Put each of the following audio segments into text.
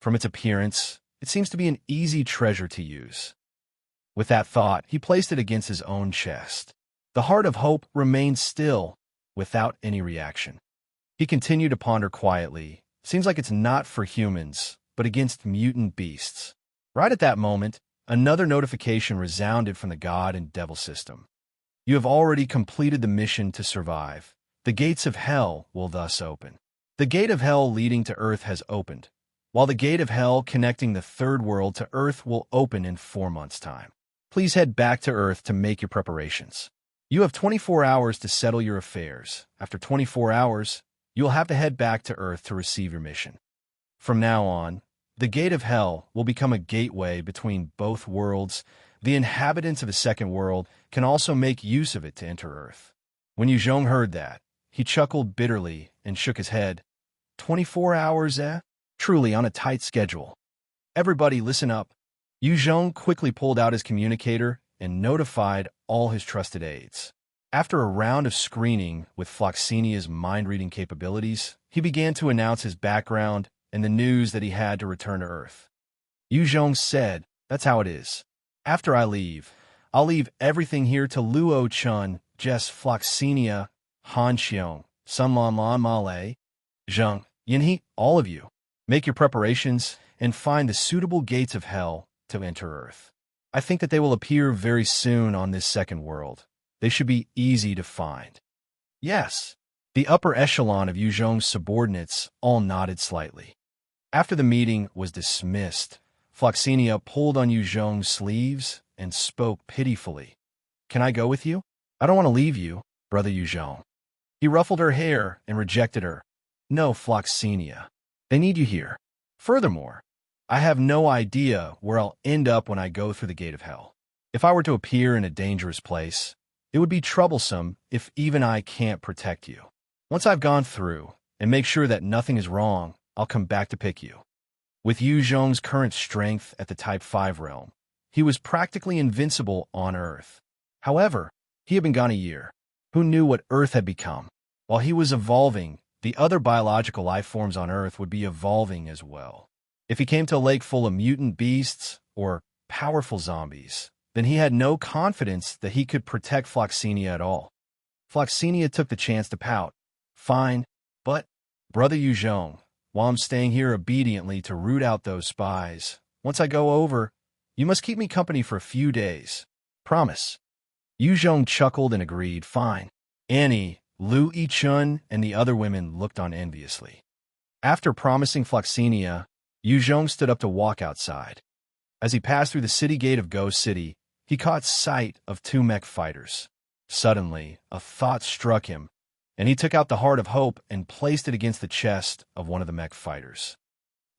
From its appearance, it seems to be an easy treasure to use. With that thought, he placed it against his own chest. The Heart of Hope remained still, without any reaction. He continued to ponder quietly. Seems like it's not for humans, but against mutant beasts. Right at that moment, another notification resounded from the God and Devil system. You have already completed the mission to survive. The gates of hell will thus open. The gate of hell leading to Earth has opened, while the gate of hell connecting the third world to Earth will open in 4 months' time. Please head back to Earth to make your preparations. You have 24 hours to settle your affairs. After 24 hours, you'll have to head back to Earth to receive your mission. From now on, the gate of hell will become a gateway between both worlds. The inhabitants of the second world can also make use of it to enter Earth. When Jung heard that, he chuckled bitterly and shook his head. 24 hours, eh? Truly on a tight schedule. Everybody listen up. Jung quickly pulled out his communicator and notified all his trusted aides. After a round of screening with Floxinia's mind-reading capabilities, he began to announce his background and the news that he had to return to Earth. Jung said, "That's how it is. After I leave, I'll leave everything here to Luo Chun, Jess Floxinia, Han Xiong, Sunlan Lan Malay, Jung, Yinhe, all of you. Make your preparations and find the suitable gates of hell to enter Earth. I think that they will appear very soon on this second world. They should be easy to find." Yes, the upper echelon of Jung's subordinates all nodded slightly. After the meeting was dismissed, Floxinia pulled on Jung's sleeves and spoke pitifully. "Can I go with you? I don't want to leave you, brother Jung." He ruffled her hair and rejected her. "No, Floxinia. They need you here. Furthermore, I have no idea where I'll end up when I go through the gate of hell. If I were to appear in a dangerous place, it would be troublesome if even I can't protect you. Once I've gone through and make sure that nothing is wrong, I'll come back to pick you." With Jung's current strength at the Type 5 realm, he was practically invincible on Earth. However, he had been gone a year. Who knew what Earth had become? While he was evolving, the other biological life forms on Earth would be evolving as well. If he came to a lake full of mutant beasts or powerful zombies, then he had no confidence that he could protect Floxinia at all. Floxinia took the chance to pout. "Fine, but, brother Jung, while I'm staying here obediently to root out those spies, once I go over, you must keep me company for a few days. Promise." Jung chuckled and agreed, "Fine." Annie, Lu Yi-chun, and the other women looked on enviously. After promising Floxinia, Jung stood up to walk outside. As he passed through the city gate of Ghost City, he caught sight of 2 mech fighters. Suddenly, a thought struck him, and he took out the Heart of Hope and placed it against the chest of one of the mech fighters.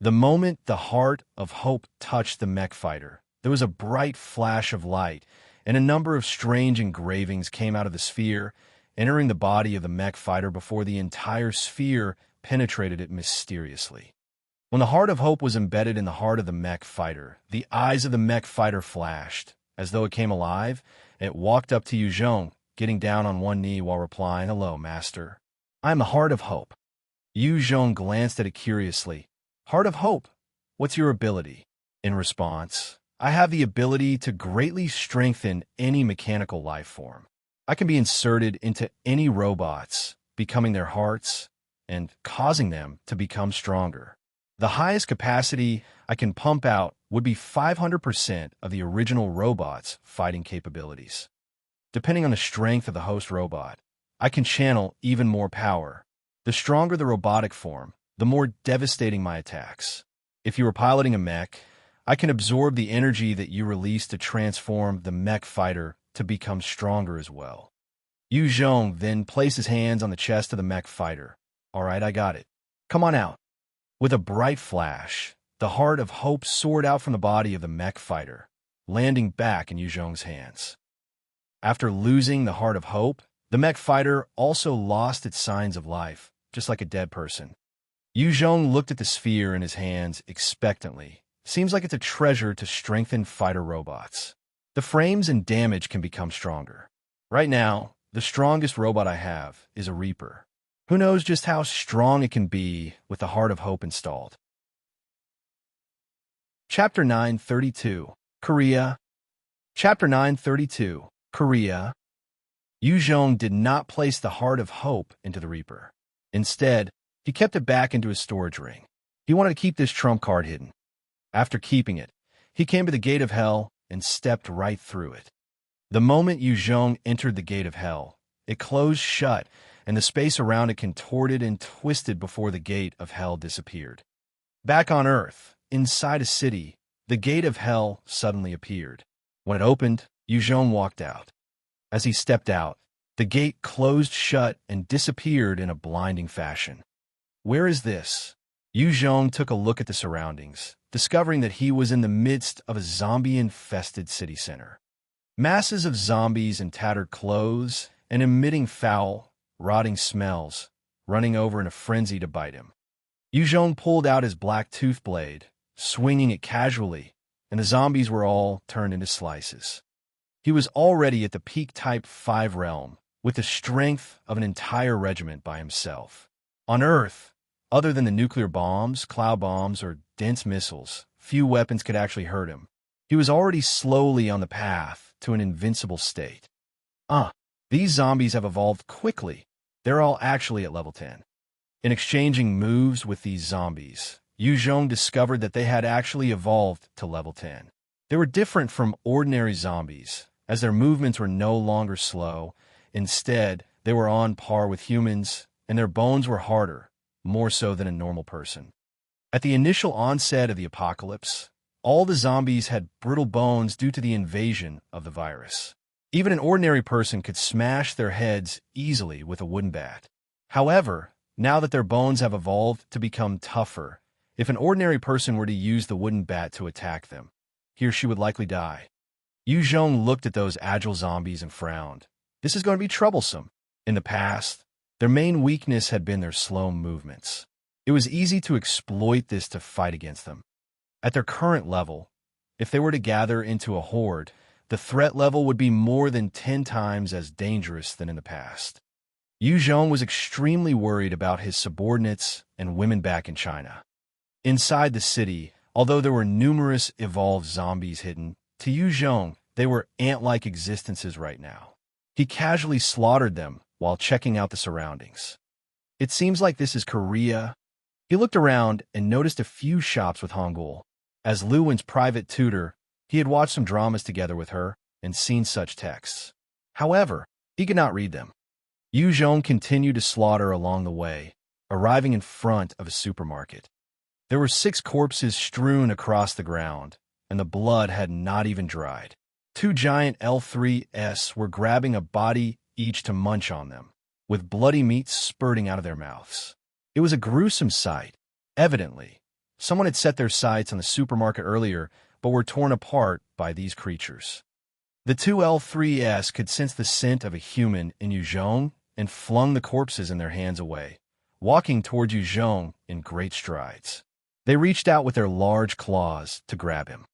The moment the Heart of Hope touched the mech fighter, there was a bright flash of light, and a number of strange engravings came out of the sphere, entering the body of the mech fighter before the entire sphere penetrated it mysteriously. When the Heart of Hope was embedded in the heart of the mech fighter, the eyes of the mech fighter flashed. As though it came alive, it walked up to Jung, getting down on one knee while replying, "Hello, Master. I am the Heart of Hope." Jung glanced at it curiously. "Heart of Hope, what's your ability?" In response, "I have the ability to greatly strengthen any mechanical life form. I can be inserted into any robots, becoming their hearts, and causing them to become stronger. The highest capacity I can pump out would be 500% of the original robot's fighting capabilities. Depending on the strength of the host robot, I can channel even more power. The stronger the robotic form, the more devastating my attacks. If you were piloting a mech, I can absorb the energy that you release to transform the mech fighter to become stronger as well." Jung then placed his hands on the chest of the mech fighter. "All right, I got it. Come on out." With a bright flash, the Heart of Hope soared out from the body of the mech fighter, landing back in Jung's hands. After losing the Heart of Hope, the mech fighter also lost its signs of life, just like a dead person. Jung looked at the sphere in his hands expectantly. Seems like it's a treasure to strengthen fighter robots. The frames and damage can become stronger. Right now, the strongest robot I have is a Reaper. Who knows just how strong it can be with the Heart of Hope installed? Chapter 932, Korea. Chapter 932, Korea. Jung did not place the heart of hope into the Reaper. Instead, he kept it back into his storage ring. He wanted to keep this trump card hidden. After keeping it, he came to the gate of hell and stepped right through it. The moment Jung entered the gate of hell, it closed shut, and the space around it contorted and twisted before the gate of hell disappeared. Back on Earth, inside a city, the gate of hell suddenly appeared. When it opened, Jung walked out. As he stepped out, the gate closed shut and disappeared in a blinding fashion. Where is this? Jung took a look at the surroundings, discovering that he was in the midst of a zombie-infested city center. Masses of zombies in tattered clothes and emitting foul, rotting smells, running over in a frenzy to bite him. Jung pulled out his black tooth blade, swinging it casually, and the zombies were all turned into slices. He was already at the peak Type 5 realm, with the strength of an entire regiment by himself. On Earth, other than the nuclear bombs, cloud bombs, or dense missiles, few weapons could actually hurt him. He was already slowly on the path to an invincible state. These zombies have evolved quickly. They're all actually at level 10. In exchanging moves with these zombies, Jung discovered that they had actually evolved to level 10. They were different from ordinary zombies, as their movements were no longer slow. Instead, they were on par with humans, and their bones were harder, more so than a normal person. At the initial onset of the apocalypse, all the zombies had brittle bones due to the invasion of the virus. Even an ordinary person could smash their heads easily with a wooden bat. However, now that their bones have evolved to become tougher, if an ordinary person were to use the wooden bat to attack them, he or she would likely die. Jung looked at those agile zombies and frowned. This is going to be troublesome. In the past, their main weakness had been their slow movements. It was easy to exploit this to fight against them. At their current level, if they were to gather into a horde, the threat level would be more than 10 times as dangerous than in the past. Jung was extremely worried about his subordinates and women back in China. Inside the city, although there were numerous evolved zombies hidden, to Jung, they were ant-like existences right now. He casually slaughtered them while checking out the surroundings. It seems like this is Korea. He looked around and noticed a few shops with Hangul. As Luwen's private tutor, he had watched some dramas together with her and seen such texts. However, he could not read them. Jung continued to slaughter along the way, arriving in front of a supermarket. There were 6 corpses strewn across the ground, and the blood had not even dried. 2 giant L3s were grabbing a body each to munch on them, with bloody meat spurting out of their mouths. It was a gruesome sight. Evidently, someone had set their sights on the supermarket earlier, but were torn apart by these creatures. The 2 L3s could sense the scent of a human in Jung and flung the corpses in their hands away, walking towards Jung in great strides. They reached out with their large claws to grab him.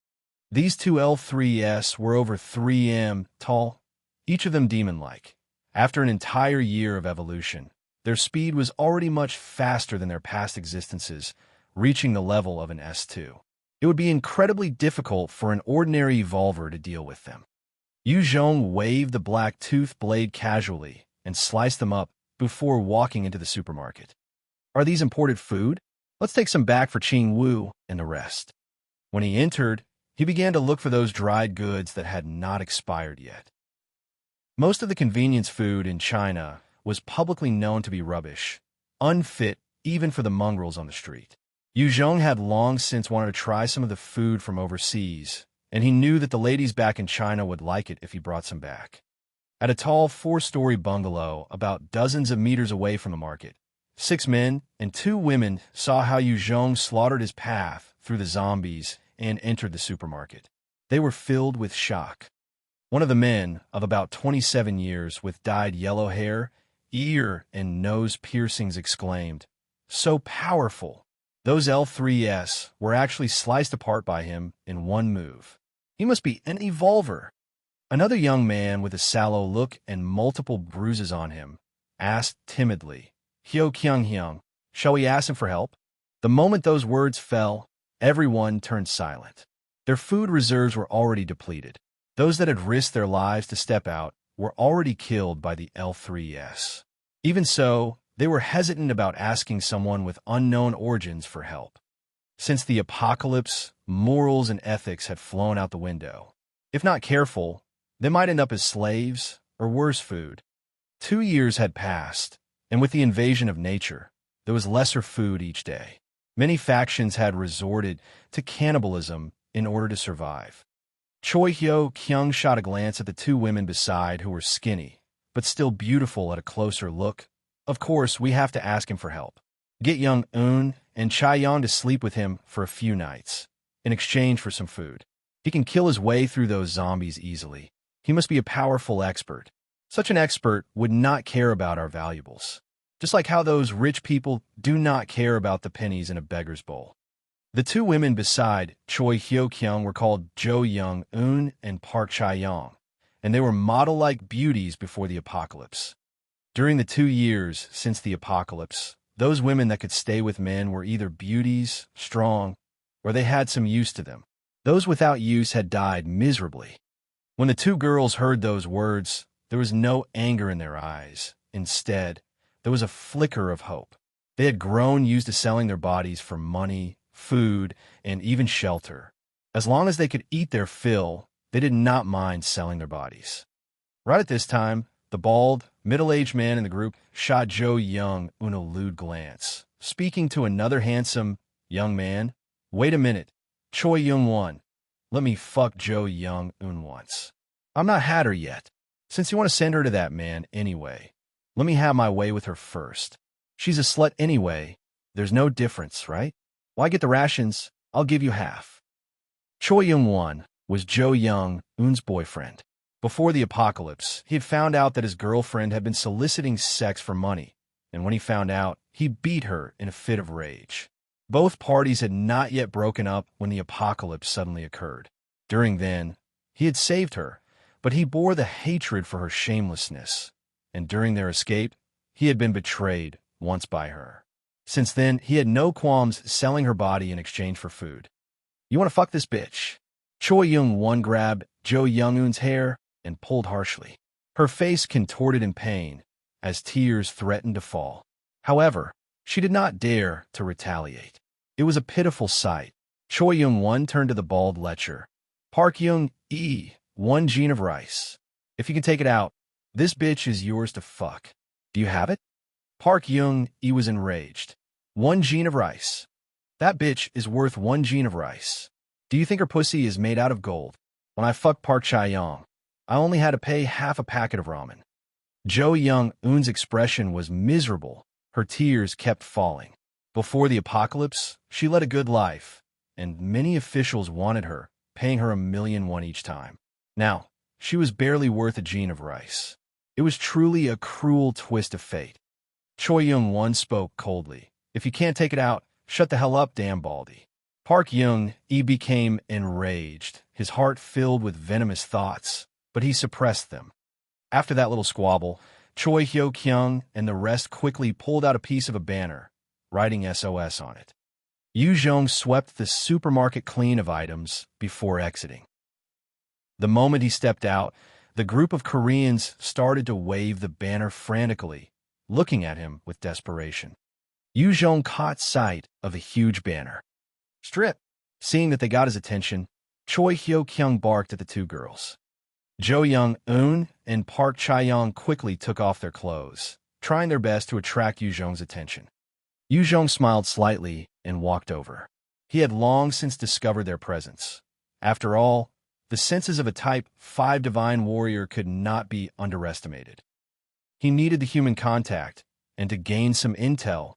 These 2 L3s were over 3 m tall, each of them demon-like. After an entire year of evolution, their speed was already much faster than their past existences, reaching the level of an S2. It would be incredibly difficult for an ordinary evolver to deal with them. Jung waved the black tooth blade casually and sliced them up before walking into the supermarket. Are these imported food? Let's take some back for Qing Wu and the rest. When he entered, he began to look for those dried goods that had not expired yet. Most of the convenience food in China was publicly known to be rubbish, unfit even for the mongrels on the street. Jung had long since wanted to try some of the food from overseas, and he knew that the ladies back in China would like it if he brought some back. At a tall 4-story bungalow about dozens of meters away from the market, 6 men and 2 women saw how Jung slaughtered his path through the zombies and entered the supermarket. They were filled with shock. One of the men, of about 27 years with dyed yellow hair, ear and nose piercings, exclaimed, "So powerful!" Those L3s were actually sliced apart by him in one move. He must be an evolver. Another young man with a sallow look and multiple bruises on him asked timidly, "Hyo Kyung-hyung, shall we ask him for help?" The moment those words fell, everyone turned silent. Their food reserves were already depleted. Those that had risked their lives to step out were already killed by the L3s. Even so, they were hesitant about asking someone with unknown origins for help. Since the apocalypse, morals and ethics had flown out the window. If not careful, they might end up as slaves or worse, food. 2 years had passed, and with the invasion of nature, there was lesser food each day. Many factions had resorted to cannibalism in order to survive. Choi Hyo-kyung shot a glance at the two women beside who were skinny, but still beautiful at a closer look. Of course, we have to ask him for help. Get Jung-eun and Chae-young to sleep with him for a few nights, in exchange for some food. He can kill his way through those zombies easily. He must be a powerful expert. Such an expert would not care about our valuables. Just like how those rich people do not care about the pennies in a beggar's bowl. The two women beside Choi Hyo-kyung were called Jo Young-eun and Park Chae-young, and they were model-like beauties before the apocalypse. During the 2 years since the apocalypse, those women that could stay with men were either beauties, strong, or they had some use to them. Those without use had died miserably. When the two girls heard those words, there was no anger in their eyes. Instead, there was a flicker of hope. They had grown used to selling their bodies for money, food, and even shelter. As long as they could eat their fill, they did not mind selling their bodies. Right at this time, the bald, middle-aged man in the group shot Jo Young-eun a lewd glance, speaking to another handsome young man. Wait a minute, Choi Young-won. Let me fuck Jo Young-eun once. I'm not had her yet. Since you want to send her to that man anyway, let me have my way with her first. She's a slut anyway. There's no difference, right? Why get the rations? I'll give you half. Choi Young-won was Jo Young-eun's boyfriend. Before the apocalypse, he had found out that his girlfriend had been soliciting sex for money, and when he found out, he beat her in a fit of rage. Both parties had not yet broken up when the apocalypse suddenly occurred. During then, he had saved her, but he bore the hatred for her shamelessness, and during their escape, he had been betrayed once by her. Since then, he had no qualms selling her body in exchange for food. You want to fuck this bitch? Choi Young-won grabbed Jo Young-eun's hair and pulled harshly. Her face contorted in pain as tears threatened to fall. However, she did not dare to retaliate. It was a pitiful sight. Choi Young-won turned to the bald lecher. Park Young-e, 1 gene of rice. If you can take it out, this bitch is yours to fuck. Do you have it? Park Young-e was enraged. 1 gene of rice. That bitch is worth 1 gene of rice. Do you think her pussy is made out of gold? When I fucked Park Chae-young, I only had to pay half a packet of ramen. Jo Young-eun's expression was miserable. Her tears kept falling. Before the apocalypse, she led a good life, and many officials wanted her, paying her $1 million each time. Now, she was barely worth a gene of rice. It was truly a cruel twist of fate. Choi Young-won spoke coldly. If you can't take it out, shut the hell up, damn baldy. Park Young-e became enraged, his heart filled with venomous thoughts, but he suppressed them. After that little squabble, Choi Hyo-kyung and the rest quickly pulled out a piece of a banner, writing SOS on it. Yu Jung swept the supermarket clean of items before exiting. The moment he stepped out, the group of Koreans started to wave the banner frantically, looking at him with desperation. Yu Jung caught sight of a huge banner. Strip! Seeing that they got his attention, Choi Hyo-kyung barked at the two girls. Jo Young-eun and Park Chae-young quickly took off their clothes, trying their best to attract Yu Jung's attention. Yu Jung smiled slightly and walked over. He had long since discovered their presence. After all, the senses of a Type 5 divine warrior could not be underestimated. He needed the human contact, and to gain some intel.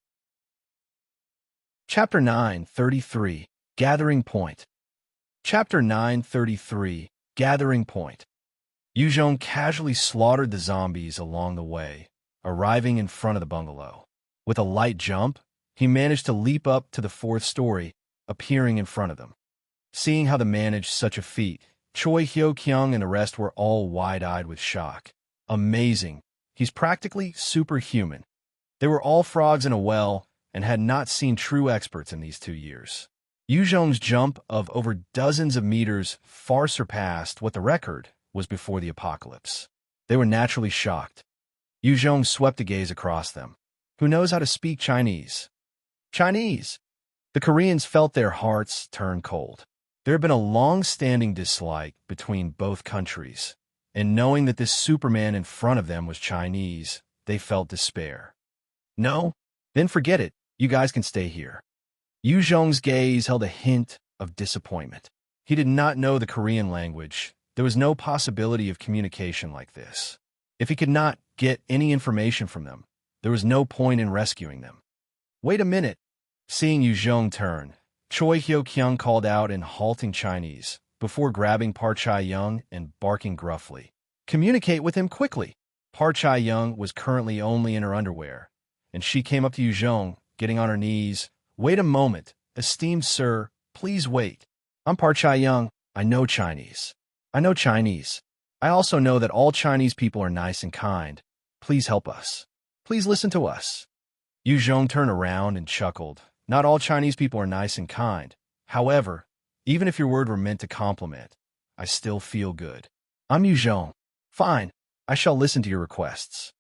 Chapter 9:33, Gathering Point. Chapter 9:33, Gathering Point. Yu Jung casually slaughtered the zombies along the way, arriving in front of the bungalow. With a light jump, he managed to leap up to the 4th story, appearing in front of them. Seeing how they managed such a feat, Choi Hyo-kyung and the rest were all wide-eyed with shock. Amazing. He's practically superhuman. They were all frogs in a well and had not seen true experts in these 2 years. Yu Zhong's jump of over dozens of meters far surpassed what the record was before the apocalypse. They were naturally shocked. Yu Zhong swept a gaze across them. Who knows how to speak Chinese? Chinese! The Koreans felt their hearts turn cold. There had been a long-standing dislike between both countries, and knowing that this Superman in front of them was Chinese, they felt despair. No? Then forget it. You guys can stay here. Yu Zhong's gaze held a hint of disappointment. He did not know the Korean language. There was no possibility of communication like this. If he could not get any information from them, there was no point in rescuing them. Wait a minute. Seeing Yu Zhong turn, Choi Hyo-kyung called out in halting Chinese, before grabbing Park Chae-young and barking gruffly. Communicate with him quickly. Park Chae-young was currently only in her underwear, and she came up to Yu Zhong, getting on her knees. Wait a moment, esteemed sir, please wait. I'm Park Chae-young. I know Chinese. I know Chinese. I also know that all Chinese people are nice and kind. Please help us. Please listen to us. Yu Zhong turned around and chuckled. Not all Chinese people are nice and kind. However, even if your word were meant to compliment, I still feel good. I'm Yu Zhong. Fine, I shall listen to your requests.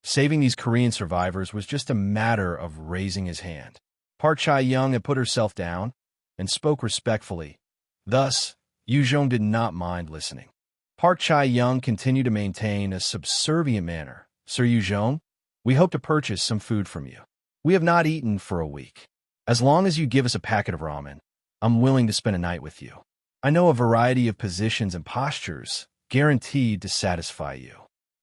Saving these Korean survivors was just a matter of raising his hand. Park Chae-young had put herself down and spoke respectfully. Thus, Yu Zhong did not mind listening. Park Chae-young continued to maintain a subservient manner. Sir Yu Zhong, we hope to purchase some food from you. We have not eaten for a week. As long as you give us a packet of ramen, I'm willing to spend a night with you. I know a variety of positions and postures, guaranteed to satisfy you.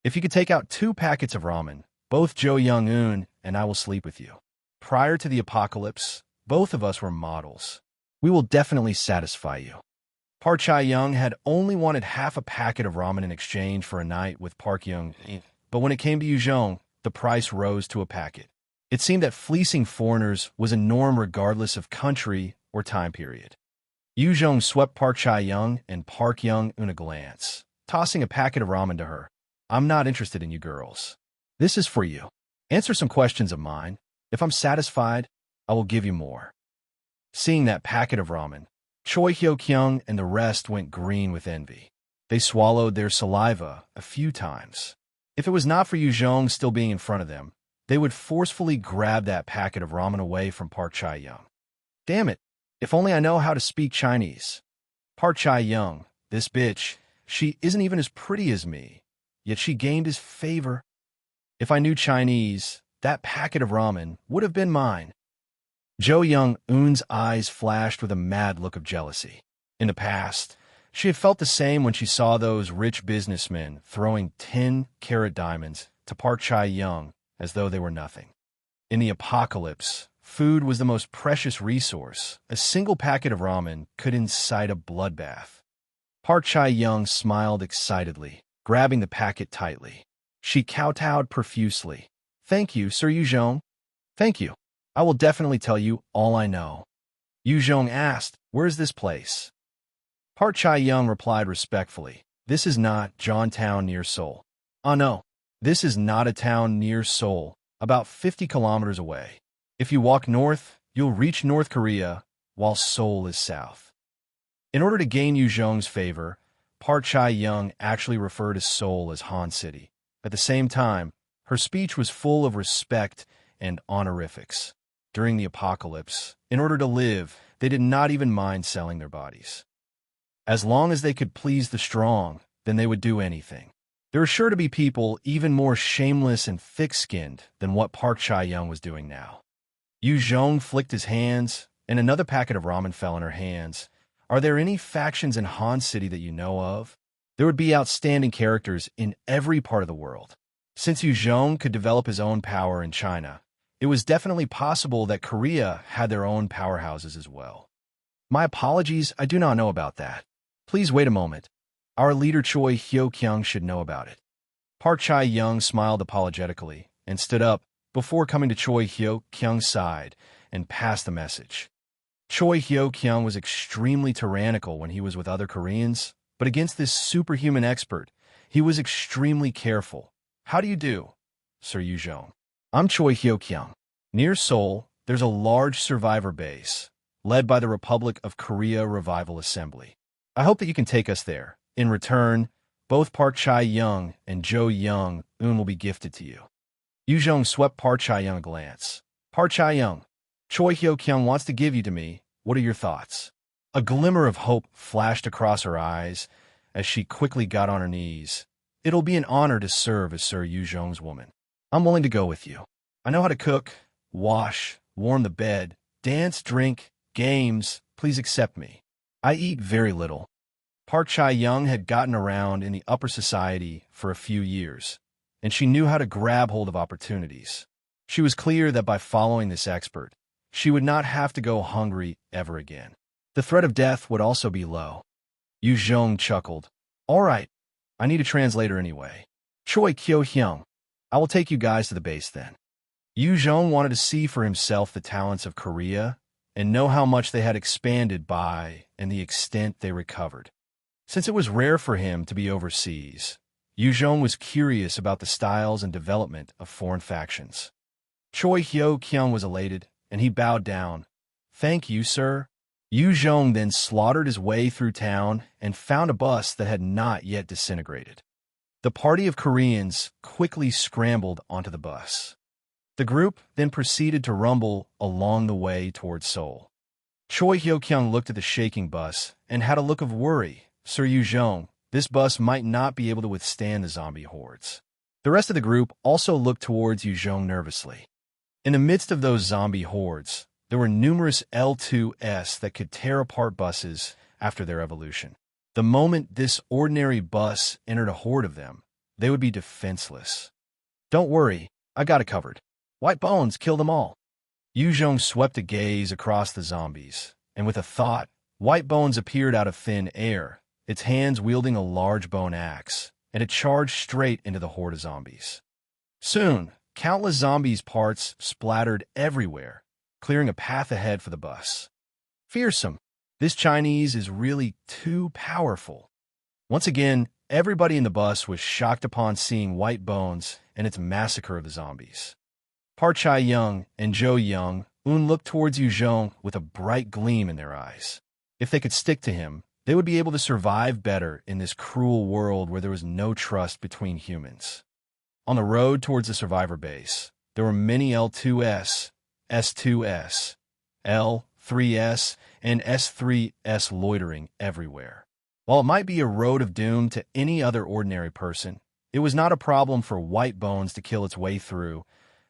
If you could take out 2 packets of ramen, both Jo Young-eun and I will sleep with you. Prior to the apocalypse, both of us were models. We will definitely satisfy you. Park Chae-young had only wanted half a packet of ramen in exchange for a night with Park Young, but when it came to Yu Zhong, the price rose to a packet. It seemed that fleecing foreigners was a norm regardless of country or time period. Yu Zhong swept Park Chae-young and Park Young-eun a glance, tossing a packet of ramen to her. I'm not interested in you girls. This is for you. Answer some questions of mine. If I'm satisfied, I will give you more. Seeing that packet of ramen, Choi Hyo-kyung and the rest went green with envy. They swallowed their saliva a few times. If it was not for Yu Zhong still being in front of them, they would forcefully grab that packet of ramen away from Park Chae-young. Damn it, if only I know how to speak Chinese. Park Chae-young, this bitch, she isn't even as pretty as me, yet she gained his favor. If I knew Chinese, that packet of ramen would have been mine. Jo Young-eun's eyes flashed with a mad look of jealousy. In the past, she had felt the same when she saw those rich businessmen throwing 10-carat diamonds to Park Chae-young as though they were nothing. In the apocalypse, food was the most precious resource. A single packet of ramen could incite a bloodbath. Park Chae-young smiled excitedly, grabbing the packet tightly. She kowtowed profusely. Thank you, Sir Yu Zhong. Thank you. I will definitely tell you all I know. Yu Zhong asked, where's this place? Park Chae-young replied respectfully, this is not Johntown near Seoul. Oh no, this is not a town near Seoul, about 50 kilometers away. If you walk north, you'll reach North Korea, while Seoul is south. In order to gain Yu Zhong's favor, Park Chae-young actually referred to Seoul as Han City. At the same time, her speech was full of respect and honorifics. During the apocalypse, in order to live, they did not even mind selling their bodies. As long as they could please the strong, then they would do anything. There are sure to be people even more shameless and thick-skinned than what Park Chae-young was doing now. Yu Zhong flicked his hands, and another packet of ramen fell in her hands. Are there any factions in Han City that you know of? There would be outstanding characters in every part of the world. Since Yu Zhong could develop his own power in China, it was definitely possible that Korea had their own powerhouses as well. My apologies, I do not know about that. Please wait a moment. Our leader Choi Hyo-kyung should know about it. Park Chae-young smiled apologetically and stood up before coming to Choi Hyo-kyung's side and passed the message. Choi Hyo-kyung was extremely tyrannical when he was with other Koreans, but against this superhuman expert, he was extremely careful. How do you do, Sir Yu Zhong? I'm Choi Hyo-kyung. Near Seoul, there's a large survivor base. led by the Republic of Korea Revival Assembly. I hope that you can take us there. In return, both Park Chae-young and Jo Young-eun will be gifted to you. Yu Jong swept Park Chae-young a glance. Park Chae-young, Choi Hyo-kyung wants to give you to me. What are your thoughts? A glimmer of hope flashed across her eyes as she quickly got on her knees. It'll be an honor to serve as Sir Yu Jong's woman. I'm willing to go with you. I know how to cook, wash, warm the bed, dance, drink, games. Please accept me. I eat very little. Park Chae-young had gotten around in the upper society for a few years, and she knew how to grab hold of opportunities. She was clear that by following this expert, she would not have to go hungry ever again. The threat of death would also be low. Yu Jong chuckled. All right, I need a translator anyway. Choi Kyo-hyung, I will take you guys to the base then. Yu Jong wanted to see for himself the talents of Korea and know how much they had expanded by and the extent they recovered. Since it was rare for him to be overseas, Yu Jong was curious about the styles and development of foreign factions. Choi Hyo-kyung was elated, and he bowed down. Thank you, sir. Yu Jong then slaughtered his way through town and found a bus that had not yet disintegrated. The party of Koreans quickly scrambled onto the bus. The group then proceeded to rumble along the way towards Seoul. Choi Hyo-kyung looked at the shaking bus and had a look of worry. Sir Yu Jong, this bus might not be able to withstand the zombie hordes. The rest of the group also looked towards Yu Jong nervously. In the midst of those zombie hordes, there were numerous L2S that could tear apart buses after their evolution. The moment this ordinary bus entered a horde of them, they would be defenseless. Don't worry, I got it covered. White Bones kill them all. Yu Jong swept a gaze across the zombies, and with a thought, White Bones appeared out of thin air, its hands wielding a large bone axe, and it charged straight into the horde of zombies. Soon, countless zombies' parts splattered everywhere, clearing a path ahead for the bus. Fearsome. This Chinese is really too powerful. Once again, everybody in the bus was shocked upon seeing White Bones and its massacre of the zombies. Park Chae-young and Jo Young-eun looked towards Yu Jong with a bright gleam in their eyes. If they could stick to him, they would be able to survive better in this cruel world where there was no trust between humans. On the road towards the survivor base, there were many L2S, S2S, L3S, and S3S loitering everywhere. While it might be a road of doom to any other ordinary person, it was not a problem for White Bones to kill its way through,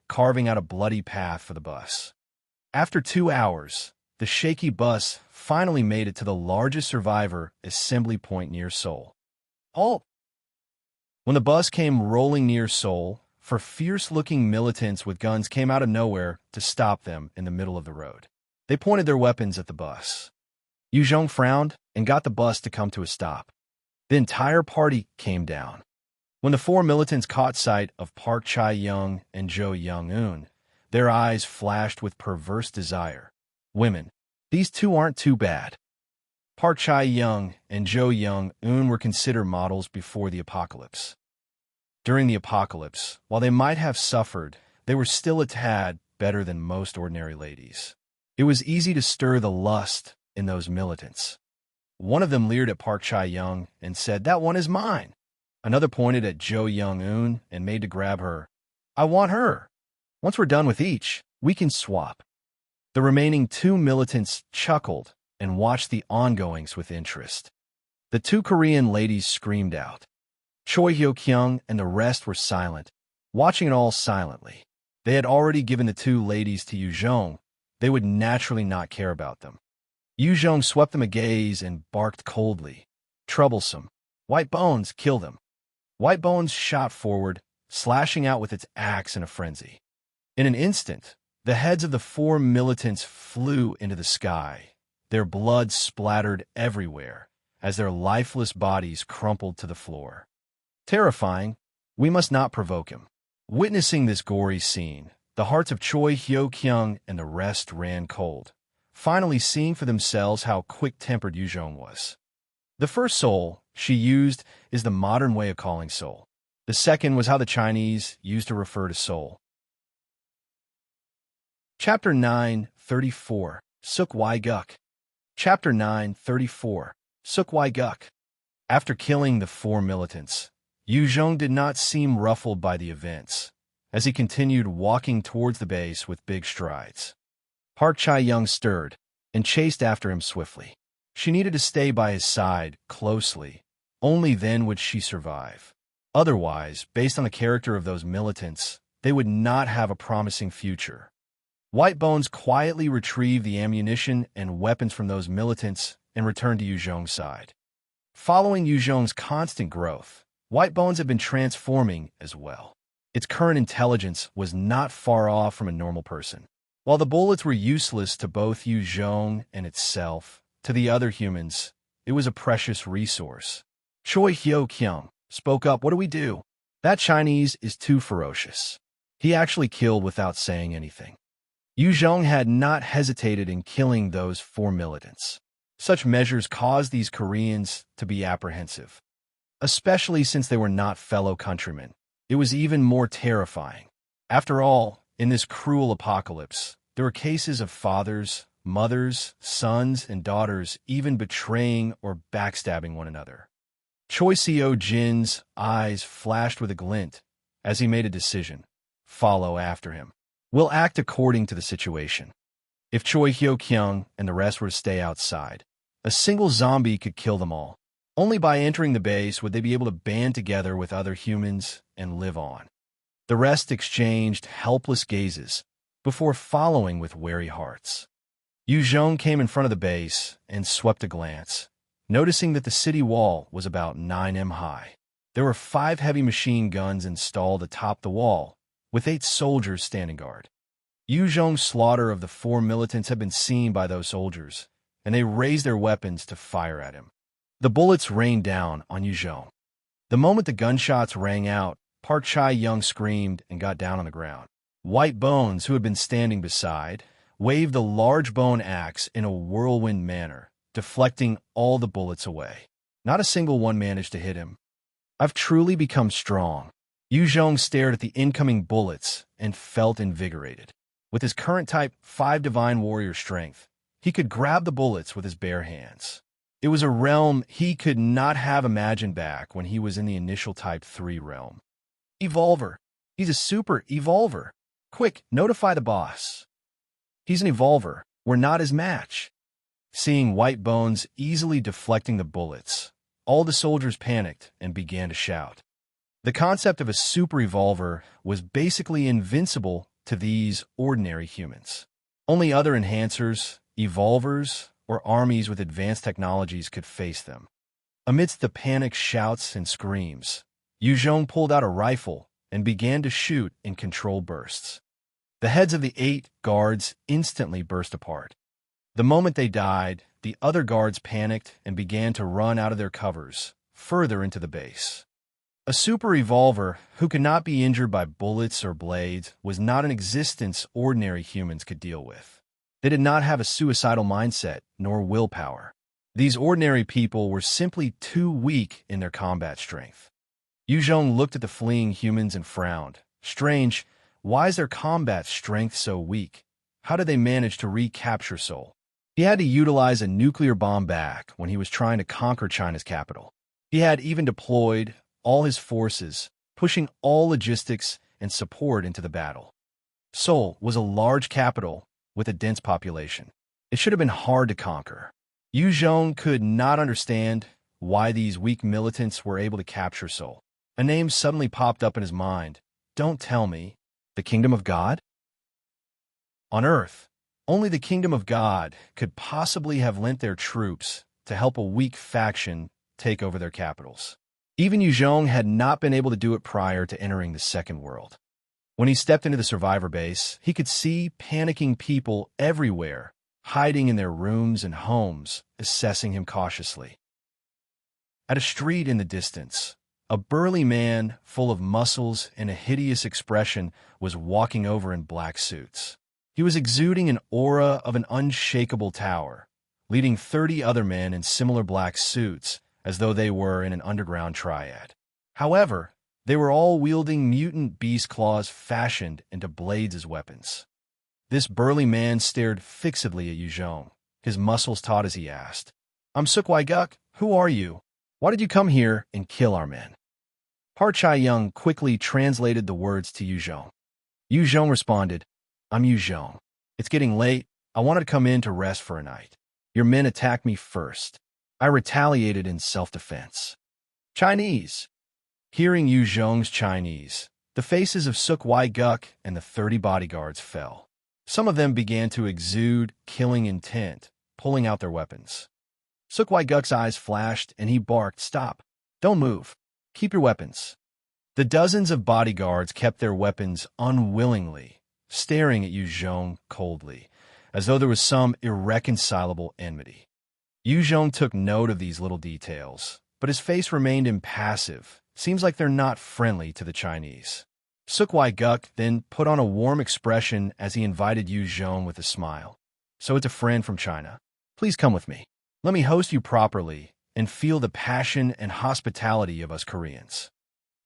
carving out a bloody path for the bus. After 2 hours, the shaky bus finally made it to the largest survivor assembly point near Seoul. Halt! When the bus came rolling near Seoul, fierce-looking militants with guns came out of nowhere to stop them in the middle of the road. They pointed their weapons at the bus. Yu Jong frowned and got the bus to come to a stop. The entire party came down. When the 4 militants caught sight of Park Chae-young and Jo Young-eun, their eyes flashed with perverse desire. Women. These two aren't too bad. Park Chae-young and Jo Young-eun were considered models before the apocalypse. During the apocalypse, while they might have suffered, they were still a tad better than most ordinary ladies. It was easy to stir the lust in those militants. One of them leered at Park Chae-young and said, "That one is mine." Another pointed at Jo Young-eun and made to grab her. "I want her. Once we're done with each, we can swap." The remaining 2 militants chuckled and watched the ongoings with interest. The 2 Korean ladies screamed out. Choi Hyo-kyung and the rest were silent, watching it all silently. They had already given the 2 ladies to Yu Jong. They would naturally not care about them. Yu Jong swept them a gaze and barked coldly. "Troublesome. White Bones, kill them." White Bones shot forward, slashing out with its axe in a frenzy. In an instant, the heads of the 4 militants flew into the sky. Their blood splattered everywhere as their lifeless bodies crumpled to the floor. Terrifying, we must not provoke him. Witnessing this gory scene, the hearts of Choi Hyo-kyung and the rest ran cold, finally seeing for themselves how quick-tempered Yu Jong was. The first soul she used is the modern way of calling soul. The second was how the Chinese used to refer to soul. Chapter 9:34. Seok Wi Guk. Chapter 9:34. Seok Wi Guk. After killing the 4 militants, Jung did not seem ruffled by the events, as he continued walking towards the base with big strides. Park Chae-young stirred and chased after him swiftly. She needed to stay by his side closely. Only then would she survive. Otherwise, based on the character of those militants, they would not have a promising future. White Bones quietly retrieved the ammunition and weapons from those militants and returned to Jung's side. Following Jung's constant growth, White Bones had been transforming as well. Its current intelligence was not far off from a normal person. While the bullets were useless to both Jung and itself, to the other humans, it was a precious resource. Choi Hyo-kyung spoke up, "What do we do? That Chinese is too ferocious." He actually killed without saying anything. Jung had not hesitated in killing those 4 militants. Such measures caused these Koreans to be apprehensive. Especially since they were not fellow countrymen. It was even more terrifying. After all, in this cruel apocalypse, there were cases of fathers, mothers, sons, and daughters even betraying or backstabbing one another. Choi Seo-jin's eyes flashed with a glint as he made a decision. Follow after him. We'll act according to the situation. If Choi Hyo-kyung and the rest were to stay outside, a single zombie could kill them all. Only by entering the base would they be able to band together with other humans and live on. The rest exchanged helpless gazes before following with wary hearts. Jung came in front of the base and swept a glance, noticing that the city wall was about 9 m high. There were 5 heavy machine guns installed atop the wall, with 8 soldiers standing guard. Jung's slaughter of the 4 militants had been seen by those soldiers, and they raised their weapons to fire at him. The bullets rained down on Jung. The moment the gunshots rang out, Park Chae-young screamed and got down on the ground. White Bones, who had been standing beside, waved a large bone axe in a whirlwind manner, deflecting all the bullets away. Not a single one managed to hit him. I've truly become strong. Jung stared at the incoming bullets and felt invigorated. With his current Type 5 Divine Warrior strength, he could grab the bullets with his bare hands. It was a realm he could not have imagined back when he was in the initial Type 3 realm. Evolver. He's a super evolver. Quick, notify the boss. He's an evolver. We're not his match. Seeing White Bones easily deflecting the bullets, all the soldiers panicked and began to shout. The concept of a super evolver was basically invincible to these ordinary humans. Only other enhancers, evolvers, or armies with advanced technologies could face them. Amidst the panicked shouts and screams, Jung pulled out a rifle and began to shoot in controlled bursts. The heads of the 8 guards instantly burst apart. The moment they died, the other guards panicked and began to run out of their covers, further into the base. A super evolver who could not be injured by bullets or blades was not an existence ordinary humans could deal with. They did not have a suicidal mindset nor willpower. These ordinary people were simply too weak in their combat strength. Jung looked at the fleeing humans and frowned. Strange, why is their combat strength so weak? How did they manage to recapture Seoul? He had to utilize a nuclear bomb back when he was trying to conquer China's capital. He had even deployed all his forces, pushing all logistics and support into the battle. Seoul was a large capital with a dense population. It should have been hard to conquer. Jung could not understand why these weak militants were able to capture Seoul. A name suddenly popped up in his mind. Don't tell me. The Kingdom of God? On Earth, only the Kingdom of God could possibly have lent their troops to help a weak faction take over their capitals. Even Jung had not been able to do it prior to entering the Second World. When he stepped into the survivor base, he could see panicking people everywhere, hiding in their rooms and homes, assessing him cautiously. At a street in the distance, a burly man full of muscles and a hideous expression was walking over in black suits. He was exuding an aura of an unshakable tower, leading 30 other men in similar black suits, as though they were in an underground triad. However, they were all wielding mutant beast claws fashioned into blades as weapons. This burly man stared fixedly at Jung, his muscles taut as he asked, "I'm Seok Wi Guk. Who are you? Why did you come here and kill our men?" Pyongyang quickly translated the words to Jung. Jung responded, "I'm Jung. It's getting late. I wanted to come in to rest for a night. Your men attacked me first. I retaliated in self-defense." Chinese. Hearing Jung's Chinese, the faces of Seok Wi Guk and the 30 bodyguards fell. Some of them began to exude killing intent, pulling out their weapons. Seok Wi Guk's eyes flashed and he barked, "Stop! Don't move! Keep your weapons." The dozens of bodyguards kept their weapons unwillingly, staring at Jung coldly, as though there was some irreconcilable enmity. Jung took note of these little details, but his face remained impassive. Seems like they're not friendly to the Chinese. Seok Wi Guk then put on a warm expression as he invited Jung with a smile. "So it's a friend from China. Please come with me. Let me host you properly and feel the passion and hospitality of us Koreans."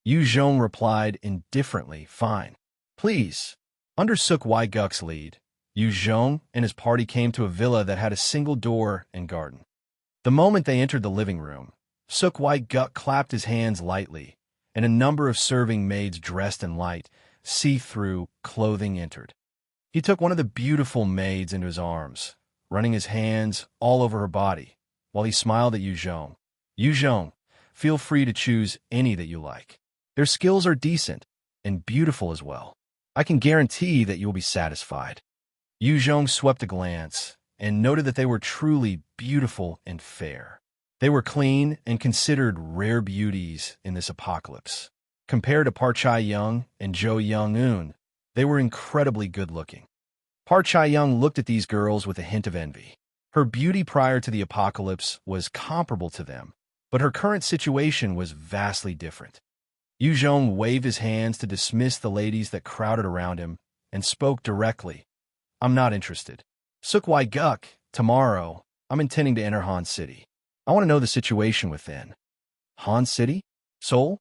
Jung replied indifferently, "Fine. Please." Under Seok Wi Guk's lead, Jung and his party came to a villa that had a single door and garden. The moment they entered the living room, Seok Wi Guk clapped his hands lightly, and a number of serving maids dressed in light, see-through clothing entered. He took one of the beautiful maids into his arms, running his hands all over her body, while he smiled at Jung. "Jung, feel free to choose any that you like. Their skills are decent and beautiful as well. I can guarantee that you will be satisfied." Jung swept a glance and noted that they were truly beautiful and fair. They were clean and considered rare beauties in this apocalypse. Compared to Park Chae-young and Jo Young-eun, they were incredibly good-looking. Park Chae-young looked at these girls with a hint of envy. Her beauty prior to the apocalypse was comparable to them, but her current situation was vastly different. Jung waved his hands to dismiss the ladies that crowded around him and spoke directly. "I'm not interested. Seok Wi Guk, tomorrow, I'm intending to enter Han City. I want to know the situation within." "Han City? Seoul?"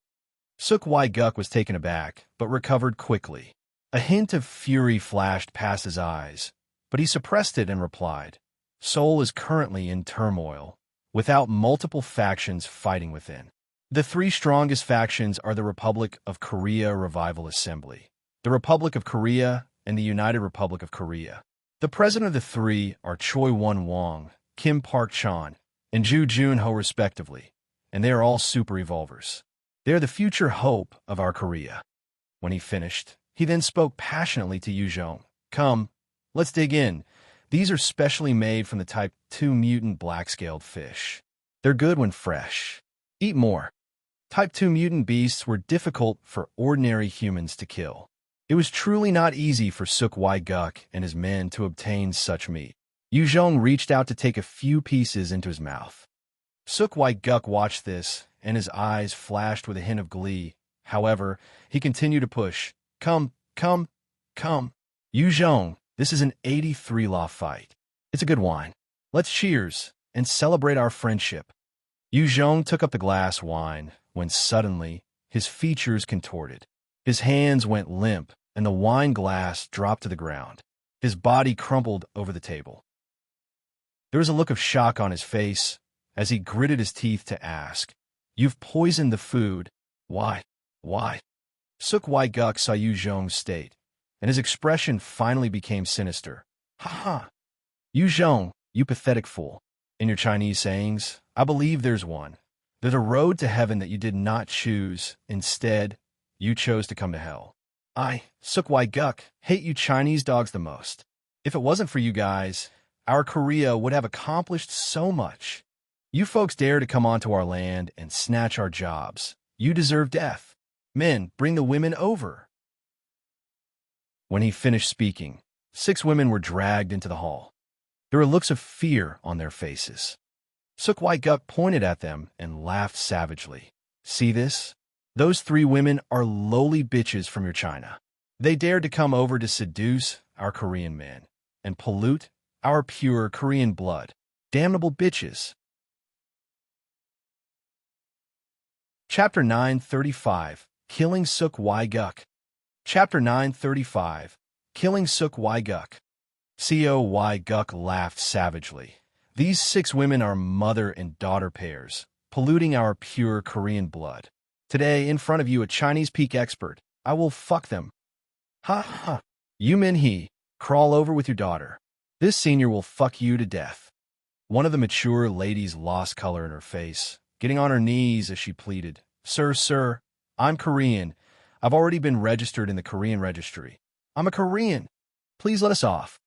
Seok Wi Guk was taken aback, but recovered quickly. A hint of fury flashed past his eyes, but he suppressed it and replied, "Seoul is currently in turmoil, without multiple factions fighting within. The three strongest factions are the Republic of Korea Revival Assembly, the Republic of Korea, and the United Republic of Korea. The president of the three are Choi Won-wong, Kim Park-chan, and Ju Jun-ho respectively, and they are all super evolvers. They are the future hope of our Korea." When he finished, he then spoke passionately to Jung. "Come, let's dig in. These are specially made from the type 2 mutant black-scaled fish. They're good when fresh. Eat more." Type 2 mutant beasts were difficult for ordinary humans to kill. It was truly not easy for Seok Wi Guk and his men to obtain such meat. Jung reached out to take a few pieces into his mouth. Seok Wi Guk watched this, and his eyes flashed with a hint of glee. However, he continued to push. "Come, come, come. Jung, this is an 83 law fight. It's a good wine. Let's cheers and celebrate our friendship." Jung took up the glass wine when suddenly his features contorted. His hands went limp, and the wine glass dropped to the ground. His body crumpled over the table. There was a look of shock on his face as he gritted his teeth to ask, "You've poisoned the food. Why? Why?" Seok Wi Guk saw Jung's state, and his expression finally became sinister. "Ha ha! Jung, you pathetic fool. In your Chinese sayings, I believe there's one. There's a road to heaven that you did not choose. Instead, you chose to come to hell. I, Seok Wi Guk, hate you Chinese dogs the most. If it wasn't for you guys, our Korea would have accomplished so much. You folks dare to come onto our land and snatch our jobs. You deserve death. Men, bring the women over." When he finished speaking, 6 women were dragged into the hall. There were looks of fear on their faces. Seok Wi Guk pointed at them and laughed savagely. "See this? Those 3 women are lowly bitches from your China. They dared to come over to seduce our Korean men and pollute our pure Korean blood. Damnable bitches." Chapter 935, Killing Seok Wi Guk. Chapter 935, Killing Seok Wi Guk. Seok Wi Guk laughed savagely. These 6 women are mother and daughter pairs, polluting our pure Korean blood. Today, in front of you, a Chinese peak expert, I will fuck them. Ha ha. You Min Hee, crawl over with your daughter. This senior will fuck you to death. One of the mature ladies lost color in her face, getting on her knees as she pleaded, Sir, I'm Korean. I've already been registered in the Korean registry. I'm a Korean. Please let us off.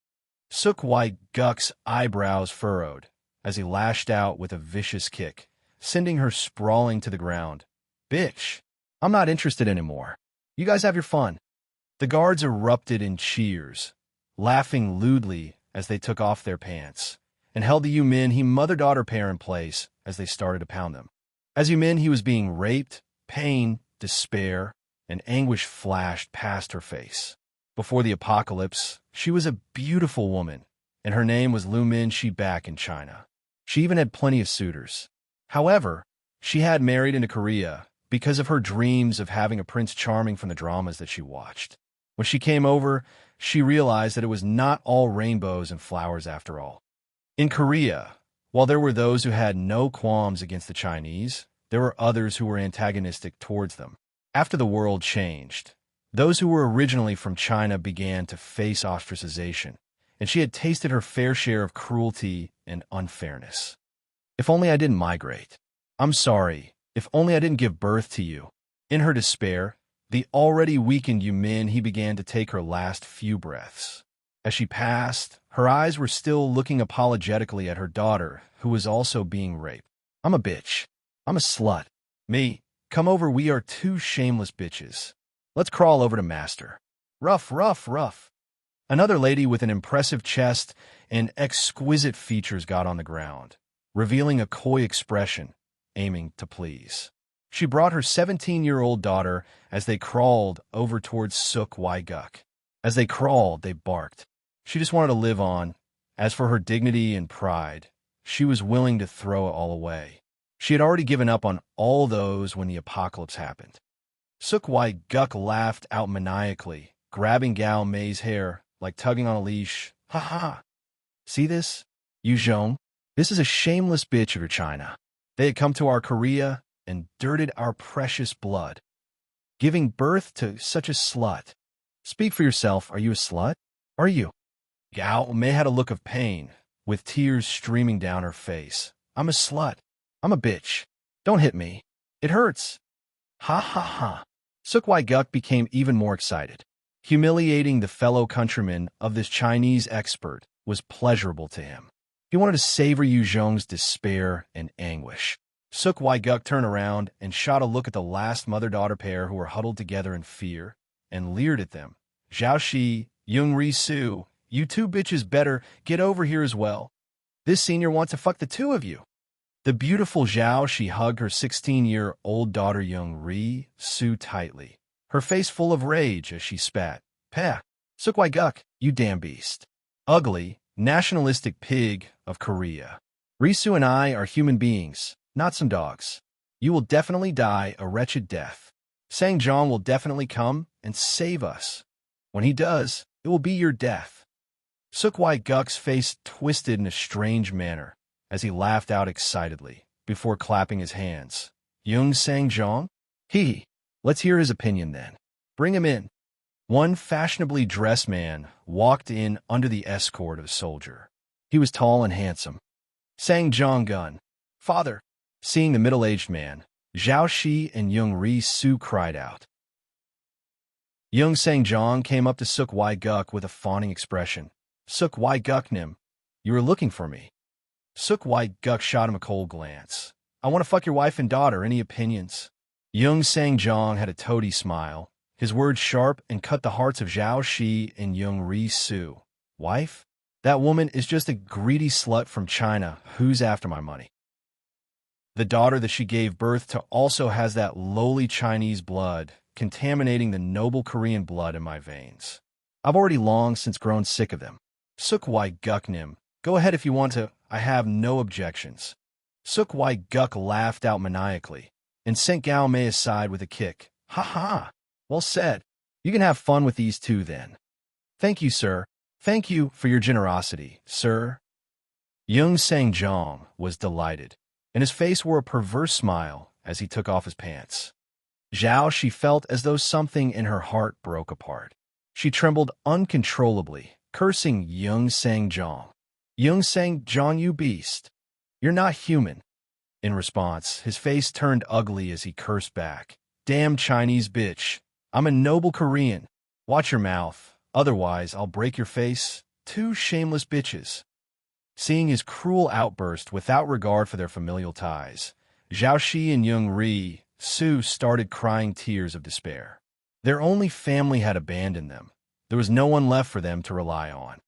Seok Wi Guk's eyebrows furrowed as he lashed out with a vicious kick, sending her sprawling to the ground. Bitch, I'm not interested anymore. You guys have your fun. The guards erupted in cheers, laughing lewdly as they took off their pants, and held the Min Hee mother-daughter pair in place as they started to pound them. As Min Hee was being raped, pain, despair, and anguish flashed past her face. Before the apocalypse, she was a beautiful woman, and her name was Lu Min Shi back in China. She even had plenty of suitors. However, she had married into Korea because of her dreams of having a Prince Charming from the dramas that she watched. When she came over, she realized that it was not all rainbows and flowers after all. In Korea, while there were those who had no qualms against the Chinese, there were others who were antagonistic towards them. After the world changed, those who were originally from China began to face ostracization, and she had tasted her fair share of cruelty and unfairness. If only I didn't migrate. I'm sorry. If only I didn't give birth to you. In her despair, the already weakened Min Hee began to take her last few breaths. As she passed, her eyes were still looking apologetically at her daughter, who was also being raped. I'm a bitch. I'm a slut. Me, come over, we are 2 shameless bitches. Let's crawl over to Master. Rough. Another lady with an impressive chest and exquisite features got on the ground, revealing a coy expression, aiming to please. She brought her 17-year-old daughter as they crawled over towards Seok Wi Guk. As they crawled, they barked. She just wanted to live on. As for her dignity and pride, she was willing to throw it all away. She had already given up on all those when the apocalypse happened. Seok Wi Guk laughed out maniacally, grabbing Gao Mei's hair like tugging on a leash. Ha ha! See this? You Jung? This is a shameless bitch of your China. They had come to our Korea and dirted our precious blood, giving birth to such a slut. Speak for yourself. Are you a slut? Are you? Gao Mei had a look of pain, with tears streaming down her face. I'm a slut. I'm a bitch. Don't hit me. It hurts. Ha ha ha. Seok Wi Guk became even more excited. Humiliating the fellow countryman of this Chinese expert was pleasurable to him. He wanted to savor Yu Zhong's despair and anguish. Seok Wi Guk turned around and shot a look at the last mother-daughter pair who were huddled together in fear, and leered at them. Zhao Shi, Jung Ri Su, you 2 bitches better get over here as well. This senior wants to fuck the 2 of you. The beautiful Zhao Shi hugged her 16-year-old daughter Jung Ri Su tightly, her face full of rage as she spat. Peh, Seok Wi Guk, you damn beast. Ugly, nationalistic pig of Korea. Risu and I are human beings, not some dogs. You will definitely die a wretched death. Sang Jong will definitely come and save us. When he does, it will be your death. Seok Wi Guk's face twisted in a strange manner as he laughed out excitedly before clapping his hands. Jung Sang Jong? He. Let's hear his opinion then. Bring him in. One fashionably dressed man walked in under the escort of a soldier. He was tall and handsome. Sang Jong Gun. Father. Seeing the middle-aged man, Zhao Shi and Jung Ri Su cried out. Jung Sang Jong came up to Seok Wi Guk with a fawning expression. Seok Wi Guk Nim, you were looking for me. Seok Wi Guk shot him a cold glance. I want to fuck your wife and daughter. Any opinions? Jung Sang Jong had a toady smile, his words sharp and cut the hearts of Zhao Shi and Jung Ri Su. Wife? That woman is just a greedy slut from China who's after my money. The daughter that she gave birth to also has that lowly Chinese blood, contaminating the noble Korean blood in my veins. I've already long since grown sick of them. Seok Wi Guk Nim, go ahead if you want to. I have no objections. Seok Wi Guk laughed out maniacally and sent Gao Mei aside with a kick. Ha ha! Well said. You can have fun with these 2 then. Thank you, sir. Thank you for your generosity, sir. Jung Sang-jong was delighted, and his face wore a perverse smile as he took off his pants. Zhao Shi felt as though something in her heart broke apart. She trembled uncontrollably, cursing Jung Sang-jong. Jung Sang-jong, you beast! You're not human. In response, his face turned ugly as he cursed back. Damn Chinese bitch. I'm a noble Korean. Watch your mouth, otherwise I'll break your face. Two shameless bitches. Seeing his cruel outburst without regard for their familial ties, Zhao Shi and Jung Ri Su started crying tears of despair. Their only family had abandoned them. There was no one left for them to rely on.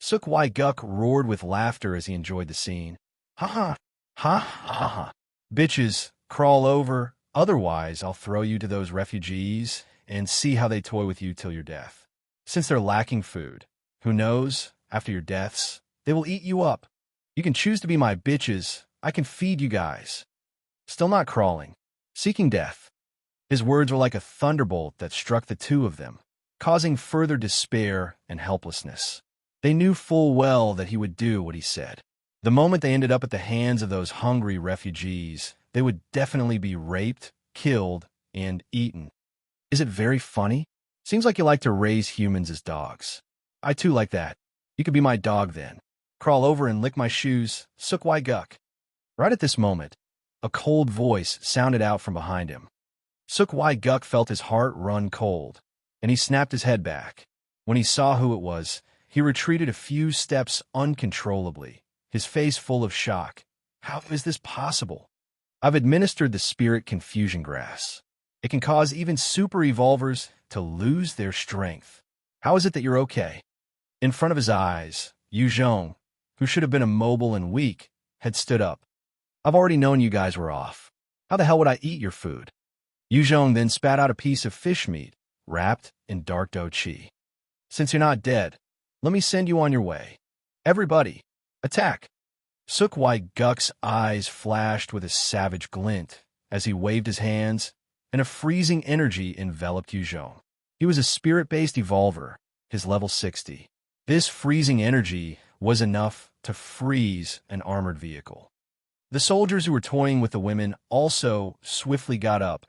Seok Wi Guk roared with laughter as he enjoyed the scene. Ha ha, ha ha ha. Bitches, crawl over, otherwise I'll throw you to those refugees and see how they toy with you till your death. Since they're lacking food, who knows, after your deaths, they will eat you up. You can choose to be my bitches, I can feed you guys. Still not crawling, seeking death. His words were like a thunderbolt that struck the two of them, causing further despair and helplessness. They knew full well that he would do what he said. The moment they ended up at the hands of those hungry refugees, they would definitely be raped, killed, and eaten. Is it very funny? Seems like you like to raise humans as dogs. I too like that. You could be my dog then. Crawl over and lick my shoes, Seok Wi Guk. Right at this moment, a cold voice sounded out from behind him. Seok Wi Guk felt his heart run cold, and he snapped his head back. When he saw who it was, he retreated a few steps uncontrollably, his face full of shock. How is this possible? I've administered the spirit confusion grass. It can cause even super evolvers to lose their strength. How is it that you're okay? In front of his eyes, Yu Zhong, who should have been immobile and weak, had stood up. I've already known you guys were off. How the hell would I eat your food? Yu Zhong then spat out a piece of fish meat, wrapped in dark dough chi. Since you're not dead, let me send you on your way. Everybody, attack! Seok Wi Guk's eyes flashed with a savage glint as he waved his hands, and a freezing energy enveloped Yu Zhong. He was a spirit-based evolver, his level 60. This freezing energy was enough to freeze an armored vehicle. The soldiers who were toying with the women also swiftly got up,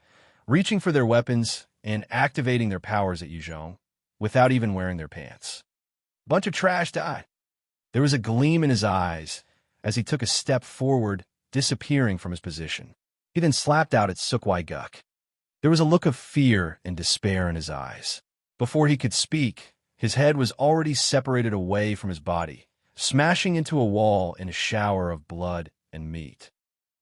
reaching for their weapons and activating their powers at Yu Zhong without even wearing their pants. Bunch of trash died. There was a gleam in his eyes as he took a step forward, disappearing from his position. He then slapped out at Seok Wi Guk. There was a look of fear and despair in his eyes. Before he could speak, his head was already separated away from his body, smashing into a wall in a shower of blood and meat.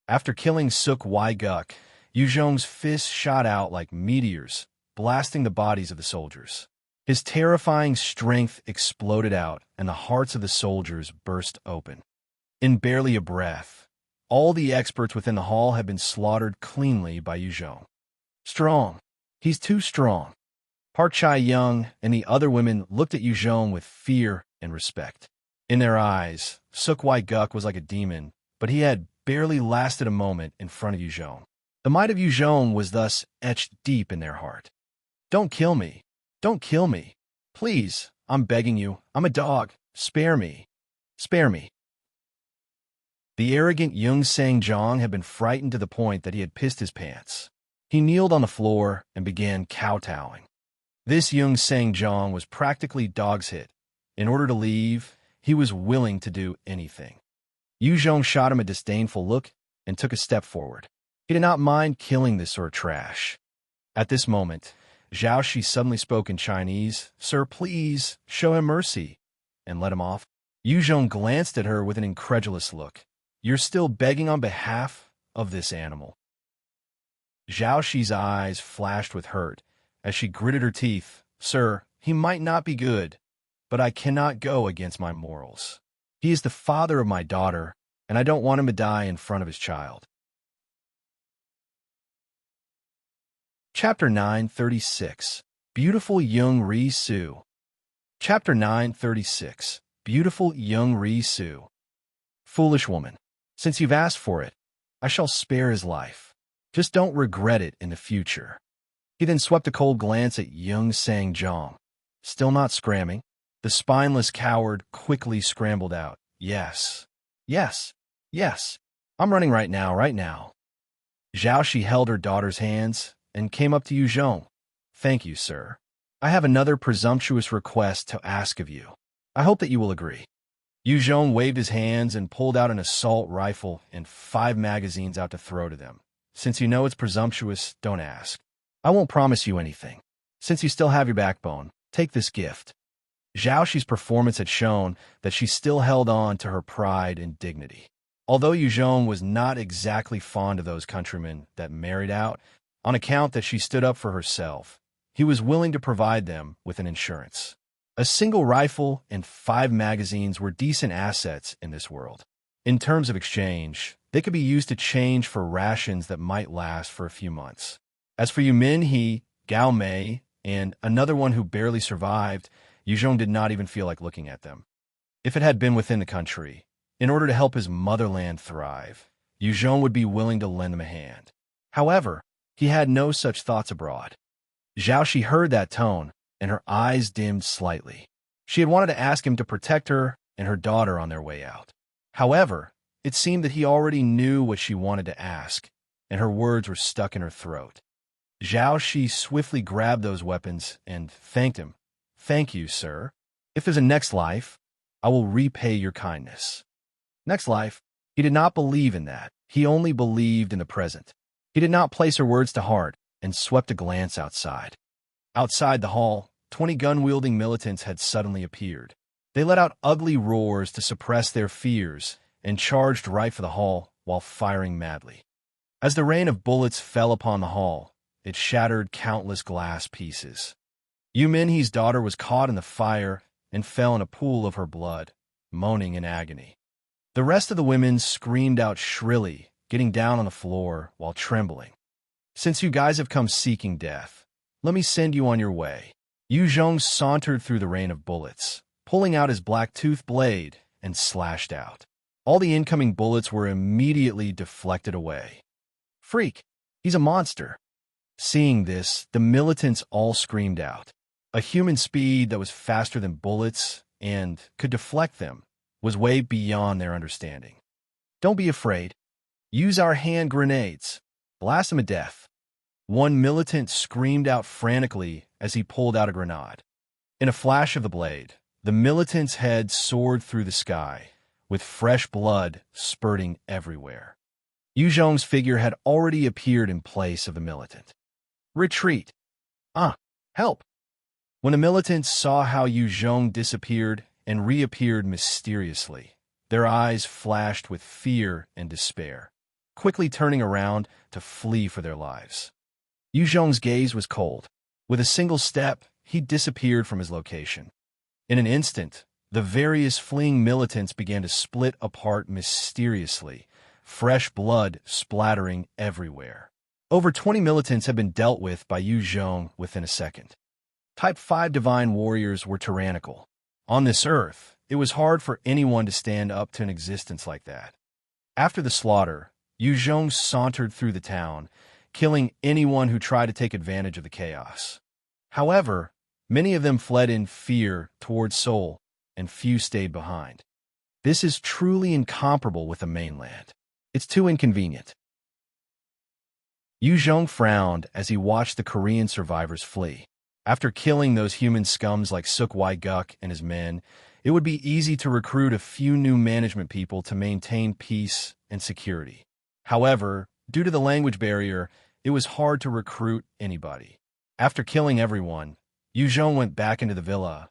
After killing Seok Wi Guk, Yu Zhong's fists shot out like meteors, blasting the bodies of the soldiers. His terrifying strength exploded out, and the hearts of the soldiers burst open. In barely a breath, all the experts within the hall had been slaughtered cleanly by Yu Zhong. Strong. He's too strong. Park Chae-young and the other women looked at Yu Zhong with fear and respect. In their eyes, Seok Wi Guk was like a demon, but he had barely lasted a moment in front of Yu Zhong. The might of Yu Zhong was thus etched deep in their heart. Don't kill me. Don't kill me. Please, I'm begging you. I'm a dog. Spare me. Spare me. The arrogant Jung Sang-jong had been frightened to the point that he had pissed his pants. He kneeled on the floor and began kowtowing. This Jung Sang-jong was practically dog's hit. In order to leave, he was willing to do anything. Yu Zhong shot him a disdainful look and took a step forward. He did not mind killing this sort of trash. At this moment, Zhao Shi suddenly spoke in Chinese, "Sir, please, show him mercy," and let him off. Yu Zhong glanced at her with an incredulous look. You're still begging on behalf of this animal. Zhao Shi's eyes flashed with hurt as she gritted her teeth. Sir, he might not be good, but I cannot go against my morals. He is the father of my daughter, and I don't want him to die in front of his child. Chapter 936. Beautiful Jung Ri Su. Chapter 936. Beautiful Jung Ri Su. Foolish woman, since you've asked for it, I shall spare his life. Just don't regret it in the future. He then swept a cold glance at Jung Sang-jong. Still not scramming? The spineless coward quickly scrambled out. Yes. Yes. Yes. I'm running right now, right now. Zhaoxi held her daughter's hands and came up to Yu Zhong. Thank you, sir. I have another presumptuous request to ask of you. I hope that you will agree. Yu Zhong waved his hands and pulled out an assault rifle and 5 magazines out to throw to them. Since you know it's presumptuous, don't ask. I won't promise you anything. Since you still have your backbone, take this gift. Zhaoxi's performance had shown that she still held on to her pride and dignity. Although Yu Zhong was not exactly fond of those countrymen that married out, on account that she stood up for herself, he was willing to provide them with an insurance. A single rifle and 5 magazines were decent assets in this world. In terms of exchange, they could be used to change for rations that might last for a few months. As for Yu Min, Gao Mei, and another one who barely survived, Yu Zhong did not even feel like looking at them. If it had been within the country, in order to help his motherland thrive, Yu Zhong would be willing to lend them a hand. However, he had no such thoughts abroad. Zhaoxi heard that tone, and her eyes dimmed slightly. She had wanted to ask him to protect her and her daughter on their way out. However, it seemed that he already knew what she wanted to ask, and her words were stuck in her throat. Zhaoxi swiftly grabbed those weapons and thanked him. Thank you, sir. If there's a next life, I will repay your kindness. Next life? He did not believe in that. He only believed in the present. He did not place her words to heart and swept a glance outside. Outside the hall, 20 gun-wielding militants had suddenly appeared. They let out ugly roars to suppress their fears and charged right for the hall while firing madly. As the rain of bullets fell upon the hall, it shattered countless glass pieces. Yu Minhe's daughter was caught in the fire and fell in a pool of her blood, moaning in agony. The rest of the women screamed out shrilly, getting down on the floor while trembling. Since you guys have come seeking death, let me send you on your way. Yu Zhong sauntered through the rain of bullets, pulling out his black-toothed blade and slashed out. All the incoming bullets were immediately deflected away. Freak! He's a monster! Seeing this, the militants all screamed out. A human speed that was faster than bullets and could deflect them was way beyond their understanding. Don't be afraid. Use our hand grenades. Blast him to death. One militant screamed out frantically as he pulled out a grenade. In a flash of the blade, the militant's head soared through the sky, with fresh blood spurting everywhere. Yu Zhong's figure had already appeared in place of the militant. Retreat! Help! When the militants saw how Yu Zhong disappeared and reappeared mysteriously, their eyes flashed with fear and despair, quickly turning around to flee for their lives. Yu Zhong's gaze was cold. With a single step, he disappeared from his location. In an instant, the various fleeing militants began to split apart mysteriously, fresh blood splattering everywhere. Over 20 militants had been dealt with by Yu Zhong within a second. Type 5 divine warriors were tyrannical. On this earth, it was hard for anyone to stand up to an existence like that. After the slaughter, Yu Zhong sauntered through the town, killing anyone who tried to take advantage of the chaos. However, many of them fled in fear towards Seoul, and few stayed behind. This is truly incomparable with the mainland. It's too inconvenient. Yu Zhong frowned as he watched the Korean survivors flee. After killing those human scums like Seok Wi Guk and his men, it would be easy to recruit a few new management people to maintain peace and security. However, due to the language barrier, it was hard to recruit anybody. After killing everyone, Yu Zhong went back into the villa.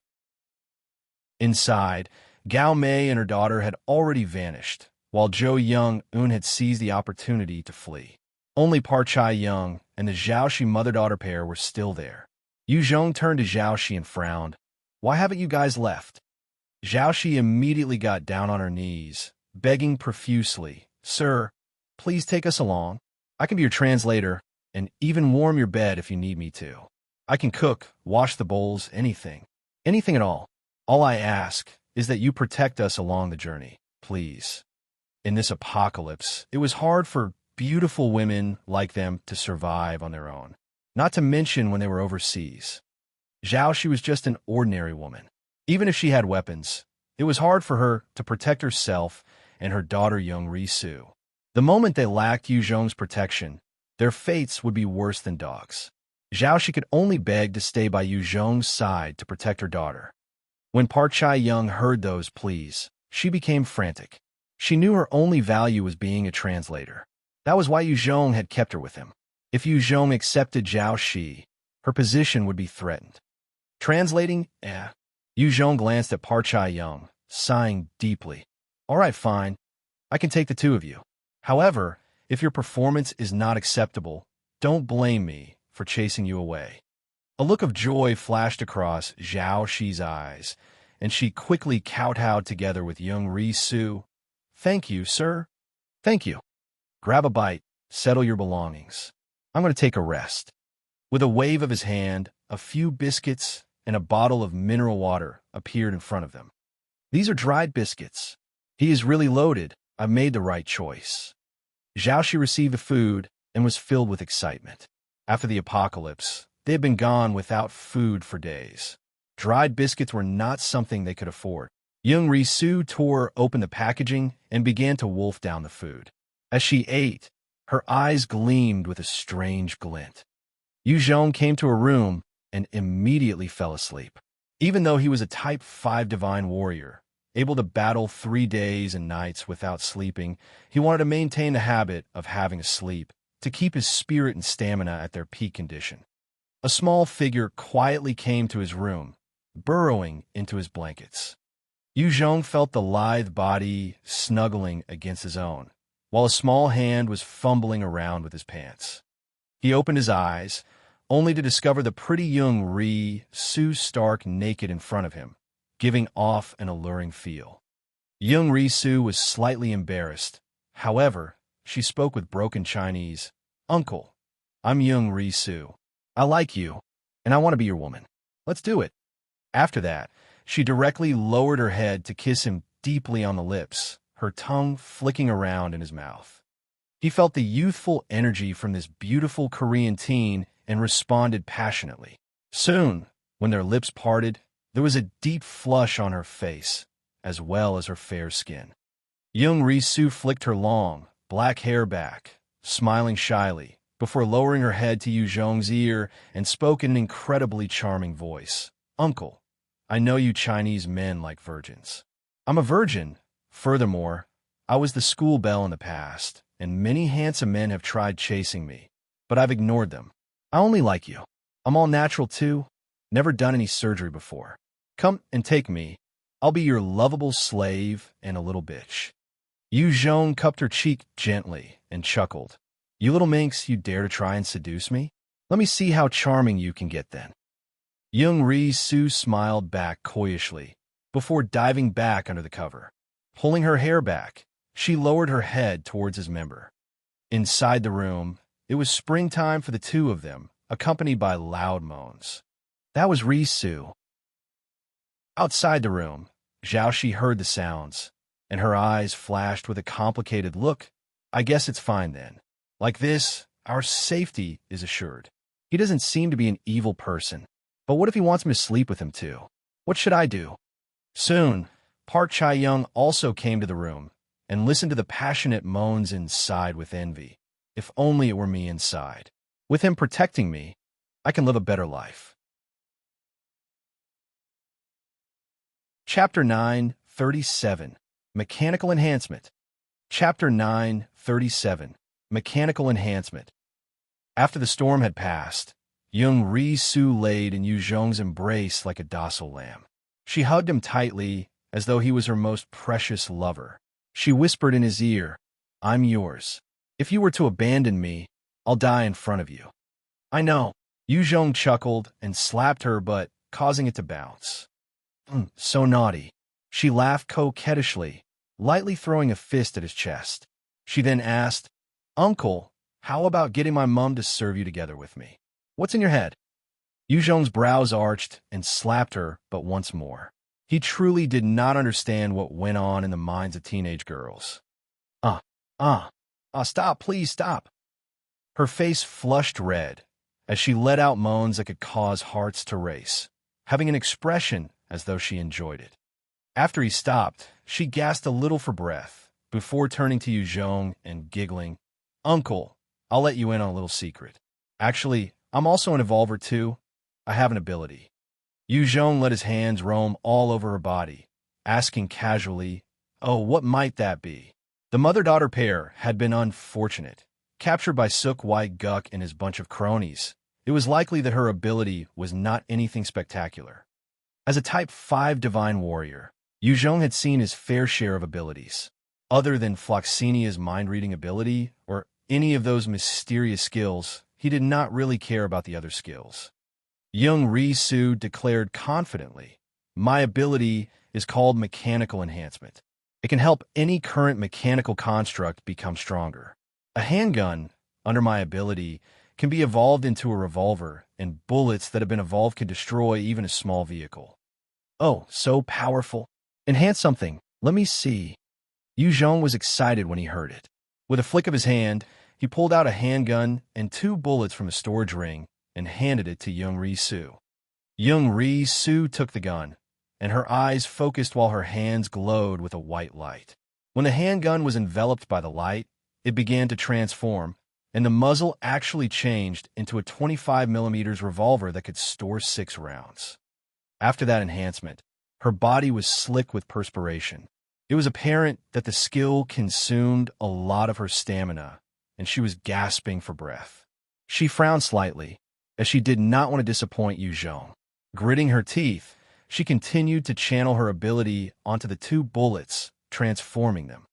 Inside, Gao Mei and her daughter had already vanished, while Zhou Young-un had seized the opportunity to flee. Only Parchai Young and the Zhaoxi mother-daughter pair were still there. Yu Zhong turned to Zhaoxi and frowned. Why haven't you guys left? Zhaoxi immediately got down on her knees, begging profusely, Sir, please take us along. I can be your translator, and even warm your bed if you need me to. I can cook, wash the bowls, anything. Anything at all. All I ask is that you protect us along the journey, please. In this apocalypse, it was hard for beautiful women like them to survive on their own, not to mention when they were overseas. Zhaoxi was just an ordinary woman. Even if she had weapons, it was hard for her to protect herself and her daughter Jung Ri-soo. The moment they lacked Yu Zhong's protection, their fates would be worse than dogs. Zhao Shi could only beg to stay by Yu Zhong's side to protect her daughter. When Park Chae-young heard those pleas, she became frantic. She knew her only value was being a translator. That was why Yu Zhong had kept her with him. If Yu Zhong accepted Zhao Shi, her position would be threatened. Translating? Yu Zhong glanced at Park Chae-young, sighing deeply. All right, fine. I can take the two of you. However, if your performance is not acceptable, don't blame me for chasing you away. A look of joy flashed across Zhao Shi's eyes, and she quickly kowtowed together with Jung Ri-soo. Thank you, sir. Thank you. Grab a bite, settle your belongings. I'm going to take a rest. With a wave of his hand, a few biscuits and a bottle of mineral water appeared in front of them. These are dried biscuits. He is really loaded. I've made the right choice. Zhao Shi received the food and was filled with excitement. After the apocalypse, they had been gone without food for days. Dried biscuits were not something they could afford. Jung Ri-soo tore open the packaging and began to wolf down the food. As she ate, her eyes gleamed with a strange glint. Yu Zhong came to her room and immediately fell asleep. Even though he was a Type 5 divine warrior, able to battle 3 days and nights without sleeping, he wanted to maintain the habit of having a sleep to keep his spirit and stamina at their peak condition. A small figure quietly came to his room, burrowing into his blankets. Yu Zhong felt the lithe body snuggling against his own, while a small hand was fumbling around with his pants. He opened his eyes, only to discover the pretty Jung Ri-soo stark naked in front of him, giving off an alluring feel. Jung Ri-soo was slightly embarrassed. However, she spoke with broken Chinese. Uncle, I'm Jung Ri-soo. I like you, and I want to be your woman. Let's do it. After that, she directly lowered her head to kiss him deeply on the lips, her tongue flicking around in his mouth. He felt the youthful energy from this beautiful Korean teen and responded passionately. Soon, when their lips parted, there was a deep flush on her face, as well as her fair skin. Jung Ri-soo flicked her long, black hair back, smiling shyly, before lowering her head to Yu Zhong's ear and spoke in an incredibly charming voice. Uncle, I know you Chinese men like virgins. I'm a virgin. Furthermore, I was the school belle in the past, and many handsome men have tried chasing me, but I've ignored them. I only like you. I'm all natural too, never done any surgery before. Come and take me. I'll be your lovable slave and a little bitch. Yu Zhong cupped her cheek gently and chuckled. You little minx, you dare to try and seduce me? Let me see how charming you can get then. Jung Ri-soo smiled back coyishly, before diving back under the cover. Pulling her hair back, she lowered her head towards his member. Inside the room, it was springtime for the two of them, accompanied by loud moans. That was Ri-soo. Outside the room, Zhao Shi heard the sounds, and her eyes flashed with a complicated look. I guess it's fine then. Like this, our safety is assured. He doesn't seem to be an evil person. But what if he wants me to sleep with him too? What should I do? Soon, Park Chae-young also came to the room and listened to the passionate moans inside with envy. If only it were me inside. With him protecting me, I can live a better life. Chapter 9:37 Mechanical Enhancement. Chapter 9:37 Mechanical Enhancement. After the storm had passed, Jung Ri-soo laid in Yu Zhong's embrace like a docile lamb. She hugged him tightly, as though he was her most precious lover. She whispered in his ear, I'm yours. If you were to abandon me, I'll die in front of you. I know. Yu Zhong chuckled and slapped her butt, causing it to bounce. So naughty. She laughed coquettishly, lightly throwing a fist at his chest. She then asked, Uncle, how about getting my mom to serve you together with me? What's in your head? Yu Zhong's brows arched and slapped her, but once more. He truly did not understand what went on in the minds of teenage girls. Stop, please stop. Her face flushed red as she let out moans that could cause hearts to race, having an expression as though she enjoyed it. After he stopped, she gasped a little for breath, before turning to Jung and giggling, "Uncle, I'll let you in on a little secret. Actually, I'm also an evolver too. I have an ability." Jung let his hands roam all over her body, asking casually, "Oh, what might that be?" The mother-daughter pair had been unfortunate. Captured by Seok Wi Guk and his bunch of cronies, it was likely that her ability was not anything spectacular. As a Type 5 Divine Warrior, Jung had seen his fair share of abilities. Other than Floxinia's mind-reading ability, or any of those mysterious skills, he did not really care about the other skills. Jung Ri-Su declared confidently, "My ability is called Mechanical Enhancement. It can help any current mechanical construct become stronger. A handgun, under my ability, can be evolved into a revolver, and bullets that have been evolved can destroy even a small vehicle." "Oh, so powerful. Enhance something. Let me see." Jung was excited when he heard it. With a flick of his hand, he pulled out a handgun and 2 bullets from a storage ring and handed it to Jung Ri-Su. Jung Ri-Su took the gun, and her eyes focused while her hands glowed with a white light. When the handgun was enveloped by the light, it began to transform, and the muzzle actually changed into a 25mm revolver that could store 6 rounds. After that enhancement, her body was slick with perspiration. It was apparent that the skill consumed a lot of her stamina, and she was gasping for breath. She frowned slightly, as she did not want to disappoint Jung. Gritting her teeth, she continued to channel her ability onto the 2 bullets, transforming them.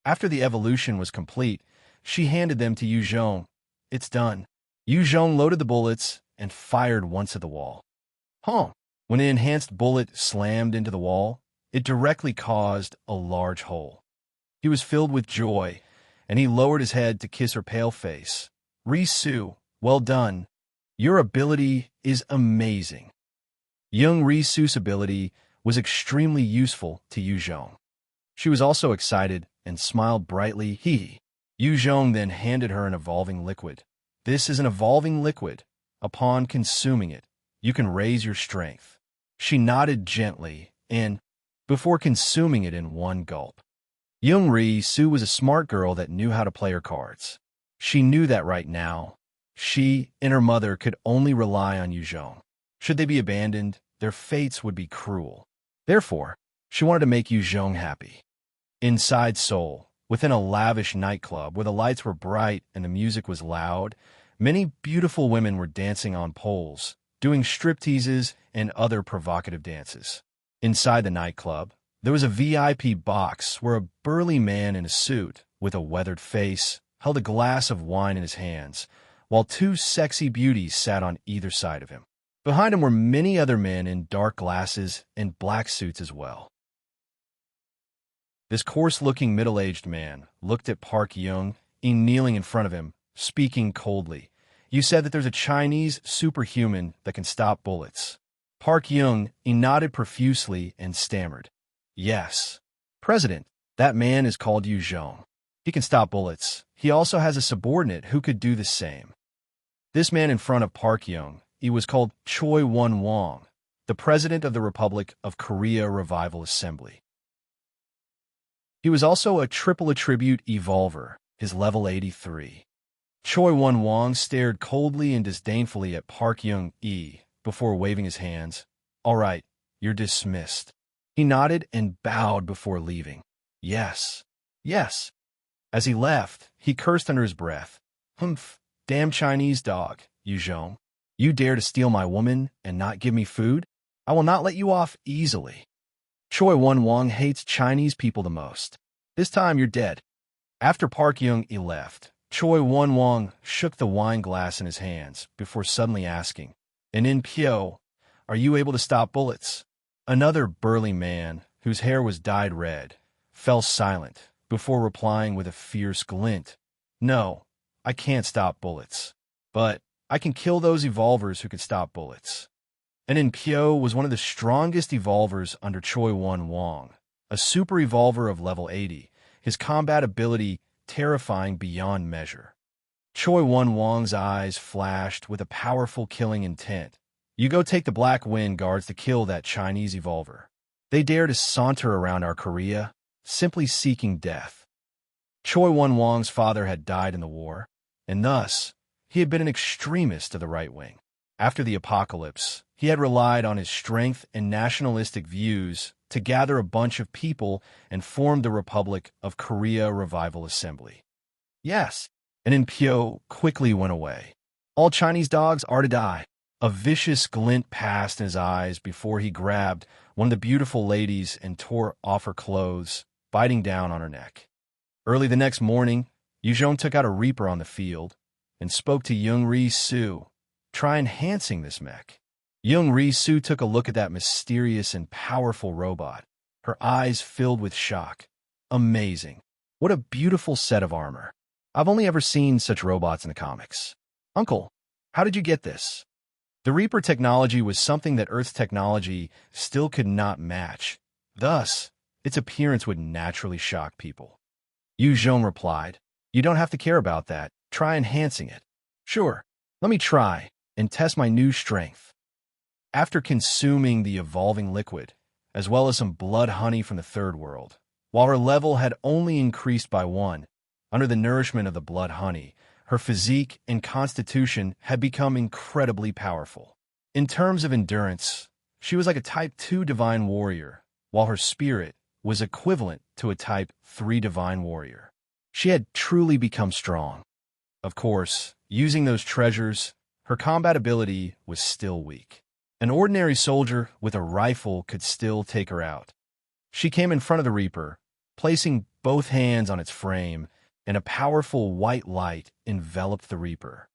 After the evolution was complete, she handed them to Jung. "It's done." Jung loaded the bullets and fired once at the wall. When the enhanced bullet slammed into the wall, it directly caused a large hole. He was filled with joy, and he lowered his head to kiss her pale face. "Ri-Su, well done. Your ability is amazing." Jung Ri-Su's ability was extremely useful to Jung. She was also excited and smiled brightly. Jung then handed her an evolving liquid. "This is an evolving liquid. Upon consuming it, you can raise your strength." She nodded gently, and before consuming it in one gulp. Jung Ri-Su was a smart girl that knew how to play her cards. She knew that right now, she and her mother could only rely on Jung. Should they be abandoned, their fates would be cruel. Therefore, she wanted to make Jung happy. Inside Seoul, within a lavish nightclub where the lights were bright and the music was loud, many beautiful women were dancing on poles, doing stripteases and other provocative dances. Inside the nightclub, there was a VIP box where a burly man in a suit, with a weathered face, held a glass of wine in his hands, while 2 sexy beauties sat on either side of him. Behind him were many other men in dark glasses and black suits as well. This coarse-looking middle-aged man looked at Park Young, kneeling in front of him, speaking coldly. "You said that there's a Chinese superhuman that can stop bullets." Park Young nodded profusely and stammered, "Yes. President, that man is called Jung. He can stop bullets. He also has a subordinate who could do the same." This man in front of Park Young, he was called Choi Won-Wong, the president of the Republic of Korea Revival Assembly. He was also a triple attribute evolver, his level 83. Choi Won-Wong stared coldly and disdainfully at Park Young-e before waving his hands. "All right, you're dismissed." He nodded and bowed before leaving. "Yes, yes." As he left, he cursed under his breath. "Humph, damn Chinese dog, Jung. You dare to steal my woman and not give me food? I will not let you off easily." Choi Won-Wong hates Chinese people the most. This time you're dead. After Park Young-e left, Choi Won-Wong shook the wine glass in his hands before suddenly asking, "And in Pyo, are you able to stop bullets?" Another burly man, whose hair was dyed red, fell silent before replying with a fierce glint, "No, I can't stop bullets. But I can kill those evolvers who can stop bullets." And in Pyo was one of the strongest evolvers under Choi Won-Wong, a super evolver of level 80, his combat ability terrifying beyond measure. Choi Won-Wong's eyes flashed with a powerful killing intent, You go take the Black Wind Guards to kill that Chinese evolver. They dare to saunter around our Korea, simply seeking death. Choi Won-Wong's father had died in the war, and thus, he had been an extremist of the right wing. After the apocalypse, he had relied on his strength and nationalistic views to gather a bunch of people and form the Republic of Korea Revival Assembly. Yes, and Inpyo quickly went away. All Chinese dogs are to die. A vicious glint passed in his eyes before he grabbed one of the beautiful ladies and tore off her clothes, biting down on her neck. Early the next morning, Jung took out a Reaper on the field and spoke to Jung Ri-Soo. Try enhancing this mech. Jung Ri-Soo took a look at that mysterious and powerful robot, her eyes filled with shock. Amazing. What a beautiful set of armor. I've only ever seen such robots in the comics. Uncle, how did you get this? The Reaper technology was something that Earth's technology still could not match. Thus, its appearance would naturally shock people. Yu Zhong replied, "You don't have to care about that. Try enhancing it." "Sure, let me try and test my new strength." After consuming the evolving liquid, as well as some blood honey from the third world, while her level had only increased by 1, under the nourishment of the blood honey, her physique and constitution had become incredibly powerful. In terms of endurance, she was like a Type 2 Divine Warrior, while her spirit was equivalent to a Type 3 Divine Warrior. She had truly become strong. Of course, using those treasures, her combat ability was still weak. An ordinary soldier with a rifle could still take her out. She came in front of the Reaper, placing both hands on its frame, and a powerful white light enveloped the Reaper.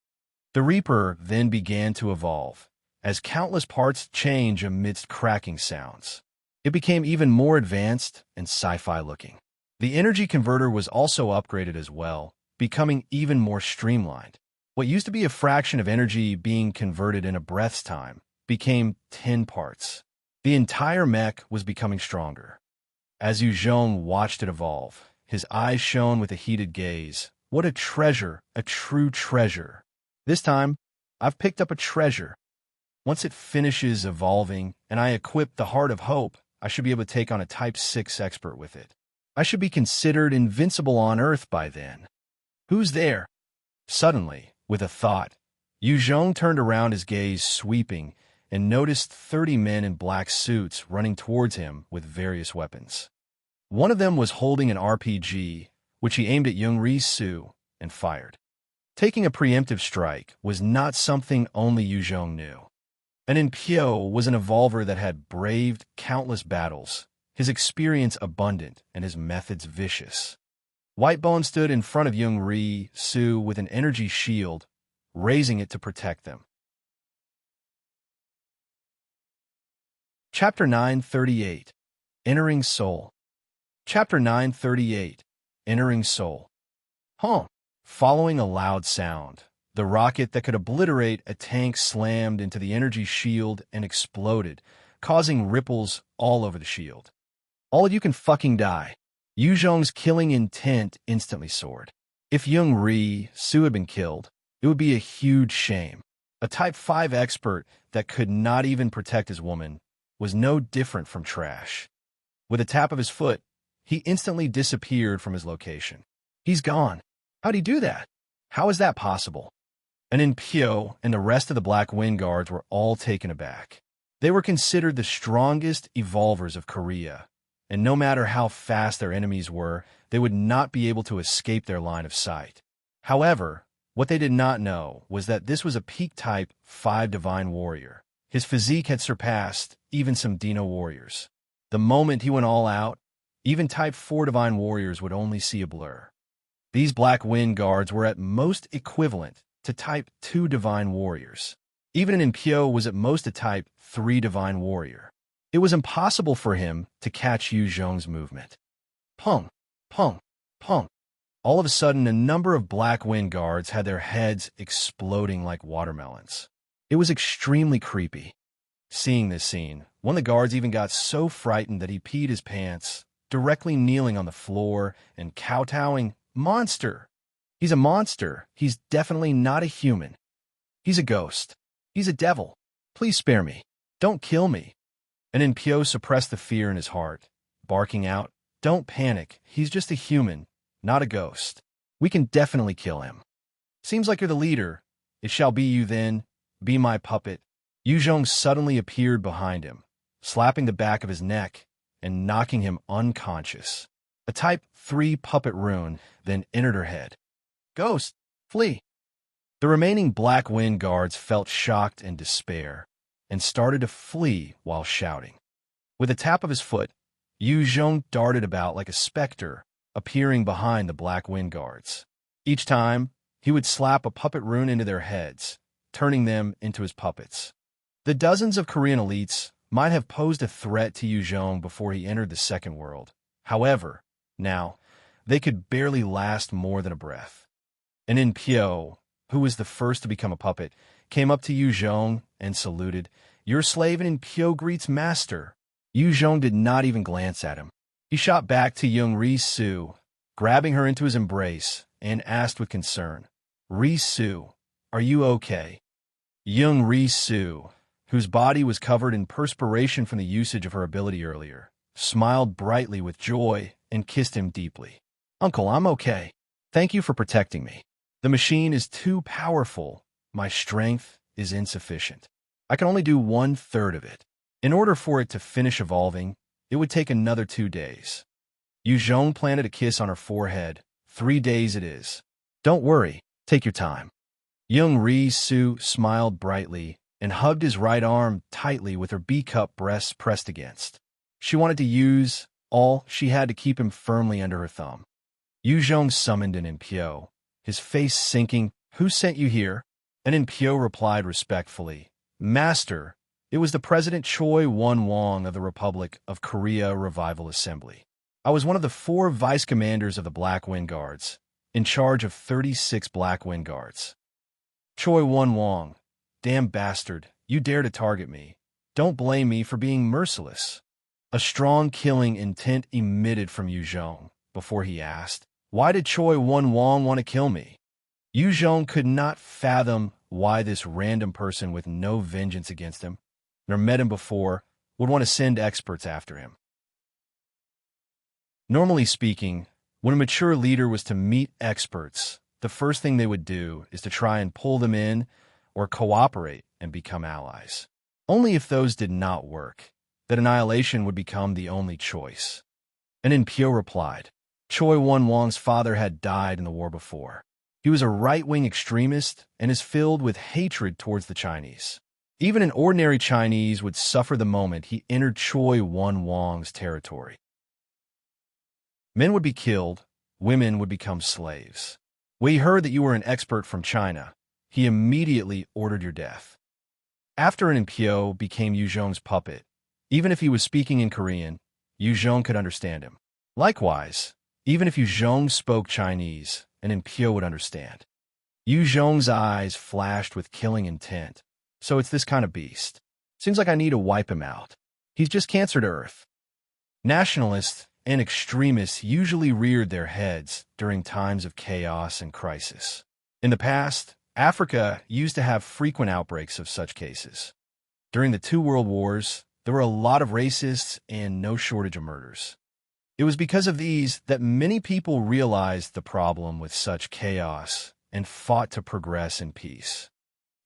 The Reaper then began to evolve, as countless parts change amidst cracking sounds. It became even more advanced and sci-fi looking. The energy converter was also upgraded as well, becoming even more streamlined. What used to be a fraction of energy being converted in a breath's time became 10 parts. The entire mech was becoming stronger. As Yu Zhong watched it evolve, his eyes shone with a heated gaze. What a treasure, a true treasure. This time, I've picked up a treasure. Once it finishes evolving and I equip the Heart of Hope, I should be able to take on a Type 6 expert with it. I should be considered invincible on Earth by then. Who's there? Suddenly, with a thought, Yu Zhong turned around, his gaze sweeping, and noticed 30 men in black suits running towards him with various weapons. One of them was holding an RPG, which he aimed at Jung Ri-Soo and fired. Taking a preemptive strike was not something only Yu Zhong knew. And Inpyo was an evolver that had braved countless battles, his experience abundant and his methods vicious. Whitebone stood in front of Jung Ri-Soo with an energy shield, raising it to protect them. Chapter 938, Entering Seoul. Chapter 938, Entering Seoul. Following a loud sound, the rocket that could obliterate a tank slammed into the energy shield and exploded, causing ripples all over the shield. All of you can fucking die. Yu Zhong's killing intent instantly soared. If Jung Ri-Soo had been killed, it would be a huge shame. A Type 5 expert that could not even protect his woman was no different from trash. With a tap of his foot, he instantly disappeared from his location. He's gone. How'd he do that? How is that possible? And Inpyo and the rest of the Black Wind Guards were all taken aback. They were considered the strongest evolvers of Korea, and no matter how fast their enemies were, they would not be able to escape their line of sight. However, what they did not know was that this was a peak Type 5 Divine Warrior. His physique had surpassed even some Dino warriors. The moment he went all out, even Type 4 Divine Warriors would only see a blur. These Black Wind Guards were at most equivalent to Type 2 Divine Warriors. Even Inpyo was at most a Type 3 Divine Warrior. It was impossible for him to catch Yu Zhong's movement. Pung, pung, pung. All of a sudden, a number of Black Wind Guards had their heads exploding like watermelons. It was extremely creepy. Seeing this scene, one of the guards even got so frightened that he peed his pants, directly kneeling on the floor and kowtowing, "Monster! He's a monster. He's definitely not a human. He's a ghost. He's a devil. Please spare me. Don't kill me. And Enpyo suppressed the fear in his heart, barking out, Don't panic. He's just a human, not a ghost. We can definitely kill him. Seems like you're the leader. It shall be you then. Be my puppet. Jung suddenly appeared behind him, slapping the back of his neck and knocking him unconscious. A Type 3 puppet rune then entered her head. Ghost, flee! The remaining Black Wind guards felt shocked and despair, and started to flee while shouting. With a tap of his foot, Jung darted about like a specter, appearing behind the Black Wind guards. Each time, he would slap a puppet rune into their heads, turning them into his puppets. The dozens of Korean elites might have posed a threat to Jung before he entered the Second World. However, now, they could barely last more than a breath. And Enpyo, who was the first to become a puppet, came up to Jung and saluted, Your slave and Enpyo greets master. Jung did not even glance at him. He shot back to Jung Ri-Su, grabbing her into his embrace, and asked with concern, Ri-Su, are you okay? Jung Ri-Su, whose body was covered in perspiration from the usage of her ability earlier, smiled brightly with joy and kissed him deeply. Uncle, I'm okay. Thank you for protecting me. The machine is too powerful. My strength is insufficient. I can only do 1/3 of it. In order for it to finish evolving, it would take another 2 days. Jung planted a kiss on her forehead. 3 days it is. Don't worry. Take your time. Jung Ri-Su smiled brightly and hugged his right arm tightly with her B-cup breasts pressed against. She wanted to use all she had to keep him firmly under her thumb. Jung summoned an Enpyo, his face sinking. Who sent you here? And Enpyo replied respectfully, Master, it was the President Choi Won-Myung of the Republic of Korea Revival Assembly. I was one of the 4 vice commanders of the Black Wind Guards, in charge of 36 Black Wind Guards. Choi Won-Myung, damn bastard, you dare to target me. Don't blame me for being merciless. A strong killing intent emitted from Jung before he asked, Why did Choi Won-Myung want to kill me? Jung could not fathom why this random person with no vengeance against him, nor met him before, would want to send experts after him. Normally speaking, when a mature leader was to meet experts, the first thing they would do is to try and pull them in or cooperate and become allies. Only if those did not work, that annihilation would become the only choice. And Enpyo replied, Choi Won-Myung's father had died in the war before. He was a right-wing extremist and is filled with hatred towards the Chinese. Even an ordinary Chinese would suffer the moment he entered Choi Won-Myung's territory. Men would be killed, women would become slaves. When he heard that you were an expert from China, he immediately ordered your death. After an Enpyo became Jung's puppet, even if he was speaking in Korean, Jung could understand him. Likewise, even if Jung spoke Chinese, an Enpyo would understand. Jung's eyes flashed with killing intent. So it's this kind of beast. Seems like I need to wipe him out. He's just cancer to Earth. Nationalists and extremists usually reared their heads during times of chaos and crisis. In the past, Africa used to have frequent outbreaks of such cases. During the 2 world wars, there were a lot of racists and no shortage of murders. It was because of these that many people realized the problem with such chaos and fought to progress in peace.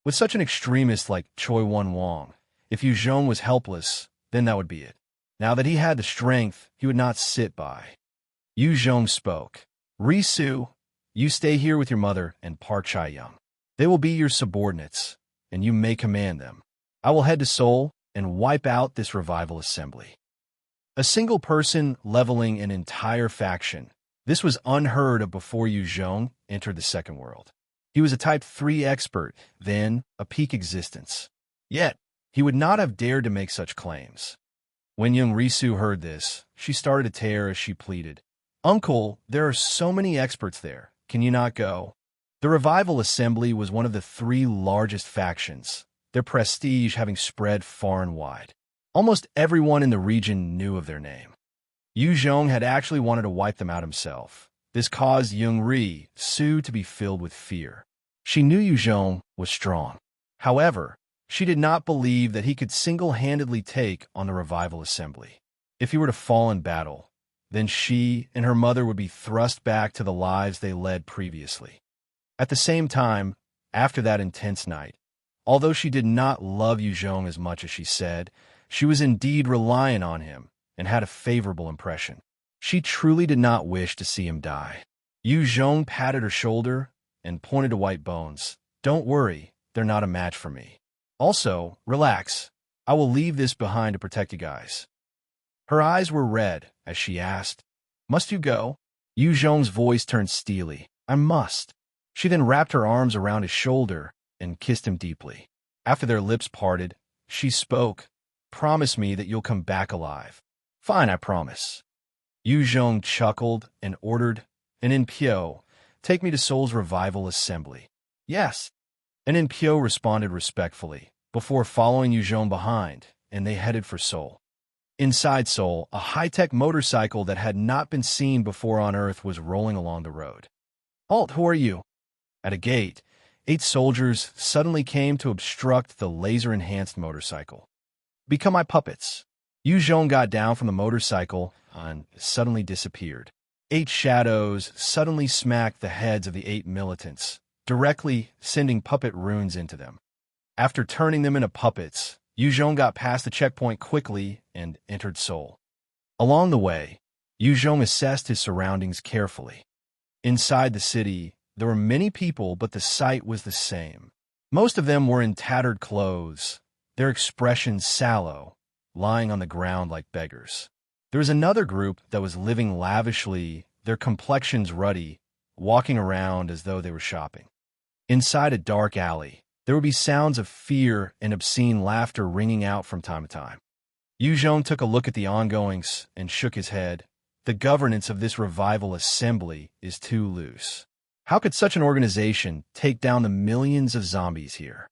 With such an extremist like Choi Won-Myung, if Jung was helpless, then that would be it. Now that he had the strength, he would not sit by. Jung spoke. Ri-Su, you stay here with your mother and Park Chae-young. They will be your subordinates, and you may command them. I will head to Seoul and wipe out this revival assembly. A single person leveling an entire faction. This was unheard of before Jung entered the Second World. He was a Type 3 expert, then a peak existence. Yet, he would not have dared to make such claims. When Jung Ri-Su heard this, she started to tear as she pleaded. Uncle, there are so many experts there. Can you not go? The Revival Assembly was one of the 3 largest factions, their prestige having spread far and wide. Almost everyone in the region knew of their name. Jung had actually wanted to wipe them out himself. This caused Jung Ri-Su to be filled with fear. She knew Jung was strong. However, She did not believe that he could single-handedly take on the Revival Assembly. If he were to fall in battle, then she and her mother would be thrust back to the lives they led previously. At the same time, after that intense night, although she did not love Jung as much as she said, she was indeed reliant on him and had a favorable impression. She truly did not wish to see him die. Jung patted her shoulder and pointed to White Bones. "Don't worry, they're not a match for me. Also, relax. I will leave this behind to protect you guys." Her eyes were red as she asked, "Must you go?" Jung's voice turned steely. "I must." She then wrapped her arms around his shoulder and kissed him deeply. After their lips parted, she spoke, "Promise me that you'll come back alive." "Fine, I promise." Jung chuckled and ordered, "And in Pyo, take me to Seoul's Revival Assembly." "Yes." And in Pyo responded respectfully, before following Jung behind, and they headed for Seoul. Inside Seoul, a high-tech motorcycle that had not been seen before on Earth was rolling along the road. "Halt, who are you?" At a gate, 8 soldiers suddenly came to obstruct the laser-enhanced motorcycle. "Become my puppets." Jung got down from the motorcycle and suddenly disappeared. 8 shadows suddenly smacked the heads of the 8 militants, directly sending puppet runes into them. After turning them into puppets, Jung got past the checkpoint quickly and entered Seoul. Along the way, Jung assessed his surroundings carefully. Inside the city, there were many people, but the sight was the same. Most of them were in tattered clothes, their expressions sallow, lying on the ground like beggars. There was another group that was living lavishly, their complexions ruddy, walking around as though they were shopping. Inside a dark alley, there would be sounds of fear and obscene laughter ringing out from time to time. Jung took a look at the ongoings and shook his head. The governance of this revival assembly is too loose. How could such an organization take down the millions of zombies here?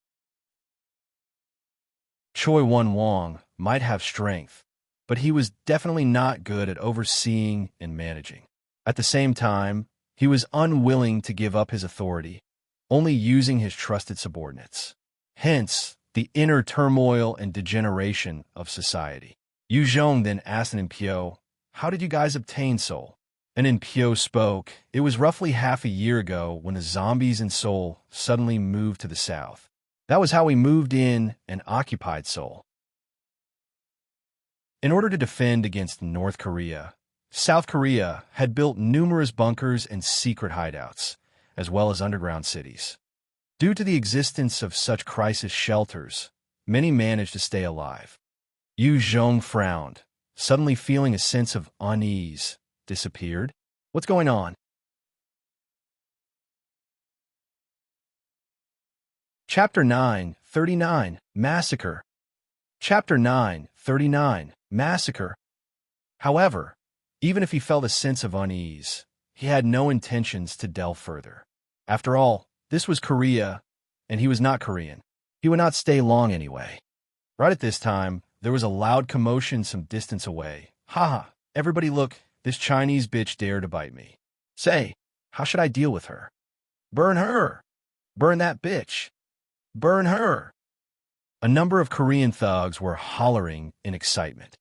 Won Myung might have strength, but he was definitely not good at overseeing and managing. At the same time, he was unwilling to give up his authority, only using his trusted subordinates. Hence, the inner turmoil and degeneration of society. Jung then asked an Pyo, "How did you guys obtain Seoul?" And Pyo spoke, "It was roughly half a year ago when the zombies in Seoul suddenly moved to the south. That was how we moved in and occupied Seoul." In order to defend against North Korea, South Korea had built numerous bunkers and secret hideouts, as well as underground cities. Due to the existence of such crisis shelters, many managed to stay alive. Jung frowned, suddenly feeling a sense of unease. Disappeared? What's going on? Chapter 9:39 Massacre. Chapter 9:39 Massacre. However, even if he felt a sense of unease, he had no intentions to delve further. After all, this was Korea, and he was not Korean. He would not stay long anyway. Right at this time, there was a loud commotion some distance away. "Haha, everybody look, this Chinese bitch dared to bite me. Say, how should I deal with her?" "Burn her! Burn that bitch! Burn her!" A number of Korean thugs were hollering in excitement.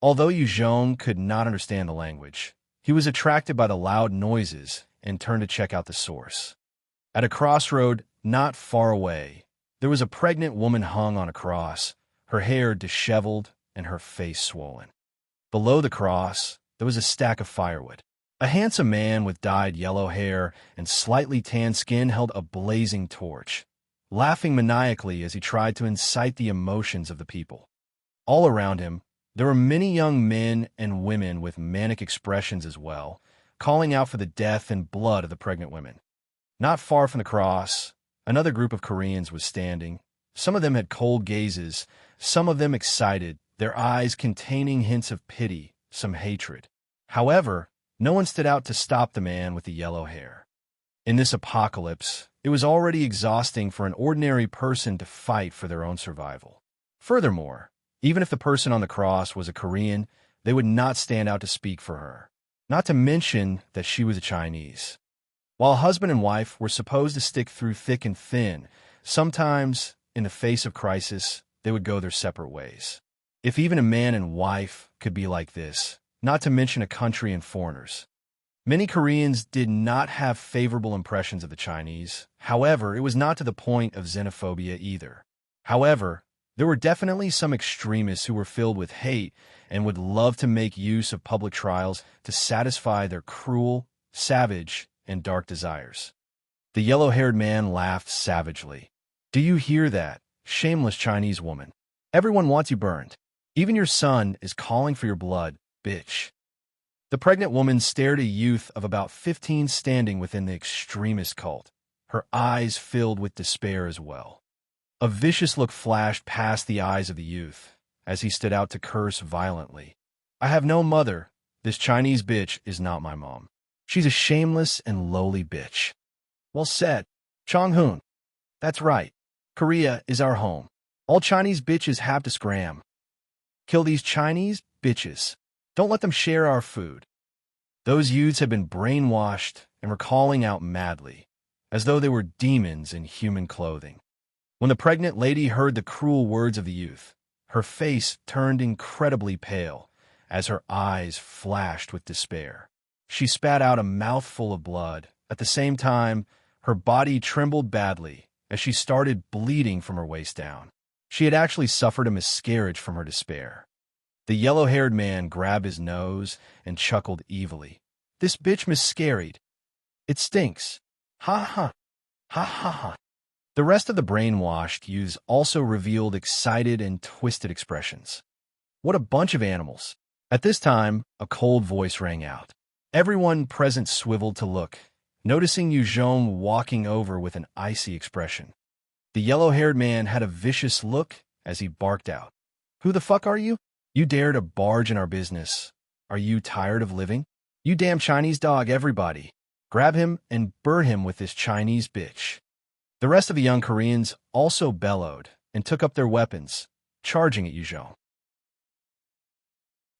Although Jung could not understand the language, he was attracted by the loud noises and turned to check out the source. At a crossroad not far away, there was a pregnant woman hung on a cross, her hair disheveled and her face swollen. Below the cross, there was a stack of firewood. A handsome man with dyed yellow hair and slightly tanned skin held a blazing torch, laughing maniacally as he tried to incite the emotions of the people. All around him, there were many young men and women with manic expressions as well, calling out for the death and blood of the pregnant women. Not far from the cross, another group of Koreans was standing. Some of them had cold gazes, some of them excited, their eyes containing hints of pity, some hatred. However, no one stood out to stop the man with the yellow hair. In this apocalypse, it was already exhausting for an ordinary person to fight for their own survival. Furthermore, even if the person on the cross was a Korean, they would not stand out to speak for her, not to mention that she was a Chinese. While husband and wife were supposed to stick through thick and thin, sometimes in the face of crisis, they would go their separate ways. If even a man and wife could be like this, not to mention a country and foreigners. Many Koreans did not have favorable impressions of the Chinese. However, it was not to the point of xenophobia either. However, there were definitely some extremists who were filled with hate and would love to make use of public trials to satisfy their cruel, savage, and dark desires. The yellow-haired man laughed savagely. Do you hear that, shameless Chinese woman? Everyone wants you burned. Even your son is calling for your blood, bitch. The pregnant woman stared at a youth of about 15 standing within the extremist cult, her eyes filled with despair as well. A vicious look flashed past the eyes of the youth as he stood out to curse violently. I have no mother. This Chinese bitch is not my mom. She's a shameless and lowly bitch. Well said, Chong-hoon. That's right. Korea is our home. All Chinese bitches have to scram. Kill these Chinese bitches. Don't let them share our food. Those youths had been brainwashed and were calling out madly, as though they were demons in human clothing. When the pregnant lady heard the cruel words of the youth, her face turned incredibly pale as her eyes flashed with despair. She spat out a mouthful of blood. At the same time, her body trembled badly as she started bleeding from her waist down. She had actually suffered a miscarriage from her despair. The yellow-haired man grabbed his nose and chuckled evilly. This bitch miscarried. It stinks. Ha ha. Ha ha ha. The rest of the brainwashed youths also revealed excited and twisted expressions. What a bunch of animals. At this time, a cold voice rang out. Everyone present swiveled to look, noticing Jung walking over with an icy expression. The yellow-haired man had a vicious look as he barked out. Who the fuck are you? You dare to barge in our business. Are you tired of living? You damn Chinese dog, everybody. Grab him and burn him with this Chinese bitch. The rest of the young Koreans also bellowed and took up their weapons, charging at Jung.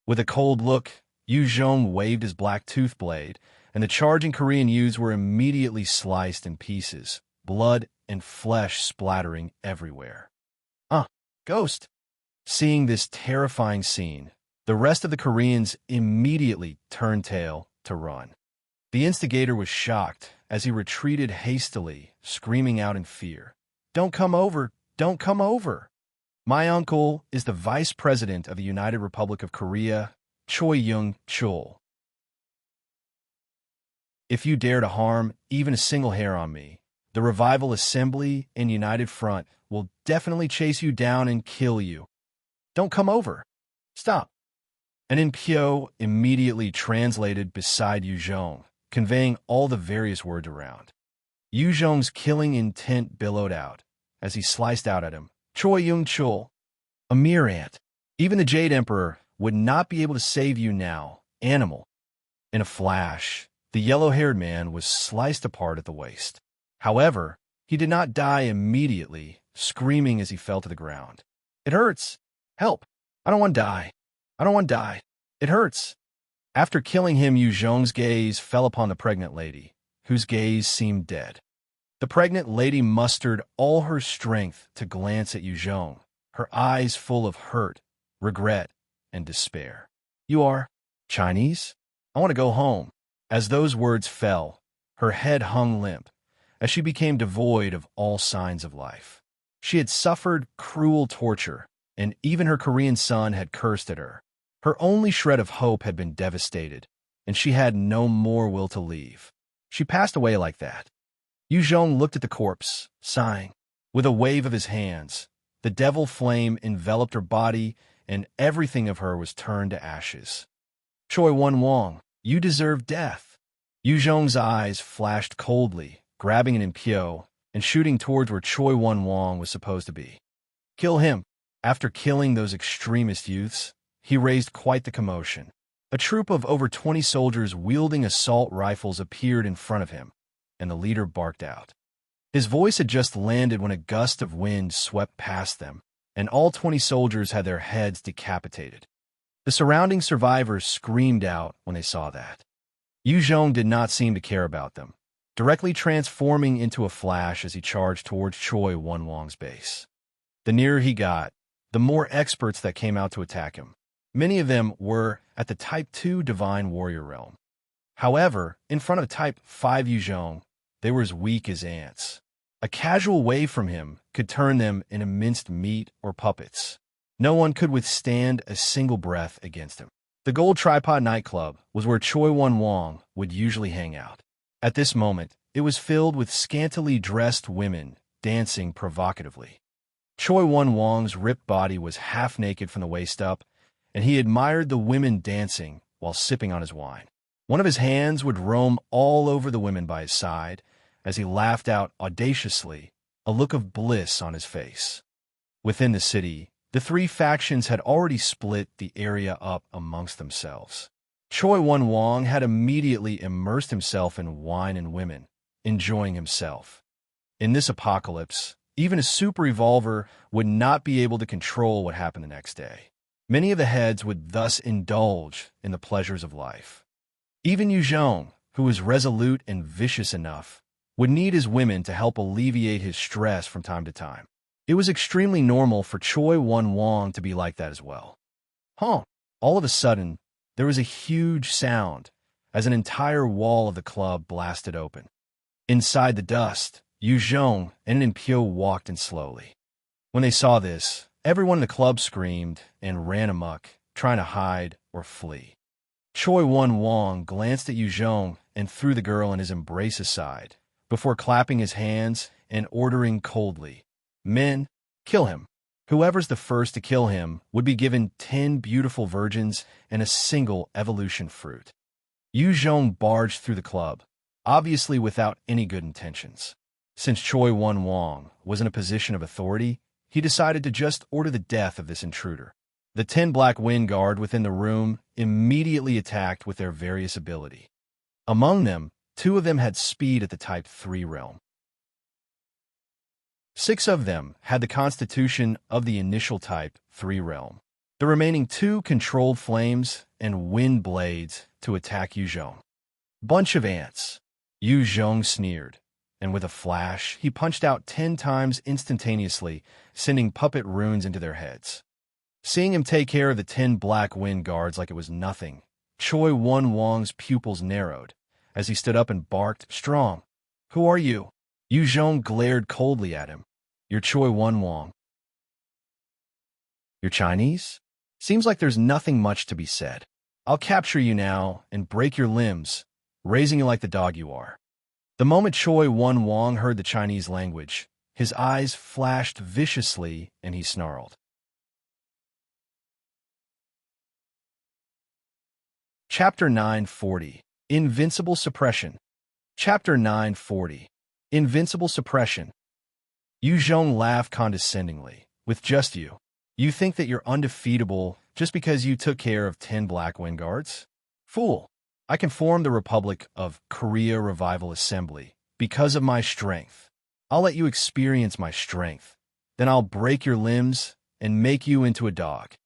With a cold look, Jung waved his black tooth blade, and the charging Korean youths were immediately sliced in pieces, blood and flesh splattering everywhere. Ghost! Seeing this terrifying scene, the rest of the Koreans immediately turned tail to run. The instigator was shocked as he retreated hastily, screaming out in fear. Don't come over! Don't come over! My uncle is the Vice President of the United Republic of Korea, Choi Young-chul. If you dare to harm even a single hair on me, the Revival Assembly and United Front will definitely chase you down and kill you. Don't come over. Stop. An Inpyo immediately translated beside Jung, conveying all the various words around. Jung's killing intent billowed out as he sliced out at him. Choi Young-chul, a mere ant. Even the Jade Emperor would not be able to save you now, animal. In a flash, the yellow-haired man was sliced apart at the waist. However, he did not die immediately, screaming as he fell to the ground. It hurts. Help. I don't want to die. I don't want to die. It hurts. After killing him, Jung's gaze fell upon the pregnant lady, whose gaze seemed dead. The pregnant lady mustered all her strength to glance at Jung, her eyes full of hurt, regret, and despair. You are Chinese? I want to go home. As those words fell, her head hung limp, as she became devoid of all signs of life. She had suffered cruel torture, and even her Korean son had cursed at her. Her only shred of hope had been devastated, and she had no more will to leave. She passed away like that. Jung looked at the corpse, sighing. With a wave of his hands, the devil flame enveloped her body, and everything of her was turned to ashes. Choi Won-wong, you deserve death. Jung's eyes flashed coldly, grabbing an Inpyo and shooting towards where Choi Won-wong was supposed to be. Kill him. After killing those extremist youths, he raised quite the commotion. A troop of over 20 soldiers wielding assault rifles appeared in front of him, and the leader barked out. His voice had just landed when a gust of wind swept past them, and all 20 soldiers had their heads decapitated. The surrounding survivors screamed out when they saw that. Jung did not seem to care about them, directly transforming into a flash as he charged towards Choi Won-wong's base. The nearer he got, the more experts that came out to attack him. Many of them were at the Type 2 Divine Warrior realm. However, in front of Type 5 Jung, they were as weak as ants. A casual wave from him could turn them into minced meat or puppets. No one could withstand a single breath against him. The Gold Tripod nightclub was where Choi Won would usually hang out. At this moment, it was filled with scantily dressed women dancing provocatively. Choi Won's ripped body was half naked from the waist up, and he admired the women dancing while sipping on his wine. One of his hands would roam all over the women by his side as he laughed out audaciously, a look of bliss on his face. Within the city, the three factions had already split the area up amongst themselves. Choi Won had immediately immersed himself in wine and women, enjoying himself. In this apocalypse, even a super evolver would not be able to control what happened the next day. Many of the heads would thus indulge in the pleasures of life. Even Jung, who was resolute and vicious enough, would need his women to help alleviate his stress from time to time. It was extremely normal for Choi Won to be like that as well. All of a sudden, there was a huge sound as an entire wall of the club blasted open. Inside the dust, Jung and Pyo walked in slowly. When they saw this, everyone in the club screamed and ran amok, trying to hide or flee. Choi Won glanced at Jung and threw the girl in his embrace aside, before clapping his hands and ordering coldly, "Men, kill him. Whoever's the first to kill him would be given 10 beautiful virgins and a single evolution fruit." Jung barged through the club, obviously without any good intentions. Since Choi Won was in a position of authority, he decided to just order the death of this intruder. The 10 Black Wind Guard within the room immediately attacked with their various ability. Among them, 2 of them had speed at the Type 3 realm. 6 of them had the constitution of the initial Type 3 realm. The remaining 2 controlled flames and wind blades to attack Jung. "Bunch of ants," Jung sneered, and with a flash, he punched out 10 times instantaneously, sending puppet runes into their heads. Seeing him take care of the 10 Black Wind Guards like it was nothing, Choi Won's pupils narrowed as he stood up and barked, "Strong. Who are you?" Jung glared coldly at him. "You're Choi Won. You're Chinese? Seems like there's nothing much to be said. I'll capture you now and break your limbs, raising you like the dog you are." The moment Choi Won heard the Chinese language, his eyes flashed viciously and he snarled. Chapter 940, Invincible Suppression. Chapter 940, Invincible Suppression. Jung laughed condescendingly. "With just you. You think that you're undefeatable just because you took care of 10 Black Wind Guards? Fool. I can form the Republic of Korea Revival Assembly because of my strength. I'll let you experience my strength. Then I'll break your limbs and make you into a dog."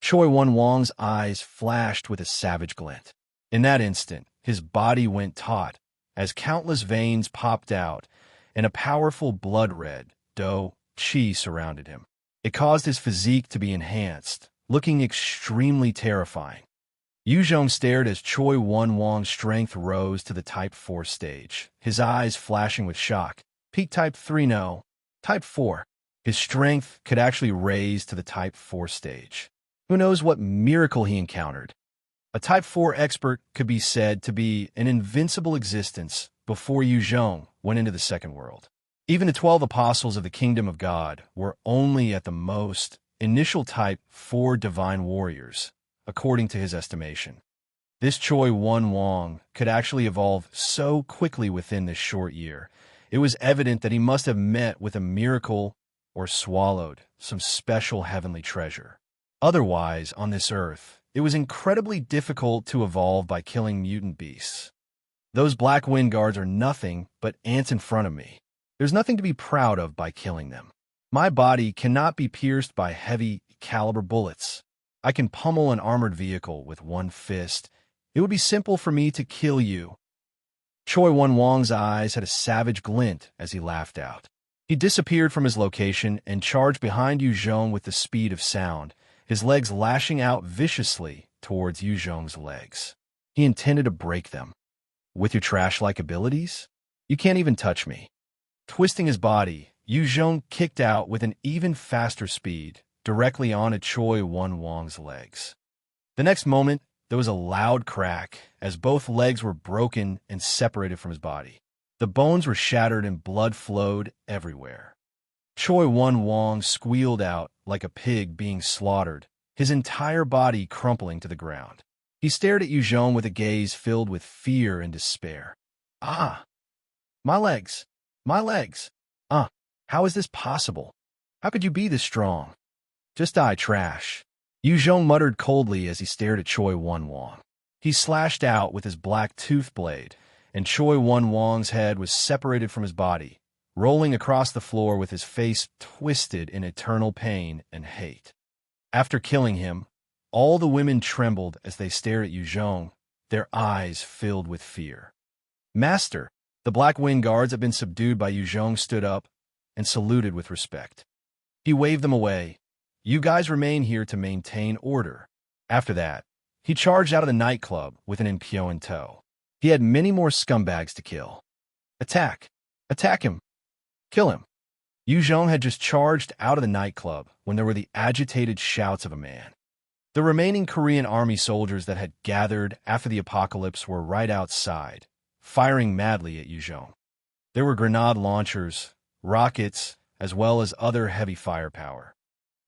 Choi Won's eyes flashed with a savage glint. In that instant, his body went taut as countless veins popped out and a powerful blood-red qi surrounded him. It caused his physique to be enhanced, looking extremely terrifying. Jung stared as Choi Won's strength rose to the Type 4 stage, his eyes flashing with shock. "Peak Type 3, no. Type 4. His strength could actually raise to the Type 4 stage. Who knows what miracle he encountered? A Type 4 expert could be said to be an invincible existence before Jung went into the second world. Even the 12 apostles of the kingdom of God were only at the most initial Type 4 divine warriors, according to his estimation. This Choi Won could actually evolve so quickly within this short year. It was evident that he must have met with a miracle or swallowed some special heavenly treasure. Otherwise, on this earth, it was incredibly difficult to evolve by killing mutant beasts. Those Black Wind Guards are nothing but ants in front of me. There's nothing to be proud of by killing them. My body cannot be pierced by heavy caliber bullets. I can pummel an armored vehicle with one fist. It would be simple for me to kill you." Choi Won's eyes had a savage glint as he laughed out. He disappeared from his location and charged behind Yu Zhong with the speed of sound, his legs lashing out viciously towards Yu Zhong's legs. He intended to break them. With your trash-like abilities? You can't even touch me. Twisting his body, Yu Zhong kicked out with an even faster speed, directly onto Choi Won-Wong's legs. The next moment, there was a loud crack as both legs were broken and separated from his body. The bones were shattered and blood flowed everywhere. Choi Won-Wong squealed out like a pig being slaughtered, his entire body crumpling to the ground. He stared at Yu Zhong with a gaze filled with fear and despair. Ah! My legs! My legs! How is this possible? How could you be this strong? Just die, trash. Yu Zhong muttered coldly as he stared at Choi Won-Wong. He slashed out with his black tooth blade, and Choi Won-Wong's head was separated from his body, rolling across the floor with his face twisted in eternal pain and hate. After killing him, all the women trembled as they stared at Yu Zhong, their eyes filled with fear. Master, the Black Wind Guards had been subdued by Yu Zhong, stood up and saluted with respect. He waved them away. You guys remain here to maintain order. After that, he charged out of the nightclub with an Envoy in tow. He had many more scumbags to kill. Attack! Attack him! Kill him! Yu Zhong had just charged out of the nightclub when there were the agitated shouts of a man. The remaining Korean army soldiers that had gathered after the apocalypse were right outside, firing madly at Yu Zhong. There were grenade launchers, rockets, as well as other heavy firepower.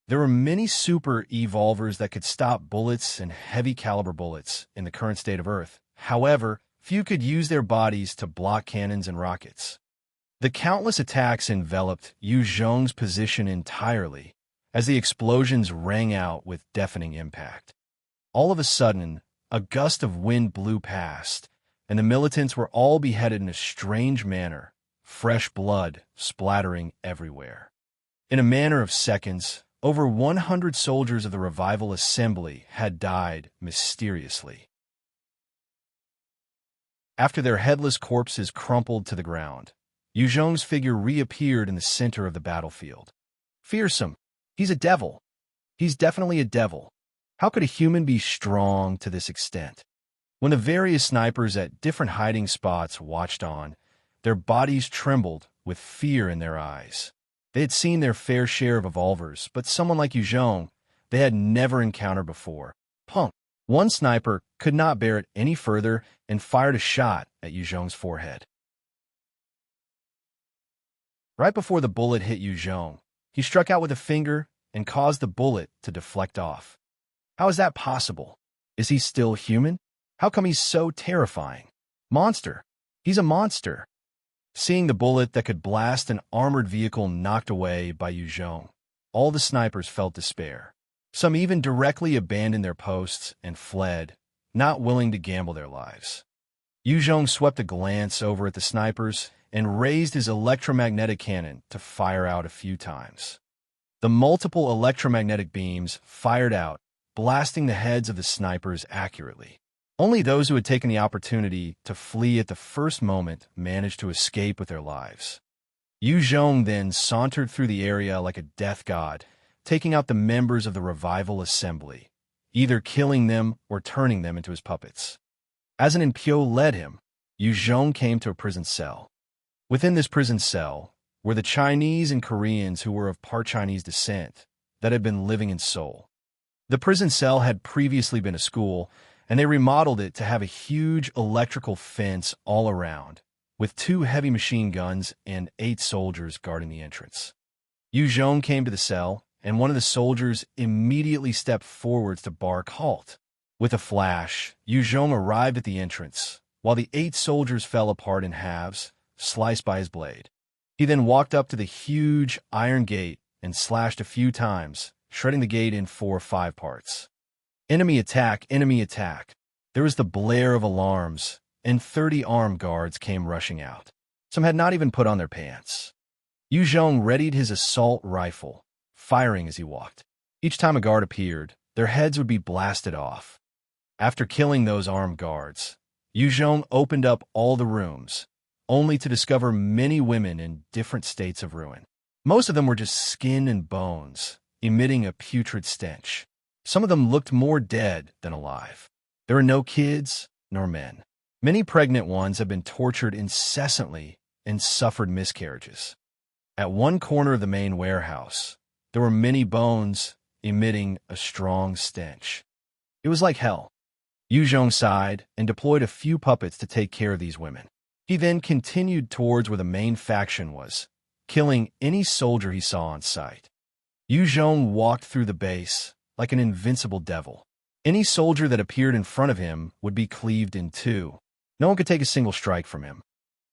There were many super evolvers that could stop bullets and heavy caliber bullets in the current state of Earth. However, few could use their bodies to block cannons and rockets. The countless attacks enveloped Yu Zhong's position entirely as the explosions rang out with deafening impact. All of a sudden, a gust of wind blew past, and the militants were all beheaded in a strange manner, fresh blood splattering everywhere. In a matter of seconds, over 100 soldiers of the Revival Assembly had died mysteriously. After their headless corpses crumpled to the ground, Yu Zhong's figure reappeared in the center of the battlefield. Fearsome. He's a devil. He's definitely a devil. How could a human be strong to this extent? When the various snipers at different hiding spots watched on, their bodies trembled with fear in their eyes. They had seen their fair share of evolvers, but someone like Yu Zhong they had never encountered before. Punk. One sniper could not bear it any further and fired a shot at Yu Zhong's forehead. Right before the bullet hit Yu Zhong, he struck out with a finger and caused the bullet to deflect off. How is that possible? Is he still human? How come he's so terrifying? Monster. He's a monster. Seeing the bullet that could blast an armored vehicle knocked away by Yu Zhong, all the snipers felt despair. Some even directly abandoned their posts and fled, not willing to gamble their lives. Yu Zhong swept a glance over at the snipers and raised his electromagnetic cannon to fire out a few times. The multiple electromagnetic beams fired out, blasting the heads of the snipers accurately. Only those who had taken the opportunity to flee at the first moment managed to escape with their lives. Yu Zhong then sauntered through the area like a death god, taking out the members of the Revival Assembly, either killing them or turning them into his puppets. As an Envoy led him, Yu Zhong came to a prison cell. Within this prison cell were the Chinese and Koreans who were of part Chinese descent that had been living in Seoul. The prison cell had previously been a school, and they remodeled it to have a huge electrical fence all around, with 2 heavy machine guns and 8 soldiers guarding the entrance. Yu Zhong came to the cell, and one of the soldiers immediately stepped forwards to bark halt. With a flash, Yu Zhong arrived at the entrance, while the 8 soldiers fell apart in halves, sliced by his blade. He then walked up to the huge iron gate and slashed a few times, shredding the gate in 4 or 5 parts. Enemy attack, enemy attack. There was the blare of alarms, and 30 armed guards came rushing out. Some had not even put on their pants. Yu Zhong readied his assault rifle, firing as he walked. Each time a guard appeared, their heads would be blasted off. After killing those armed guards, Yu Zhong opened up all the rooms, only to discover many women in different states of ruin. Most of them were just skin and bones, emitting a putrid stench. Some of them looked more dead than alive. There were no kids nor men. Many pregnant ones had been tortured incessantly and suffered miscarriages. At one corner of the main warehouse, there were many bones emitting a strong stench. It was like hell. Jung sighed and deployed a few puppets to take care of these women. He then continued towards where the main faction was, killing any soldier he saw on sight. Jung walked through the base like an invincible devil. Any soldier that appeared in front of him would be cleaved in two. No one could take a single strike from him.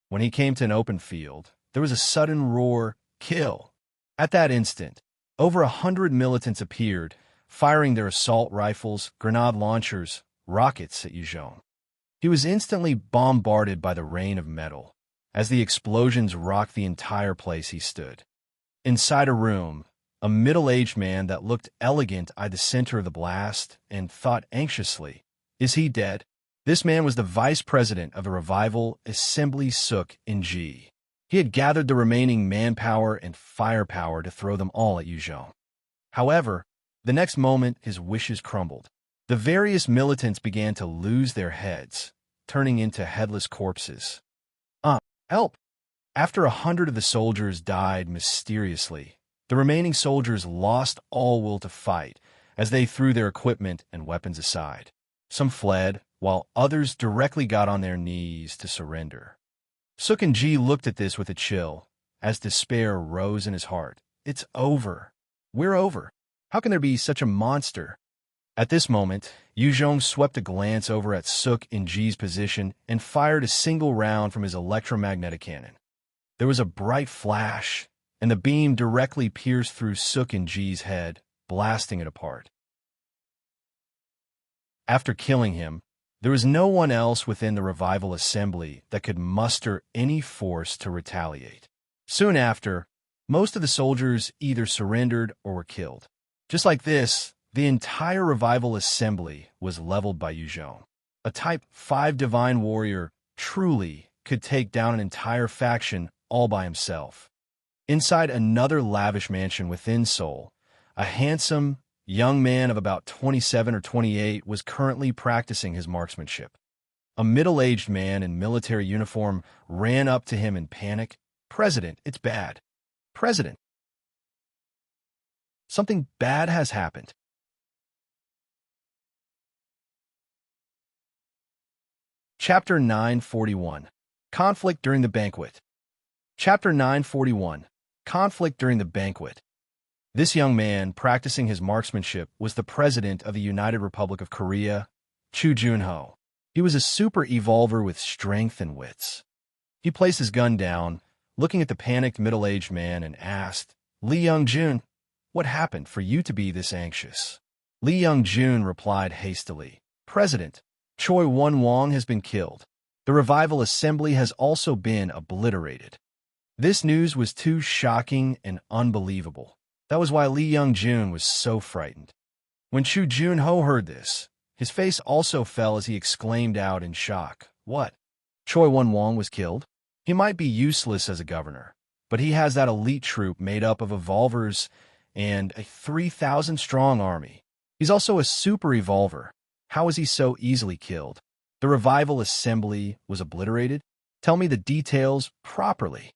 When he came to an open field, there was a sudden roar, "Kill!" At that instant, over 100 militants appeared, firing their assault rifles, grenade launchers, rockets at Jung. He was instantly bombarded by the rain of metal, as the explosions rocked the entire place he stood. Inside a room, a middle-aged man that looked elegant eyed the center of the blast and thought anxiously, "Is he dead?" This man was the vice president of the Revival Assembly, Seok Wi Guk. He had gathered the remaining manpower and firepower to throw them all at Jung. However, the next moment his wishes crumbled. The various militants began to lose their heads, turning into headless corpses. Help! After 100 of the soldiers died mysteriously, the remaining soldiers lost all will to fight as they threw their equipment and weapons aside. Some fled, while others directly got on their knees to surrender. Seok Wi Guk looked at this with a chill, as despair rose in his heart. It's over. We're over. How can there be such a monster? At this moment, Jung swept a glance over at Seok Wi Guk's position and fired a single round from his electromagnetic cannon. There was a bright flash, and the beam directly pierced through Seok Wi Guk's head, blasting it apart. After killing him, there was no one else within the Revival Assembly that could muster any force to retaliate. Soon after, most of the soldiers either surrendered or were killed. Just like this, the entire Revival Assembly was leveled by Jung. A Type 5 Divine Warrior truly could take down an entire faction all by himself. Inside another lavish mansion within Seoul, a handsome, young man of about 27 or 28 was currently practicing his marksmanship. A middle-aged man in military uniform ran up to him in panic. "President, it's bad. President, something bad has happened." Chapter 941. Conflict during the Banquet. Chapter 941. Conflict during the Banquet. This young man practicing his marksmanship was the president of the United Republic of Korea, Chu Jun-ho. He was a super evolver with strength and wits. He placed his gun down, looking at the panicked middle-aged man, and asked, "Lee Young-jun, what happened for you to be this anxious?" Lee Young-jun replied hastily, "President, Choi Won-wong has been killed. The Revival Assembly has also been obliterated." This news was too shocking and unbelievable. That was why Lee Young-jun was so frightened. When Chu Jun-ho heard this, his face also fell as he exclaimed out in shock, "What? Choi Won-wong was killed? He might be useless as a governor, but he has that elite troop made up of evolvers and a 3,000-strong army. He's also a super evolver. How is he so easily killed? The Revival Assembly was obliterated? Tell me the details properly."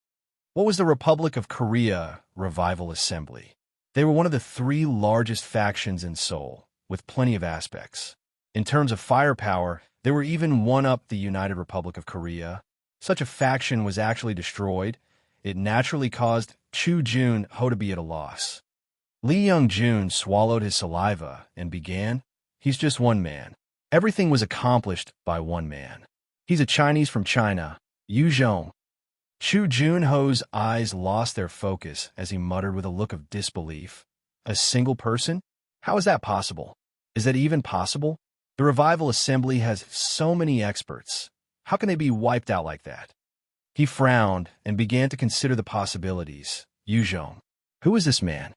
What was the Republic of Korea Revival Assembly? They were one of the 3 largest factions in Seoul, with plenty of aspects. In terms of firepower, they were even one-up the United Republic of Korea. Such a faction was actually destroyed. It naturally caused Chu Jun-ho to be at a loss. Lee Young-jun swallowed his saliva and began, "He's just one man. Everything was accomplished by one man. He's a Chinese from China, Jung." Chu Jun-ho's eyes lost their focus as he muttered with a look of disbelief, "A single person? How is that possible? Is that even possible? The Revival Assembly has so many experts. How can they be wiped out like that?" He frowned and began to consider the possibilities. Jung. Who is this man?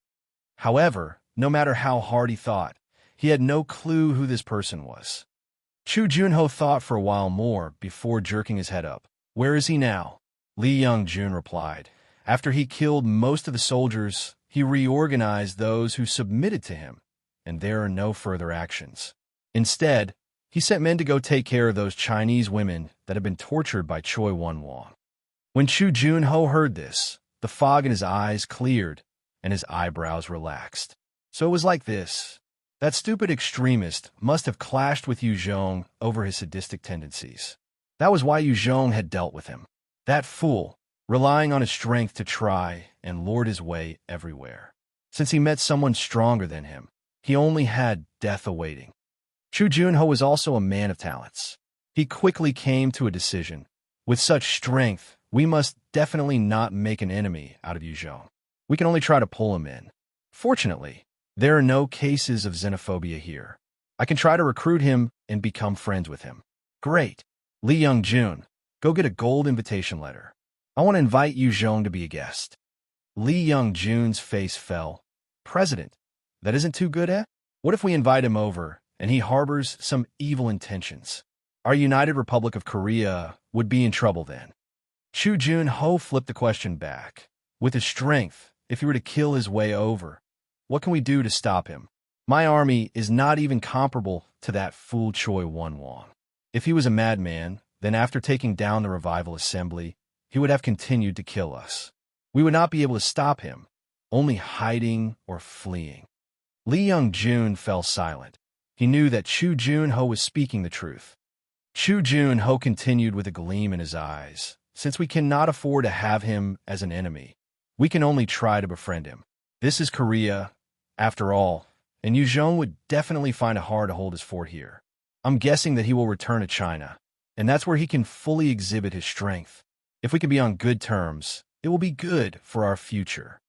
However, no matter how hard he thought, he had no clue who this person was. Chu Jun-ho thought for a while more before jerking his head up. "Where is he now?" Lee Young-jun replied, After he killed most of the soldiers, he reorganized those who submitted to him, and there are no further actions. Instead, he sent men to go take care of those Chinese women that had been tortured by Choi Won-won. When Chu Jun-ho heard this, the fog in his eyes cleared and his eyebrows relaxed. So it was like this. That stupid extremist must have clashed with Yu Zhong over his sadistic tendencies. That was why Yu Zhong had dealt with him. That fool, relying on his strength to try and lord his way everywhere. Since he met someone stronger than him, he only had death awaiting. Chu Jun-ho was also a man of talents. He quickly came to a decision. With such strength, we must definitely not make an enemy out of Yu Zhong. We can only try to pull him in. Fortunately, there are no cases of xenophobia here. I can try to recruit him and become friends with him. Great. Lee Young-jun, go get a gold invitation letter. I want to invite Yu Zhong to be a guest. Lee Young-jun's face fell. President, that isn't too good, eh? What if we invite him over and he harbors some evil intentions? Our United Republic of Korea would be in trouble then. Chu Jun-ho flipped the question back. With his strength, if he were to kill his way over, what can we do to stop him? My army is not even comparable to that fool Choi Won-won. If he was a madman, then after taking down the Revival Assembly, he would have continued to kill us. We would not be able to stop him, only hiding or fleeing. Lee Young-jun fell silent. He knew that Chu Jun-ho was speaking the truth. Chu Jun-ho continued with a gleam in his eyes. Since we cannot afford to have him as an enemy, we can only try to befriend him. This is Korea, after all, and Yu Zhong would definitely find it hard to hold his fort here. I'm guessing that he will return to China, and that's where he can fully exhibit his strength. If we can be on good terms, it will be good for our future.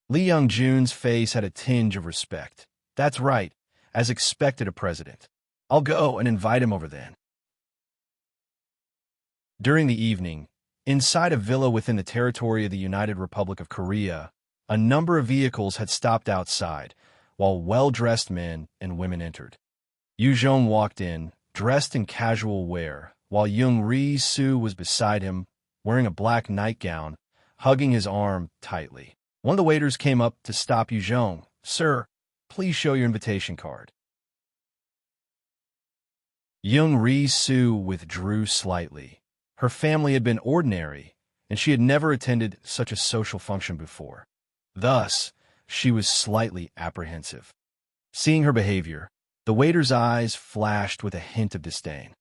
Lee Young-jun's face had a tinge of respect. That's right, as expected a president. I'll go and invite him over then. During the evening, inside a villa within the territory of the United Republic of Korea, a number of vehicles had stopped outside, while well-dressed men and women entered. Yu Zhong walked in, dressed in casual wear, while Jung Ri-soo was beside him, wearing a black nightgown, hugging his arm tightly. One of the waiters came up to stop Yu Zhong. "Sir, please show your invitation card." Jung Ri-soo withdrew slightly. Her family had been ordinary, and she had never attended such a social function before. Thus, she was slightly apprehensive. Seeing her behavior, the waiter's eyes flashed with a hint of disdain.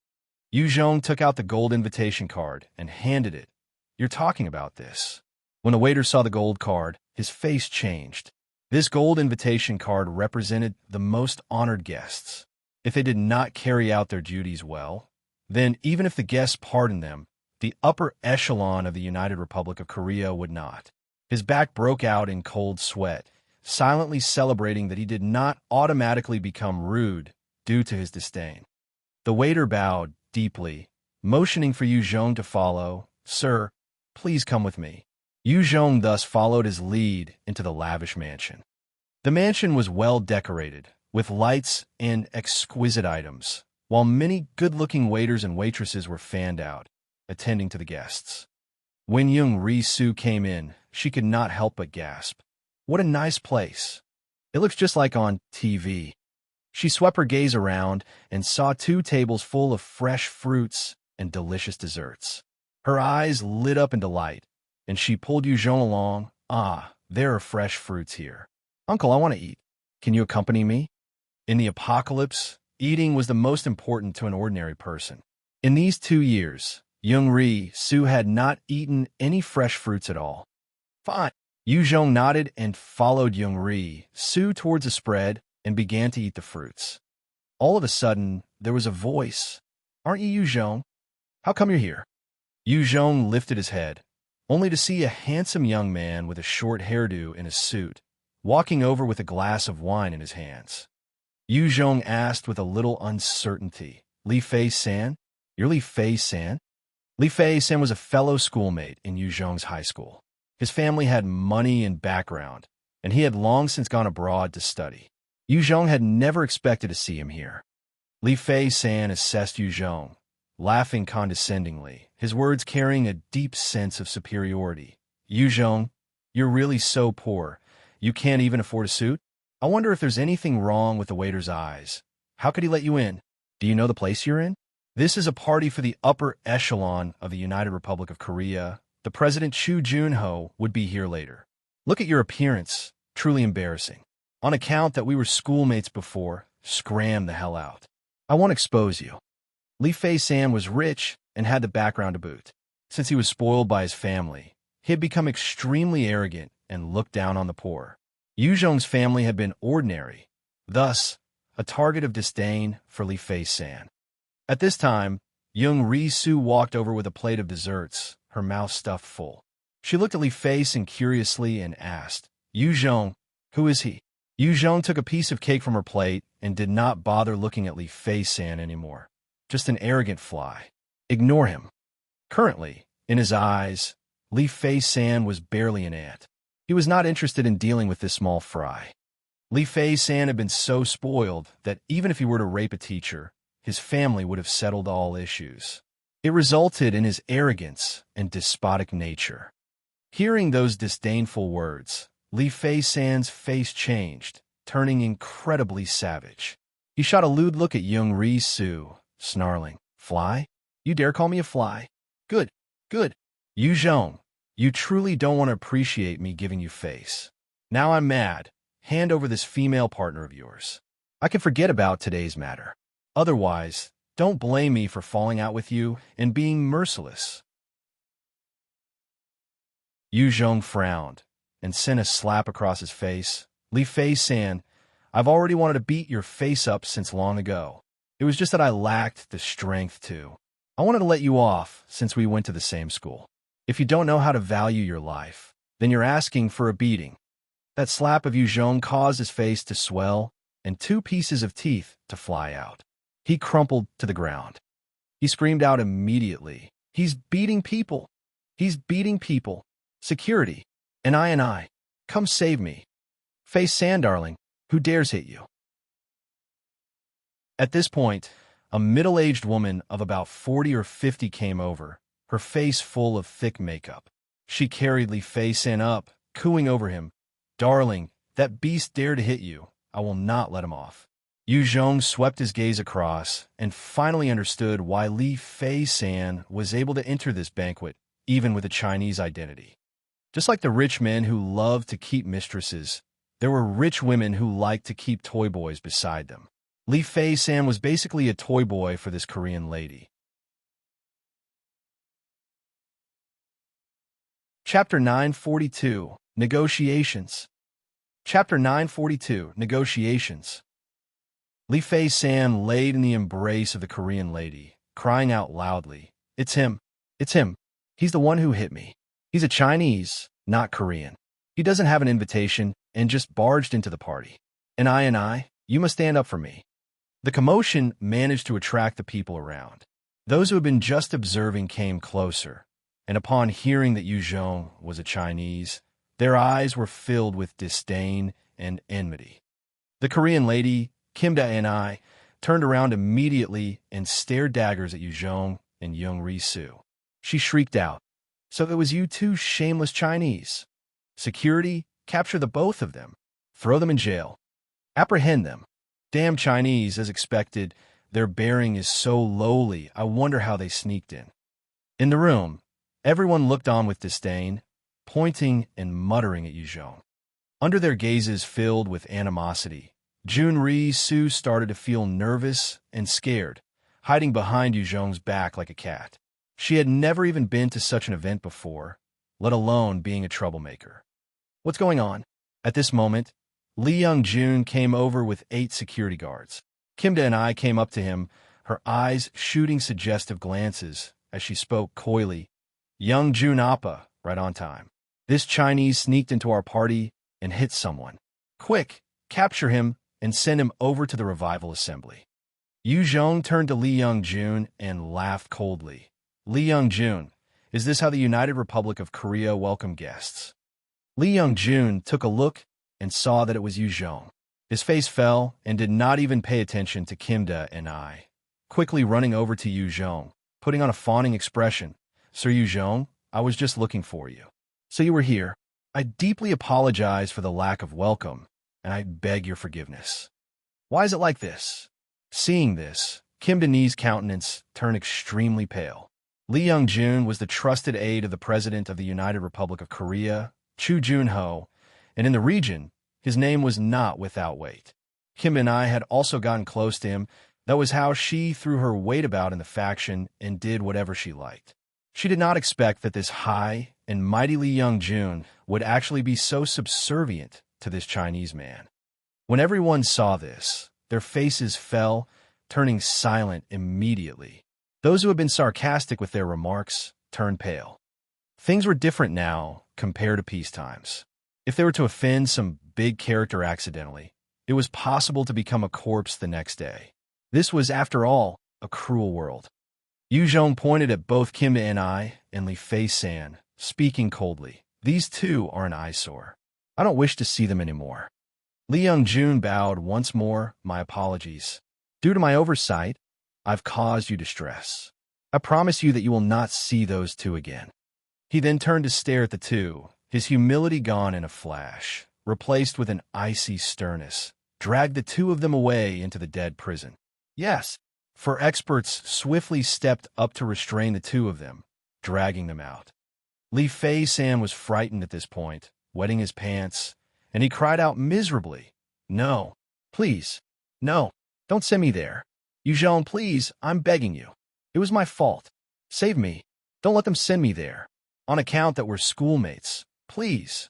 Yu Zhong took out the gold invitation card and handed it. "You're talking about this." When the waiter saw the gold card, his face changed. This gold invitation card represented the most honored guests. If they did not carry out their duties well, then even if the guests pardoned them, the upper echelon of the United Republic of Korea would not. His back broke out in cold sweat, silently celebrating that he did not automatically become rude due to his disdain. The waiter bowed deeply, motioning for Yu Zhong to follow. "Sir, please come with me." Yu Zhong thus followed his lead into the lavish mansion. The mansion was well decorated, with lights and exquisite items, while many good-looking waiters and waitresses were fanned out, attending to the guests. When Jung Ri-soo came in, she could not help but gasp. "What a nice place. It looks just like on TV." She swept her gaze around and saw 2 tables full of fresh fruits and delicious desserts. Her eyes lit up in delight, and she pulled Yu Zhong along. "Ah, there are fresh fruits here. Uncle, I want to eat. Can you accompany me?" In the apocalypse, eating was the most important to an ordinary person. In these 2 years, Jung Ri-soo had not eaten any fresh fruits at all. "Fine." Yu Zhong nodded and followed Jung Ri-soo towards the spread and began to eat the fruits. All of a sudden, there was a voice. "Aren't you Yu Zhong? How come you're here?" Yu Zhong lifted his head, only to see a handsome young man with a short hairdo in a suit, walking over with a glass of wine in his hands. Yu Zhong asked with a little uncertainty, "Li Fei-san? You're Li Fei-san?" Li Fei-san was a fellow schoolmate in Yu Zhong's high school. His family had money and background, and he had long since gone abroad to study. Yu Zhong had never expected to see him here. Li Fei-san assessed Yu Zhong, laughing condescendingly, his words carrying a deep sense of superiority. "Yu Zhong, You're really so poor. You can't even afford a suit? I wonder if there's anything wrong with the waiter's eyes. How could he let you in? Do you know the place you're in? This is a party for the upper echelon of the United Republic of Korea. The President Chu Jun-ho would be here later. Look at your appearance. Truly embarrassing. On account that we were schoolmates before, scram the hell out. I won't expose you. Lee Fei-san was rich and had the background to boot. Since he was spoiled by his family, he had become extremely arrogant and looked down on the poor. Yu Zhong's family had been ordinary, thus a target of disdain for Lee Fei-san. At this time, Jung Ri-su walked over with a plate of desserts, her mouth stuffed full. She looked at Lee Fei-san curiously and asked, Yu Zhong, who is he? Yu Zhong took a piece of cake from her plate and did not bother looking at Lee Fei-san anymore. Just an arrogant fly. Ignore him. Currently, in his eyes, Lee Fei-san was barely an ant. He was not interested in dealing with this small fry. Lee Fei-san had been so spoiled that even if he were to rape a teacher, his family would have settled all issues. It resulted in his arrogance and despotic nature. Hearing those disdainful words, Lee Fei-san's face changed, turning incredibly savage. He shot a lewd look at Jung Ri-su, snarling, Fly? You dare call me a fly? Good, good. Yu Zhong, you truly don't want to appreciate me giving you face. Now I'm mad. Hand over this female partner of yours. I can forget about today's matter. Otherwise, don't blame me for falling out with you and being merciless. Yu Zhong frowned and sent a slap across his face. Lee Fei-san, I've already wanted to beat your face up since long ago. It was just that I lacked the strength to. I wanted to let you off since we went to the same school. If you don't know how to value your life, then you're asking for a beating. That slap of Yu Zhong caused his face to swell and 2 pieces of teeth to fly out. He crumpled to the ground. He screamed out immediately, He's beating people. He's beating people. Security. And I. Come save me. Fei-san, darling. Who dares hit you? At this point, a middle-aged woman of about 40 or 50 came over, her face full of thick makeup. She carried Lee Fei-san up, cooing over him, Darling, that beast dared to hit you. I will not let him off. Yu Zhong swept his gaze across and finally understood why Lee Fei-san was able to enter this banquet, even with a Chinese identity. Just like the rich men who loved to keep mistresses, there were rich women who liked to keep toy boys beside them. Lee Fei-san was basically a toy boy for this Korean lady. Chapter 942, Negotiations. Chapter 942, Negotiations. Lee Fei-san laid in the embrace of the Korean lady, crying out loudly, It's him. It's him. He's the one who hit me. He's a Chinese, not Korean. He doesn't have an invitation and just barged into the party. And you must stand up for me. The commotion managed to attract the people around. Those who had been just observing came closer, and upon hearing that Yu Zhong was a Chinese, their eyes were filled with disdain and enmity. The Korean lady, Kimda and I, turned around immediately and stared daggers at Yu Zhong and Jung Ri-su. She shrieked out, So it was you two shameless Chinese. Security, capture the both of them. Throw them in jail. Apprehend them. Damn Chinese, as expected. Their bearing is so lowly, I wonder how they sneaked in. In the room, everyone looked on with disdain, pointing and muttering at Yu Zhong. Under their gazes filled with animosity, Jun Ri-su started to feel nervous and scared, hiding behind Yu Zhong's back like a cat. She had never even been to such an event before, let alone being a troublemaker. What's going on? At this moment, Lee Young-jun came over with 8 security guards. Kimda and I came up to him, her eyes shooting suggestive glances as she spoke coyly. Young-jun Appa, right on time. This Chinese sneaked into our party and hit someone. Quick, capture him and send him over to the revival assembly. Yu Zhong turned to Lee Young-jun and laughed coldly. Lee Young-jun, is this how the United Republic of Korea welcome guests? Lee Young-jun took a look and saw that it was Yu Zhong. His face fell and did not even pay attention to Kimda and I. Quickly running over to Yu Zhong, putting on a fawning expression. Sir Yu Zhong, I was just looking for you. So you were here. I deeply apologize for the lack of welcome, and I beg your forgiveness. Why is it like this? Seeing this, Kim Dae-nee's countenance turned extremely pale. Lee Young-jun was the trusted aide of the President of the United Republic of Korea, Chu Jun-ho, and in the region, his name was not without weight. Kim and I had also gotten close to him. That was how she threw her weight about in the faction and did whatever she liked. She did not expect that this high and mighty Lee Young-jun would actually be so subservient to this Chinese man. When everyone saw this, their faces fell, turning silent immediately. Those who had been sarcastic with their remarks turned pale. Things were different now compared to peace times. If they were to offend some big character accidentally, it was possible to become a corpse the next day. This was, after all, a cruel world. Yu Zhong pointed at both Kim and Lee Fei-san, speaking coldly. These two are an eyesore. I don't wish to see them anymore. Lee Young-jun bowed once more. My apologies. Due to my oversight, I've caused you distress. I promise you that you will not see those two again. He then turned to stare at the two, his humility gone in a flash, replaced with an icy sternness, dragged the two of them away into the dead prison. Yes, for experts swiftly stepped up to restrain the two of them, dragging them out. Lee Fei-san was frightened at this point, wetting his pants, and he cried out miserably, "No, please, no, don't send me there. Yu Zhong, please, I'm begging you. It was my fault. Save me. Don't let them send me there. On account that we're schoolmates. Please."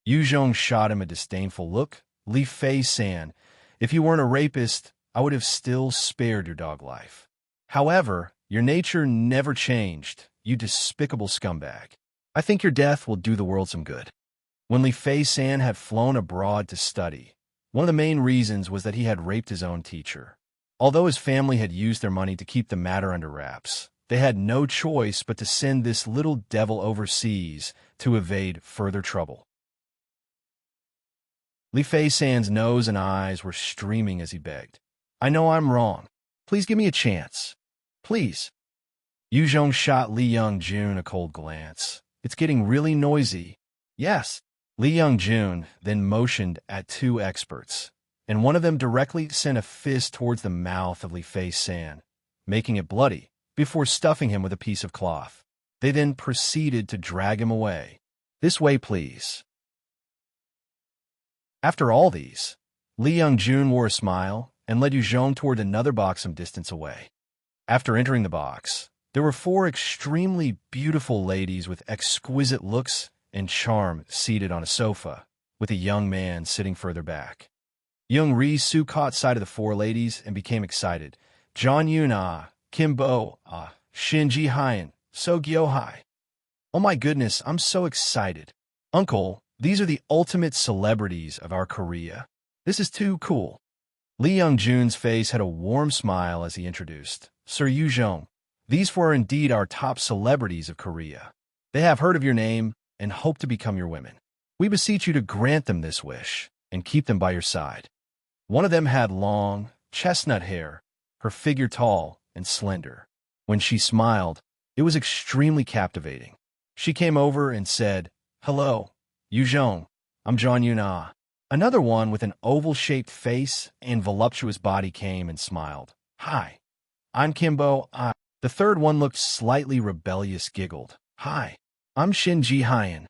Yu Zhong shot him a disdainful look. Lee Fei-san, if you weren't a rapist, I would have still spared your dog life. However, your nature never changed, you despicable scumbag. I think your death will do the world some good. When Lee Fei-san had flown abroad to study, one of the main reasons was that he had raped his own teacher. Although his family had used their money to keep the matter under wraps, they had no choice but to send this little devil overseas to evade further trouble. Lee Fei-san's nose and eyes were streaming as he begged. I know I'm wrong. Please give me a chance. Please. Yu Zhong shot Lee Young-jun a cold glance. It's getting really noisy. Yes. Lee Young-jun then motioned at two experts, and one of them directly sent a fist towards the mouth of Lee Fei-san, making it bloody, before stuffing him with a piece of cloth. They then proceeded to drag him away. This way, please. After all these, Lee Young-jun wore a smile and led Yu Zhong toward another box some distance away. After entering the box, there were four extremely beautiful ladies with exquisite looks and charm seated on a sofa, with a young man sitting further back. Young Ri-su caught sight of the four ladies and became excited. John Yun Kim Bo Shin Ji Hyun, So Gyo Hai. Oh my goodness, I'm so excited. Uncle, these are the ultimate celebrities of our Korea. This is too cool. Lee Young-jun's face had a warm smile as he introduced. Sir Yu Zhong, these four are indeed our top celebrities of Korea. They have heard of your name and hope to become your women. We beseech you to grant them this wish and keep them by your side. One of them had long, chestnut hair, her figure tall and slender. When she smiled, it was extremely captivating. She came over and said, Hello, Yu Zhong, I'm John Yun. Another one with an oval-shaped face and voluptuous body came and smiled. Hi, I'm Kimbo. The third one looked slightly rebellious, giggled. Hi, I'm Shin Ji Hyun.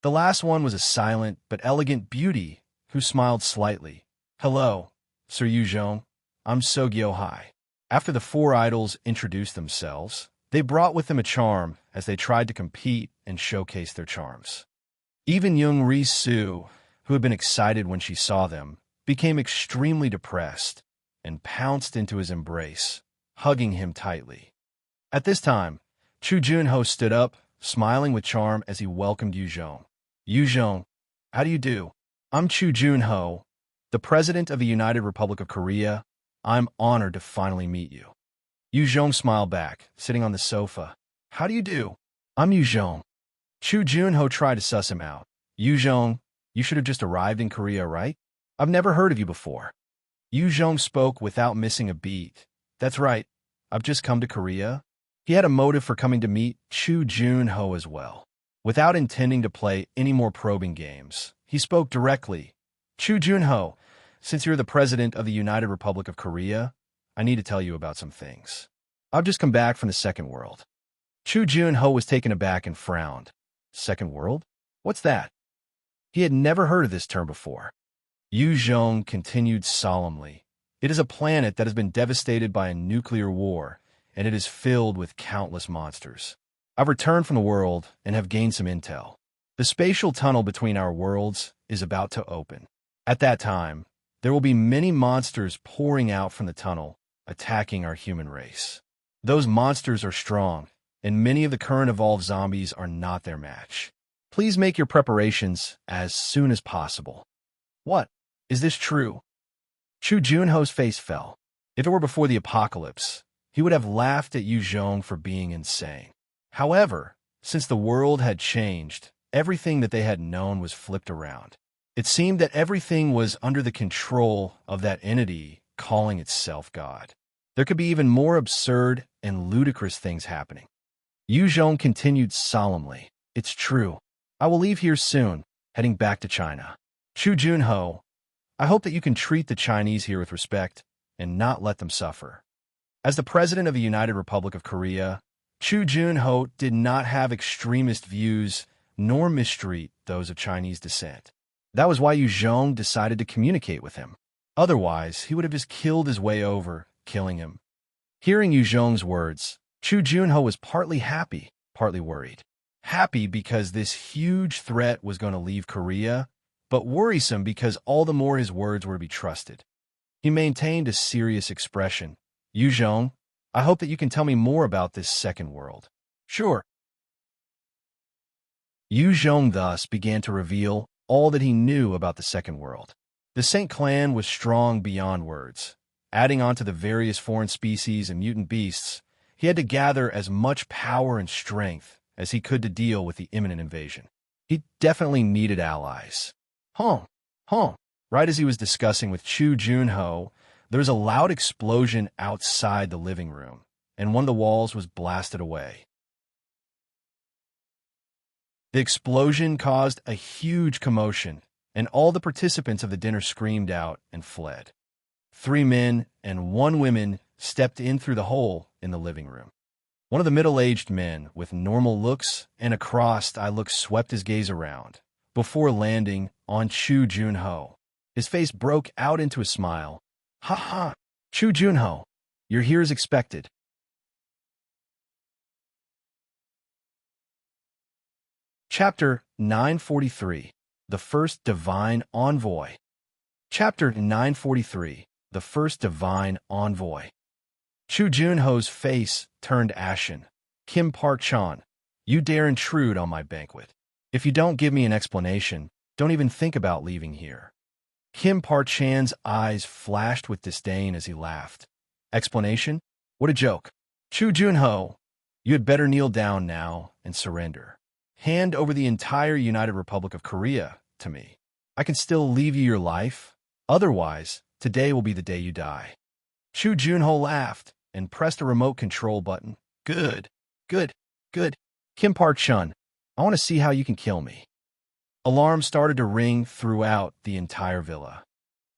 The last one was a silent but elegant beauty who smiled slightly. Hello, Sir Yu Zhong, I'm So Gyo Hai. After the four idols introduced themselves, they brought with them a charm as they tried to compete and showcase their charms. Even Young Ri-su, who had been excited when she saw them, became extremely depressed and pounced into his embrace, hugging him tightly. At this time, Chu Jun-ho stood up, smiling with charm as he welcomed Yu Zhong. Yu Zhong, how do you do? I'm Chu Jun-ho, the President of the United Republic of Korea. I'm honored to finally meet you. Yu Zhong smiled back, sitting on the sofa. How do you do? I'm Yu Zhong. Chu Jun-ho tried to suss him out. Yu Zhong, you should have just arrived in Korea, right? I've never heard of you before. Yu Zhong spoke without missing a beat. That's right. I've just come to Korea. He had a motive for coming to meet Chu Jun-ho as well. Without intending to play any more probing games, he spoke directly. Chu Junho, since you're the president of the United Republic of Korea, I need to tell you about some things. I've just come back from the Second World. Chu Junho was taken aback and frowned. Second World? What's that? He had never heard of this term before. Jung continued solemnly. It is a planet that has been devastated by a nuclear war, and it is filled with countless monsters. I've returned from the world and have gained some intel. The spatial tunnel between our worlds is about to open. At that time, there will be many monsters pouring out from the tunnel, attacking our human race. Those monsters are strong, and many of the current evolved zombies are not their match. Please make your preparations as soon as possible. What? Is this true? Chu Junho's face fell. If it were before the apocalypse, he would have laughed at Yu Zhong for being insane. However, since the world had changed, everything that they had known was flipped around. It seemed that everything was under the control of that entity calling itself God. There could be even more absurd and ludicrous things happening. Yu Zhong continued solemnly. It's true. I will leave here soon, heading back to China. Chu Junho, I hope that you can treat the Chinese here with respect and not let them suffer. As the president of the United Republic of Korea, Chu Junho did not have extremist views nor mistreat those of Chinese descent. That was why Yu Zhong decided to communicate with him. Otherwise, he would have just killed his way over, killing him. Hearing Yu Zhong's words, Chu Junho was partly happy, partly worried. Happy because this huge threat was going to leave Korea, but worrisome because all the more his words were to be trusted. He maintained a serious expression. Yu Zhong, I hope that you can tell me more about this second world. Sure. Yu Zhong thus began to reveal all that he knew about the second world. The Saint clan was strong beyond words. Adding on to the various foreign species and mutant beasts, he had to gather as much power and strength as he could to deal with the imminent invasion. He definitely needed allies. Right as he was discussing with Chu Junho, there was a loud explosion outside the living room, and one of the walls was blasted away. The explosion caused a huge commotion, and all the participants of the dinner screamed out and fled. 3 men and 1 woman stepped in through the hole in the living room. One of the middle-aged men with normal looks and a crossed-eye look swept his gaze around, before landing on Chu Junho. His face broke out into a smile. Ha ha! Chu Junho, you're here as expected. Chapter 943, The First Divine Envoy. Chapter 943, The First Divine Envoy. Chu Junho's face turned ashen. Kim Park-chan, you dare intrude on my banquet. If you don't give me an explanation, don't even think about leaving here. Kim Park-chan's eyes flashed with disdain as he laughed. Explanation? What a joke. Chu Junho, you had better kneel down now and surrender. Hand over the entire United Republic of Korea to me. I can still leave you your life. Otherwise, today will be the day you die. Chu Junho laughed and pressed a remote control button. Good. Kim Park-chan, I want to see how you can kill me. Alarms started to ring throughout the entire villa.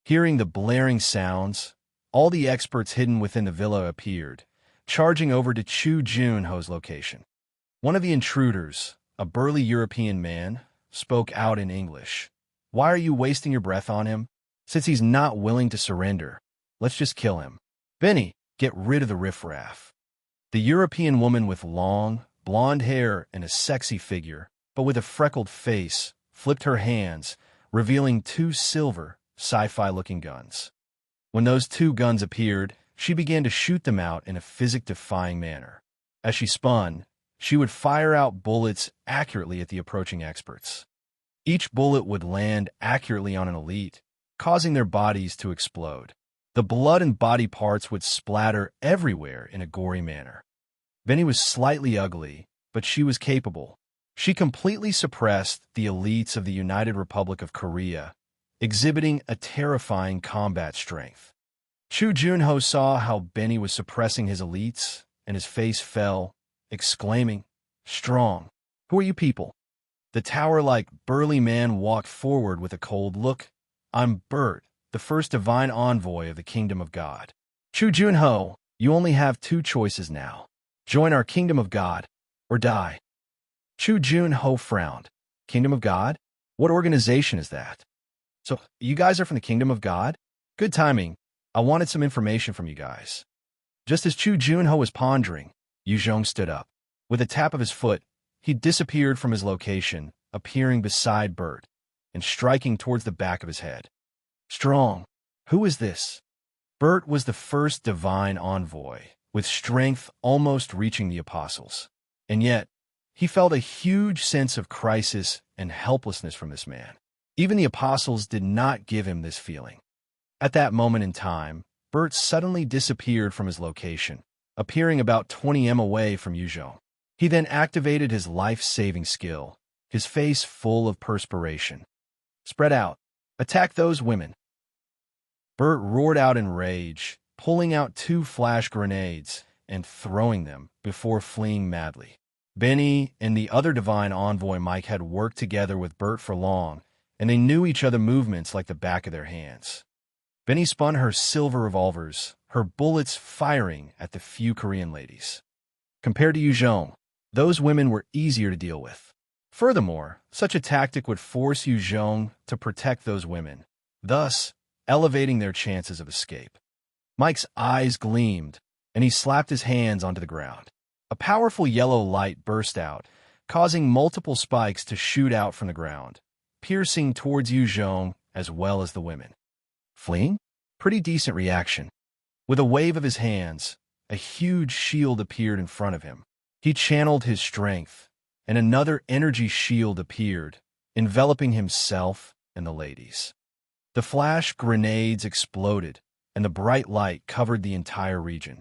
Hearing the blaring sounds, all the experts hidden within the villa appeared, charging over to Chu Junho's location. One of the intruders, a burly European man, spoke out in English. Why are you wasting your breath on him? Since he's not willing to surrender, let's just kill him. Benny, get rid of the riffraff. The European woman with long, blonde hair and a sexy figure, but with a freckled face, flipped her hands, revealing 2 silver, sci-fi-looking guns. When those 2 guns appeared, she began to shoot them out in a physics-defying manner. As she spun, she would fire out bullets accurately at the approaching experts. Each bullet would land accurately on an elite, causing their bodies to explode. The blood and body parts would splatter everywhere in a gory manner. Benny was slightly ugly, but she was capable. She completely suppressed the elites of the United Republic of Korea, exhibiting a terrifying combat strength. Chu Junho saw how Benny was suppressing his elites, and his face fell, exclaiming, "Strong! Who are you people? The tower-like burly man walked forward with a cold look. I'm Bert, the first divine envoy of the kingdom of God. Chu Junho, you only have two choices now. Join our kingdom of God, or die. Chu Junho frowned. Kingdom of God? What organization is that? So, you guys are from the kingdom of God? Good timing. I wanted some information from you guys. Just as Chu Junho was pondering, Jung stood up. With a tap of his foot, he disappeared from his location, appearing beside Bert, and striking towards the back of his head. Strong. Who is this? Bert was the first divine envoy, with strength almost reaching the apostles. And yet, he felt a huge sense of crisis and helplessness from this man. Even the apostles did not give him this feeling. At that moment in time, Bert suddenly disappeared from his location, appearing about 20 m away from Jung. He then activated his life-saving skill, his face full of perspiration. Spread out. Attack those women. Bert roared out in rage, pulling out 2 flash grenades and throwing them before fleeing madly. Benny and the other divine envoy Mike had worked together with Bert for long, and they knew each other's movements like the back of their hands. Benny spun her silver revolvers, her bullets firing at the few Korean ladies. Compared to Jung, those women were easier to deal with. Furthermore, such a tactic would force Jung to protect those women, thus elevating their chances of escape. Mike's eyes gleamed, and he slapped his hands onto the ground. A powerful yellow light burst out, causing multiple spikes to shoot out from the ground, piercing towards Jung as well as the women. Fleeing? Pretty decent reaction. With a wave of his hands, a huge shield appeared in front of him. He channeled his strength, and another energy shield appeared, enveloping himself and the ladies. The flash grenades exploded, and the bright light covered the entire region.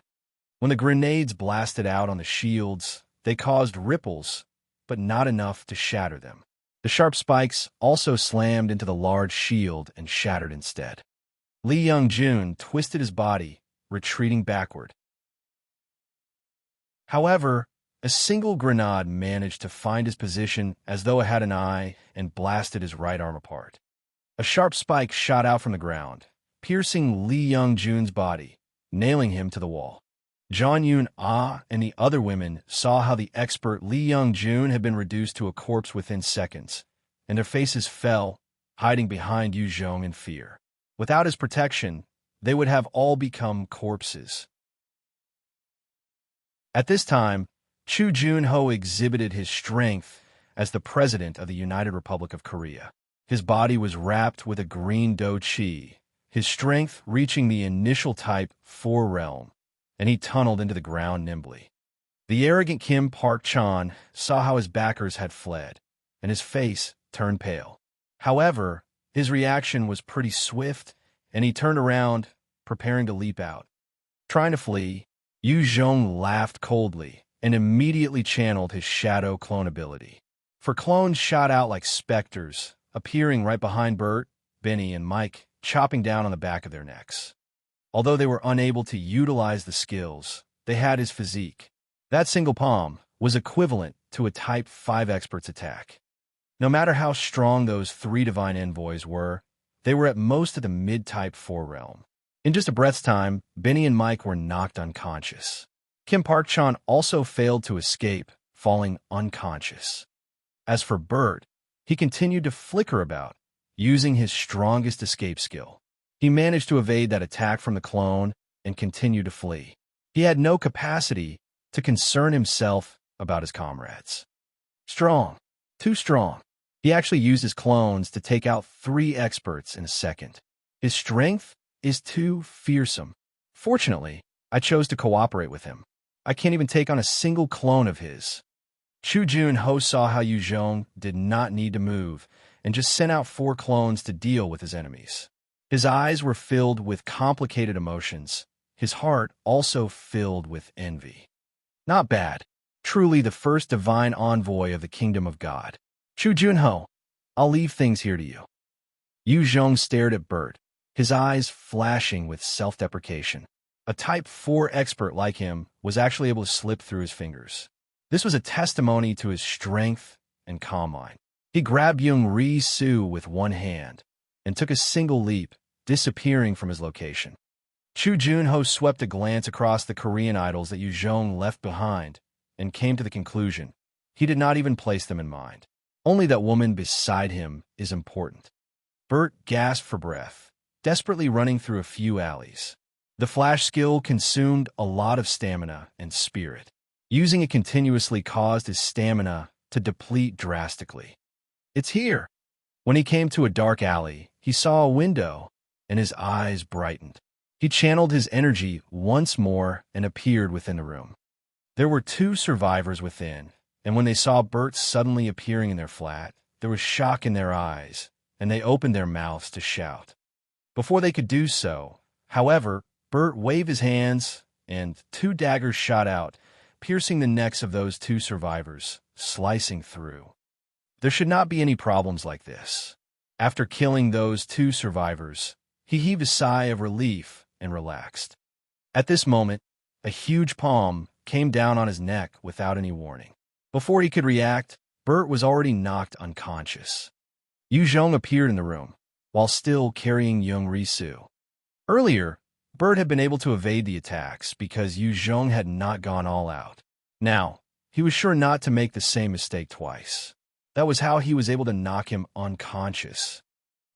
When the grenades blasted out on the shields, they caused ripples, but not enough to shatter them. The sharp spikes also slammed into the large shield and shattered instead. Lee Young-jun twisted his body, retreating backward. However, a single grenade managed to find his position as though it had an eye and blasted his right arm apart. A sharp spike shot out from the ground, piercing Lee Young-jun's body, nailing him to the wall. John Yoon-ah and the other women saw how the expert Lee Young-jun had been reduced to a corpse within seconds, and their faces fell, hiding behind Jung in fear. Without his protection, they would have all become corpses. At this time, Chu Junho exhibited his strength as the President of the United Republic of Korea. His body was wrapped with a green do chi, his strength reaching the initial type 4 realm, and he tunneled into the ground nimbly. The arrogant Kim Park-chan saw how his backers had fled, and his face turned pale. However, his reaction was pretty swift, and he turned around, preparing to leap out. Trying to flee, Jung laughed coldly and immediately channeled his shadow clone ability. For clones shot out like specters, appearing right behind Bert, Benny, and Mike, chopping down on the back of their necks. Although they were unable to utilize the skills, they had his physique. That single palm was equivalent to a Type 5 expert's attack. No matter how strong those 3 divine envoys were, they were at most of the mid-Type 4 realm. In just a breath's time, Benny and Mike were knocked unconscious. Kim Park-chan also failed to escape, falling unconscious. As for Bert, he continued to flicker about, using his strongest escape skill. He managed to evade that attack from the clone and continue to flee. He had no capacity to concern himself about his comrades. Strong. Too strong. He actually used his clones to take out 3 experts in a second. His strength is too fearsome. Fortunately, I chose to cooperate with him. I can't even take on a single clone of his. Chu Junho saw how Jung did not need to move and just sent out 4 clones to deal with his enemies. His eyes were filled with complicated emotions, his heart also filled with envy. Not bad. Truly the first divine envoy of the kingdom of God. Chu Junho, I'll leave things here to you. Jung stared at Bert, his eyes flashing with self-deprecation. A Type 4 expert like him was actually able to slip through his fingers. This was a testimony to his strength and calm mind. He grabbed Jung Soo with one hand and took a single leap, disappearing from his location. Chu Junho swept a glance across the Korean idols that Yu Zhong left behind and came to the conclusion he did not even place them in mind. Only that woman beside him is important. Bert gasped for breath, desperately running through a few alleys. The flash skill consumed a lot of stamina and spirit. Using it continuously caused his stamina to deplete drastically. It's here. When he came to a dark alley, he saw a window, and his eyes brightened. He channeled his energy once more and appeared within the room. There were 2 survivors within, and when they saw Bert suddenly appearing in their flat, there was shock in their eyes, and they opened their mouths to shout. Before they could do so, however, Bert waved his hands, and 2 daggers shot out, piercing the necks of those 2 survivors, slicing through. There should not be any problems like this. After killing those 2 survivors, he heaved a sigh of relief and relaxed. At this moment, a huge palm came down on his neck without any warning. Before he could react, Bert was already knocked unconscious. Yu Zhong appeared in the room, while still carrying Jung Soo. Earlier, Bert had been able to evade the attacks because Yu Zhong had not gone all out. Now, he was sure not to make the same mistake twice. That was how he was able to knock him unconscious.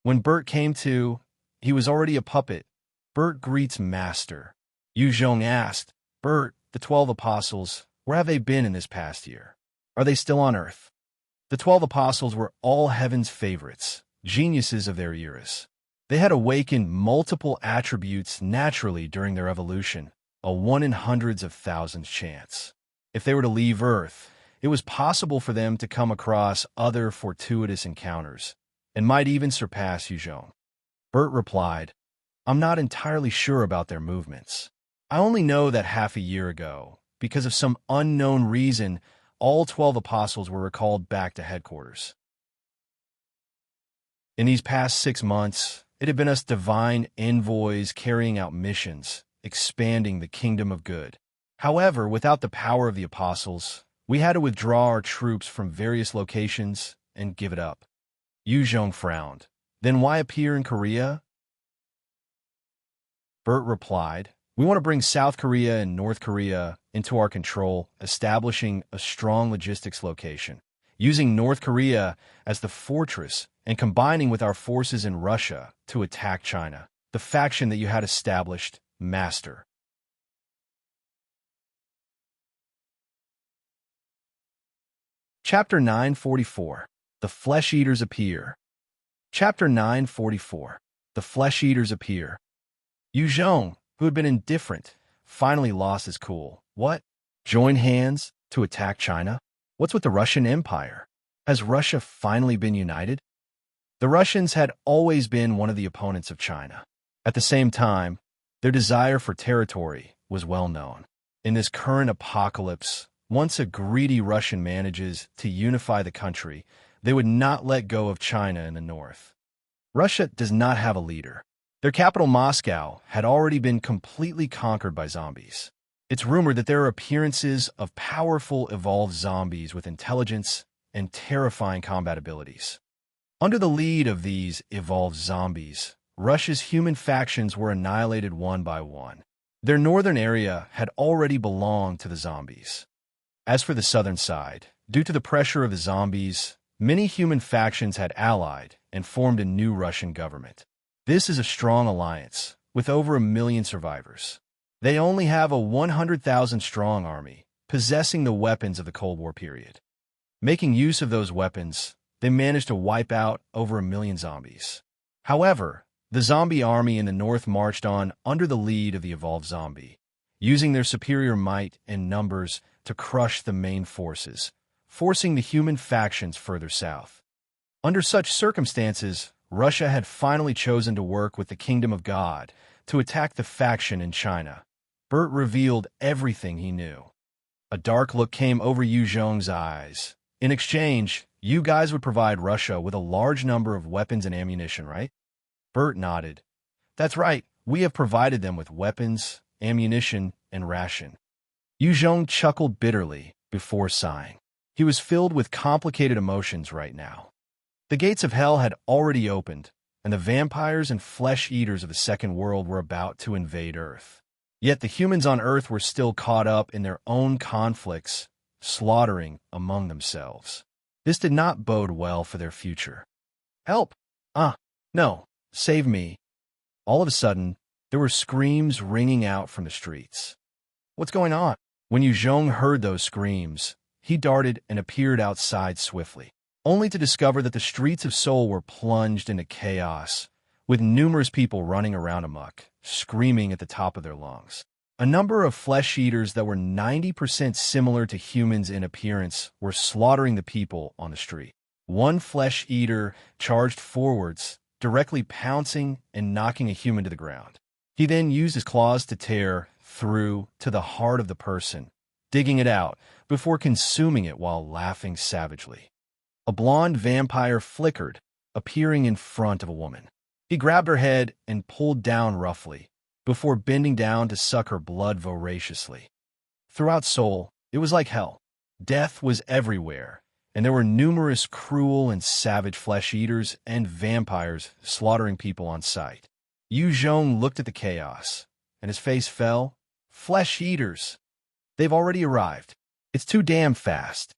When Bert came to, he was already a puppet. Bert greets Master. Yu Zhong asked, Bert, the 12 apostles, where have they been in this past year? Are they still on Earth? The 12 apostles were all heaven's favorites, geniuses of their eras. They had awakened multiple attributes naturally during their evolution, a 1 in hundreds of thousands chance. If they were to leave Earth, it was possible for them to come across other fortuitous encounters, and might even surpass Yu Zhong. Bert replied, I'm not entirely sure about their movements. I only know that half a year ago, because of some unknown reason, all 12 apostles were recalled back to headquarters. In these past 6 months, it had been us divine envoys carrying out missions, expanding the kingdom of good. However, without the power of the apostles, we had to withdraw our troops from various locations and give it up. Yu Zhong frowned. Then why appear in Korea? Bert replied, we want to bring South Korea and North Korea into our control, establishing a strong logistics location, using North Korea as the fortress and combining with our forces in Russia to attack China, the faction that you had established, Master. Chapter 944. The Flesh-Eaters Appear. Chapter 944. The Flesh-Eaters Appear. Yu Zhong, who had been indifferent, finally lost his cool. What? Join hands to attack China? What's with the Russian Empire? Has Russia finally been united? The Russians had always been one of the opponents of China. At the same time, their desire for territory was well known. In this current apocalypse, once a greedy Russian manages to unify the country, they would not let go of China in the north. Russia does not have a leader. Their capital, Moscow, had already been completely conquered by zombies. It's rumored that there are appearances of powerful evolved zombies with intelligence and terrifying combat abilities. Under the lead of these evolved zombies, Russia's human factions were annihilated one by one. Their northern area had already belonged to the zombies. As for the southern side, due to the pressure of the zombies, many human factions had allied and formed a new Russian government. This is a strong alliance, with over 1 million survivors. They only have a 100,000-strong army, possessing the weapons of the Cold War period. Making use of those weapons, they managed to wipe out over 1 million zombies. However, the zombie army in the north marched on under the lead of the evolved zombie, using their superior might and numbers to crush the main forces, forcing the human factions further south. Under such circumstances, Russia had finally chosen to work with the Kingdom of God to attack the faction in China. Bert revealed everything he knew. A dark look came over Yu Zhong's eyes. In exchange, you guys would provide Russia with a large number of weapons and ammunition, right? Bert nodded. That's right, we have provided them with weapons, ammunition, and ration. Yu Zhong chuckled bitterly before sighing. He was filled with complicated emotions right now. The gates of hell had already opened, and the vampires and flesh-eaters of the Second World were about to invade Earth. Yet the humans on Earth were still caught up in their own conflicts, slaughtering among themselves. This did not bode well for their future. "Help! No, save me." All of a sudden, there were screams ringing out from the streets. "What's going on?" When Jung heard those screams, he darted and appeared outside swiftly, only to discover that the streets of Seoul were plunged into chaos, with numerous people running around amok, screaming at the top of their lungs. A number of flesh-eaters that were 90% similar to humans in appearance were slaughtering the people on the street. One flesh-eater charged forwards, directly pouncing and knocking a human to the ground. He then used his claws to tear through to the heart of the person, digging it out before consuming it while laughing savagely. A blonde vampire flickered, appearing in front of a woman. He grabbed her head and pulled down roughly, before bending down to suck her blood voraciously. Throughout Seoul, it was like hell. Death was everywhere, and there were numerous cruel and savage flesh-eaters and vampires slaughtering people on sight. Jung looked at the chaos, and his face fell. Flesh-eaters! They've already arrived. It's too damn fast.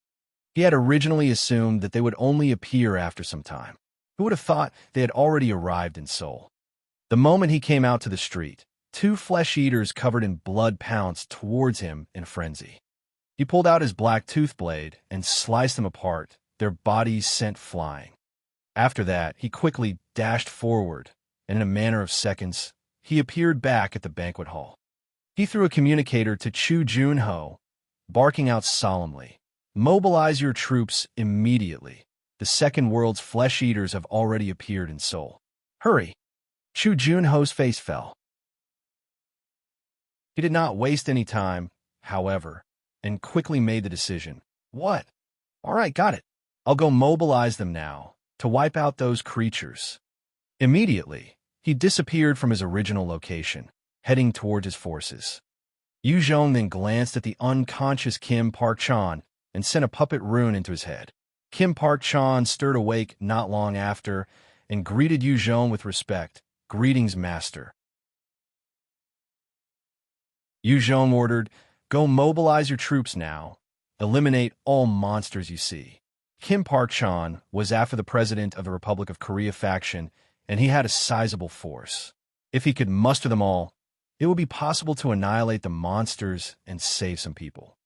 He had originally assumed that they would only appear after some time. Who would have thought they had already arrived in Seoul? The moment he came out to the street, two flesh-eaters covered in blood pounced towards him in frenzy. He pulled out his black tooth blade and sliced them apart, their bodies sent flying. After that, he quickly dashed forward, and in a matter of seconds, he appeared back at the banquet hall. He threw a communicator to Chu Junho, barking out solemnly, "Mobilize your troops immediately. The Second World's flesh-eaters have already appeared in Seoul. Hurry!" Chu Junho's face fell. He did not waste any time, however, and quickly made the decision. "What? All right, got it. I'll go mobilize them now, to wipe out those creatures." Immediately, he disappeared from his original location, heading toward his forces. Jung then glanced at the unconscious Kim Park-chan and sent a puppet rune into his head. Kim Park-chan stirred awake not long after and greeted Jung with respect. "Greetings, master." Jung ordered, "Go mobilize your troops now. Eliminate all monsters you see." Kim Park-chan was after the president of the Republic of Korea faction, and he had a sizable force. If he could muster them all, it would be possible to annihilate the monsters and save some people.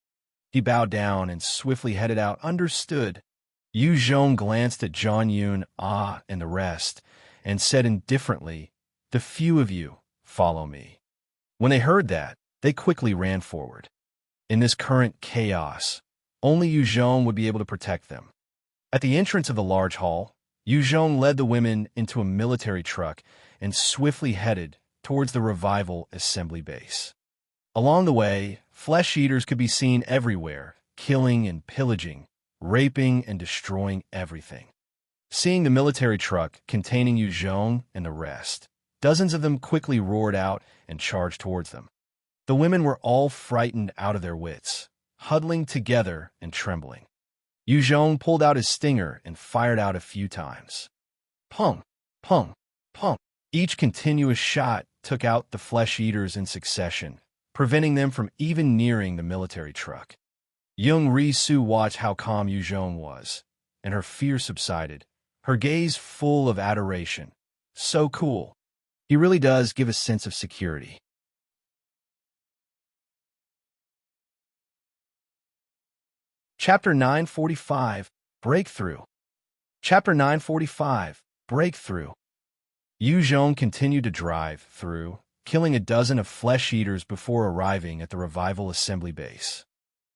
He bowed down and swiftly headed out. "Understood." Jung glanced at John Yoon, and the rest, and said indifferently, "The few of you, follow me." When they heard that, they quickly ran forward. In this current chaos, only Jung would be able to protect them. At the entrance of the large hall, Jung led the women into a military truck and swiftly headed towards the Revival assembly base. Along the way, flesh-eaters could be seen everywhere, killing and pillaging, raping and destroying everything. Seeing the military truck containing Jung and the rest, dozens of them quickly roared out and charged towards them. The women were all frightened out of their wits, huddling together and trembling. Jung pulled out his stinger and fired out a few times. Pung, pung, pung. Each continuous shot took out the flesh-eaters in succession, preventing them from even nearing the military truck. Young Ri-Su watched how calm Jung was, and her fear subsided, her gaze full of adoration. So cool. He really does give a sense of security. Chapter 945, Breakthrough. Chapter 945, Breakthrough. Jung continued to drive through, killing a dozen of flesh-eaters before arriving at the Revival assembly base.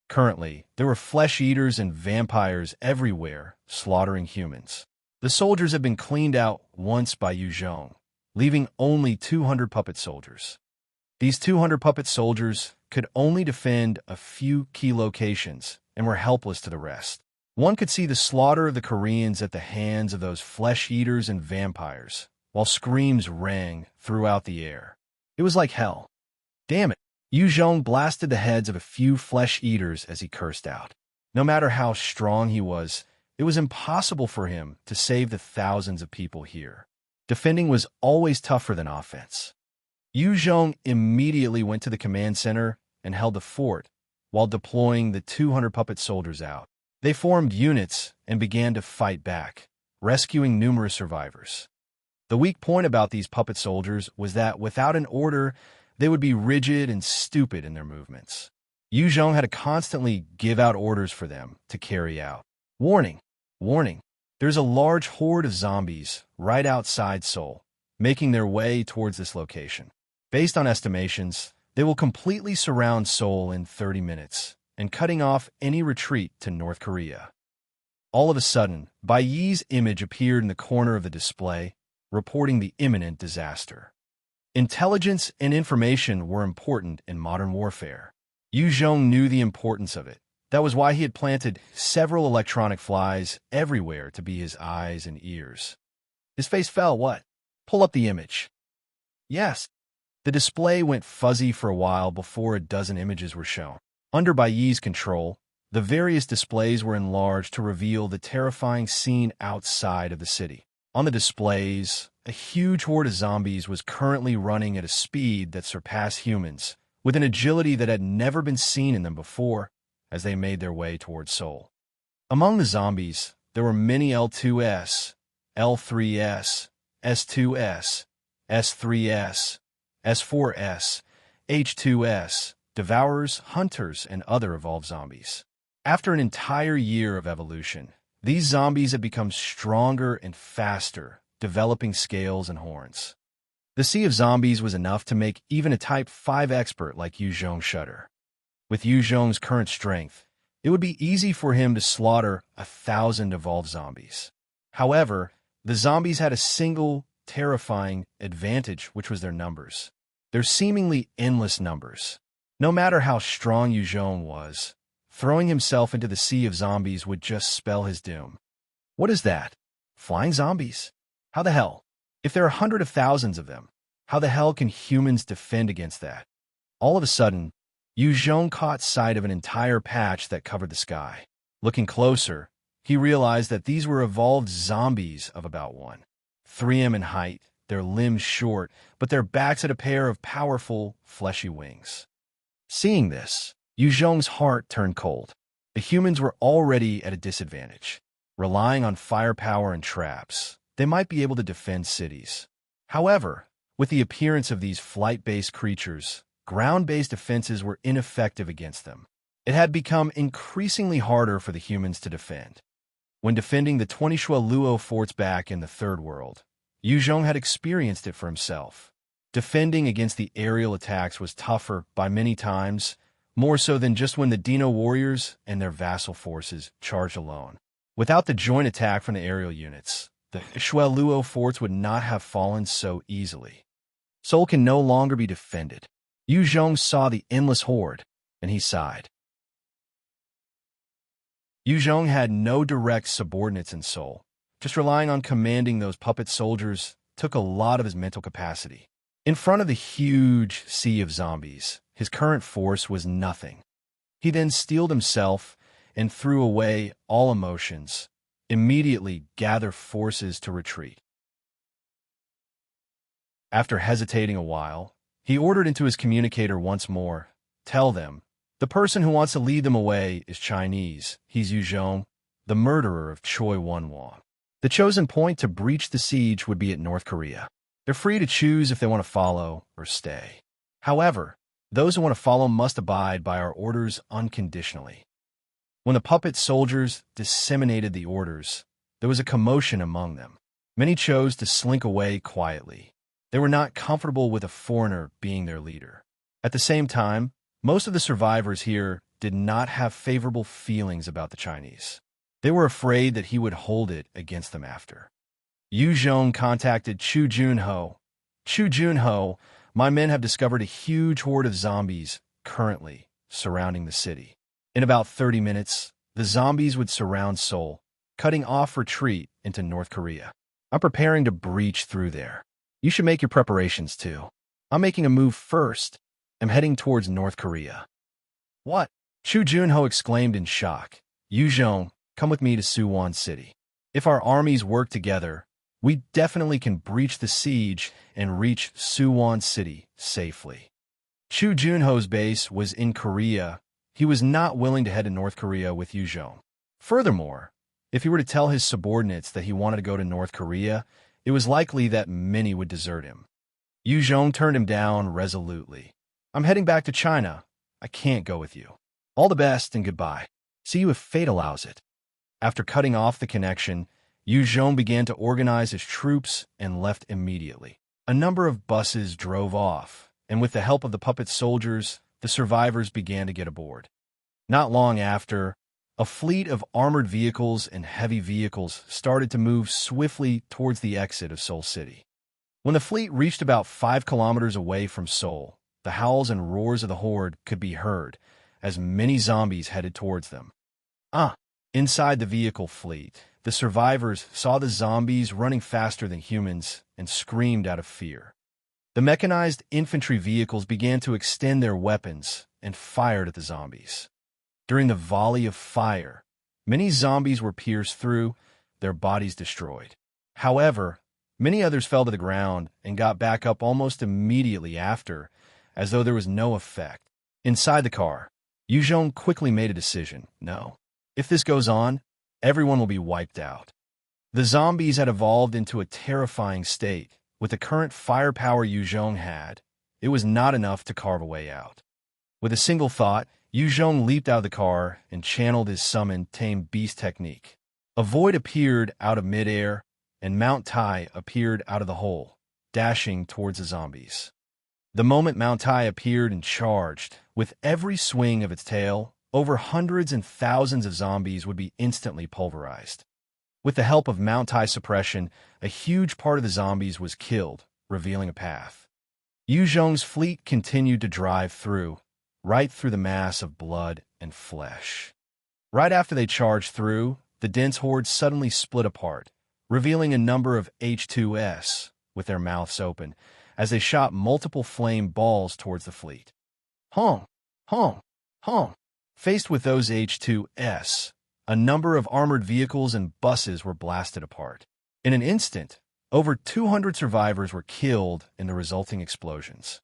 Currently, there were flesh-eaters and vampires everywhere, slaughtering humans. The soldiers had been cleaned out once by Jung, leaving only 200 puppet soldiers. These 200 puppet soldiers could only defend a few key locations and were helpless to the rest. One could see the slaughter of the Koreans at the hands of those flesh-eaters and vampires, while screams rang throughout the air. It was like hell. Damn it! Jung blasted the heads of a few flesh-eaters as he cursed out. No matter how strong he was, It was impossible for him to save the thousands of people here. Defending was always tougher than offense. Jung immediately went to the command center and held the fort while deploying the 200 puppet soldiers out. They formed units and began to fight back, rescuing numerous survivors. The weak point about these puppet soldiers was that without an order, they would be rigid and stupid in their movements. Jung had to constantly give out orders for them to carry out. Warning! Warning! There's a large horde of zombies right outside Seoul, making their way towards this location. Based on estimations, they will completely surround Seoul in 30 minutes and cutting off any retreat to North Korea. All of a sudden, Bai Yi's image appeared in the corner of the display, reporting the imminent disaster. Intelligence and information were important in modern warfare. Jung knew the importance of it. That was why he had planted several electronic flies everywhere to be his eyes and ears. His face fell. What? Pull up the image. Yes. The display went fuzzy for a while before a dozen images were shown. Under Bai Yi's control, the various displays were enlarged to reveal the terrifying scene outside of the city. On the displays, a huge horde of zombies was currently running at a speed that surpassed humans, with an agility that had never been seen in them before, as they made their way towards Seoul. Among the zombies, there were many L2S, L3S, S2S, S3S, S4S, H2S, Devourers, Hunters, and other evolved zombies. After an entire year of evolution, these zombies had become stronger and faster, developing scales and horns. The sea of zombies was enough to make even a Type 5 expert like Jung shudder. With Jung's current strength, it would be easy for him to slaughter 1,000 evolved zombies. However, the zombies had a single, terrifying advantage, which was their numbers. Their seemingly endless numbers. No matter how strong Jung was, throwing himself into the sea of zombies would just spell his doom. What is that? Flying zombies? How the hell? If there are hundreds of thousands of them, how the hell can humans defend against that? All of a sudden, Jung caught sight of an entire patch that covered the sky. Looking closer, he realized that these were evolved zombies of about 1.3 in height, their limbs short, but their backs had a pair of powerful, fleshy wings. Seeing this, Jung's heart turned cold. The humans were already at a disadvantage. Relying on firepower and traps, they might be able to defend cities. However, with the appearance of these flight-based creatures, ground-based defenses were ineffective against them. It had become increasingly harder for the humans to defend. When defending the 20 Luo forts back in the Third World, Jung had experienced it for himself. Defending against the aerial attacks was tougher by many times, more so than just when the Dino warriors and their vassal forces charged alone. Without the joint attack from the aerial units, the Luo forts would not have fallen so easily. Seoul can no longer be defended. Jung saw the endless horde, and he sighed. Jung had no direct subordinates in Seoul. Just relying on commanding those puppet soldiers took a lot of his mental capacity. In front of the huge sea of zombies, his current force was nothing. He then steeled himself and threw away all emotions, immediately gathered forces to retreat. After hesitating a while, he ordered into his communicator once more, "Tell them, the person who wants to lead them away is Chinese. He's Jung, the murderer of Choi Won-won. The chosen point to breach the siege would be at North Korea. They're free to choose if they want to follow or stay. However, those who want to follow must abide by our orders unconditionally." When the puppet soldiers disseminated the orders, there was a commotion among them. Many chose to slink away quietly. They were not comfortable with a foreigner being their leader. At the same time, most of the survivors here did not have favorable feelings about the Chinese. They were afraid that he would hold it against them after. Jung contacted Chu Junho. "Chu Junho, my men have discovered a huge horde of zombies currently surrounding the city. In about 30 minutes, the zombies would surround Seoul, cutting off retreat into North Korea. I'm preparing to breach through there. You should make your preparations too. I'm making a move first. I'm heading towards North Korea." "What?" Chu Junho exclaimed in shock. Jung, Come with me to Suwon City. If our armies work together, we definitely can breach the siege and reach Suwon City safely. Chu Junho's base was in Korea. He was not willing to head to North Korea with Yu Jong. Furthermore, if he were to tell his subordinates that he wanted to go to North Korea, it was likely that many would desert him. Yu Jong turned him down resolutely. I'm heading back to China. I can't go with you. All the best and goodbye. See you if fate allows it. After cutting off the connection, Yu Jong began to organize his troops and left immediately. A number of buses drove off, and with the help of the puppet soldiers, the survivors began to get aboard. Not long after, a fleet of armored vehicles and heavy vehicles started to move swiftly towards the exit of Seoul City. When the fleet reached about 5 kilometers away from Seoul, the howls and roars of the horde could be heard as many zombies headed towards them. Inside the vehicle fleet, the survivors saw the zombies running faster than humans and screamed out of fear. The mechanized infantry vehicles began to extend their weapons and fired at the zombies. During the volley of fire, many zombies were pierced through, their bodies destroyed. However, many others fell to the ground and got back up almost immediately after, as though there was no effect. Inside the car, Yu Jong quickly made a decision. No. If this goes on, everyone will be wiped out. The zombies had evolved into a terrifying state. With the current firepower Yu Jong had, it was not enough to carve a way out. With a single thought, Yu Jong leaped out of the car and channeled his summoned Tame Beast technique. A void appeared out of midair, and Mount Tai appeared out of the hole, dashing towards the zombies. The moment Mount Tai appeared and charged, with every swing of its tail, over hundreds and thousands of zombies would be instantly pulverized. With the help of Mount Tai suppression, a huge part of the zombies was killed, revealing a path. Yu Jong's fleet continued to drive through, right through the mass of blood and flesh. Right after they charged through, the dense horde suddenly split apart, revealing a number of H2S with their mouths open, as they shot multiple flame balls towards the fleet. Hong! Hong! Hong! Faced with those H2S, a number of armored vehicles and buses were blasted apart. In an instant, over 200 survivors were killed in the resulting explosions.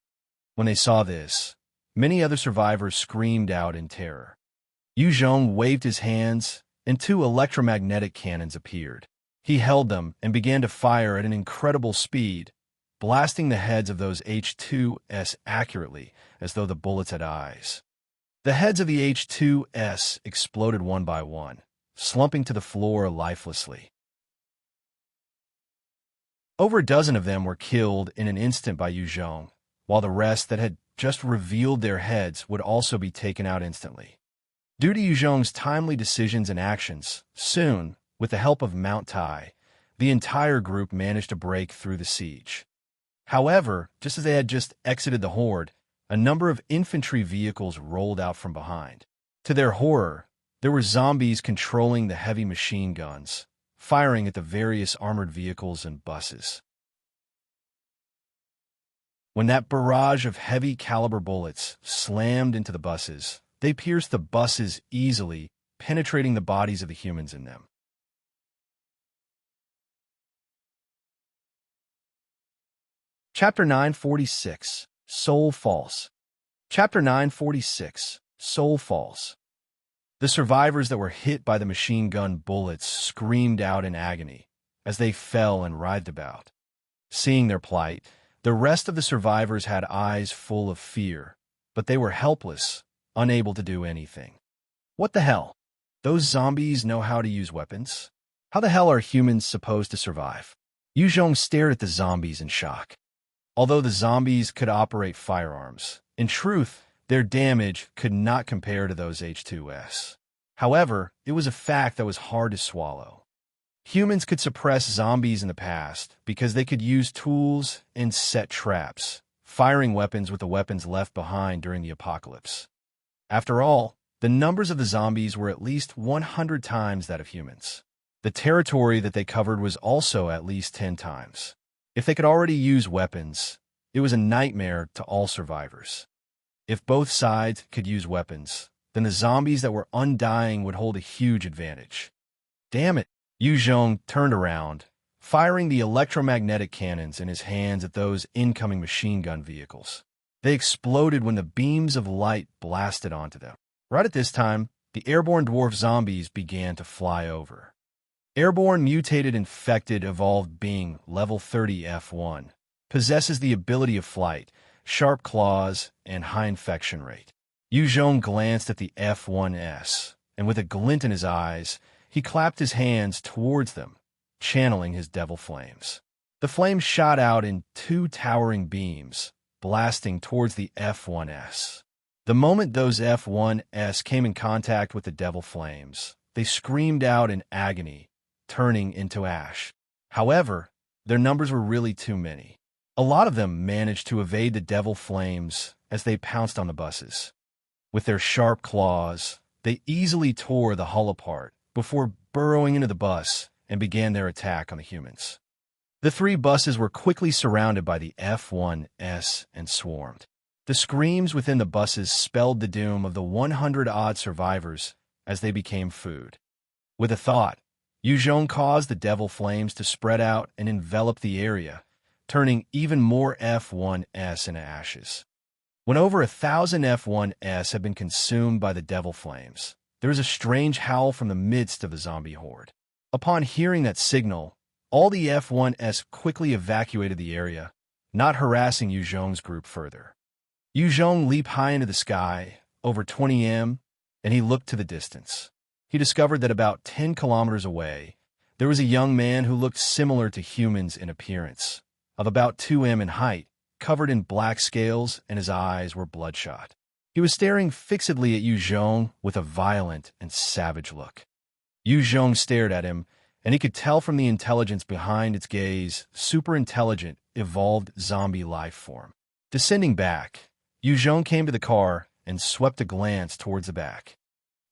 When they saw this, many other survivors screamed out in terror. Yu Jong waved his hands, and 2 electromagnetic cannons appeared. He held them and began to fire at an incredible speed, blasting the heads of those H2S accurately, as though the bullets had eyes. The heads of the H2S exploded one by one, slumping to the floor lifelessly. Over a dozen of them were killed in an instant by Yu Jong, while the rest that had just revealed their heads would also be taken out instantly. Due to Yu Jong's timely decisions and actions, soon, with the help of Mount Tai, the entire group managed to break through the siege. However, just as they had just exited the horde, a number of infantry vehicles rolled out from behind. To their horror, there were zombies controlling the heavy machine guns, firing at the various armored vehicles and buses. When that barrage of heavy-caliber bullets slammed into the buses, they pierced the buses easily, penetrating the bodies of the humans in them. Chapter 946, Seoul Falls. Chapter 946, Seoul Falls. The survivors that were hit by the machine gun bullets screamed out in agony as they fell and writhed about. Seeing their plight, the rest of the survivors had eyes full of fear, but they were helpless, unable to do anything. What the hell? Those zombies know how to use weapons? How the hell are humans supposed to survive? Yu Jong stared at the zombies in shock. Although the zombies could operate firearms, in truth, their damage could not compare to those H2S. However, it was a fact that was hard to swallow. Humans could suppress zombies in the past because they could use tools and set traps, firing weapons with the weapons left behind during the apocalypse. After all, the numbers of the zombies were at least 100 times that of humans. The territory that they covered was also at least 10 times. If they could already use weapons, it was a nightmare to all survivors. If both sides could use weapons, then the zombies that were undying would hold a huge advantage. Damn it! Jung turned around, firing the electromagnetic cannons in his hands at those incoming machine gun vehicles. They exploded when the beams of light blasted onto them. Right at this time, the airborne dwarf zombies began to fly over. Airborne mutated infected evolved being level 30 F1, possesses the ability of flight, sharp claws, and high infection rate. Jung glanced at the F1S, and with a glint in his eyes, he clapped his hands towards them, channeling his devil flames. The flames shot out in two towering beams, blasting towards the F1S. The moment those F1S came in contact with the devil flames, they screamed out in agony, turning into ash. However, their numbers were really too many. A lot of them managed to evade the devil flames as they pounced on the buses. With their sharp claws, they easily tore the hull apart before burrowing into the bus and began their attack on the humans. The three buses were quickly surrounded by the F1S and swarmed. The screams within the buses spelled the doom of the 100-odd survivors as they became food. With a thought, Jung caused the devil flames to spread out and envelop the area, turning even more F1S into ashes. When over 1,000 F1S had been consumed by the devil flames, there was a strange howl from the midst of the zombie horde. Upon hearing that signal, all the F1S quickly evacuated the area, not harassing Jung's group further. Jung leaped high into the sky, over 20 m, and he looked to the distance. He discovered that about 10 kilometers away, there was a young man who looked similar to humans in appearance, of about 2 m in height, covered in black scales, and his eyes were bloodshot. He was staring fixedly at Jung with a violent and savage look. Jung stared at him, and he could tell from the intelligence behind its gaze, super intelligent, evolved zombie life form. Descending back, Jung came to the car and swept a glance towards the back.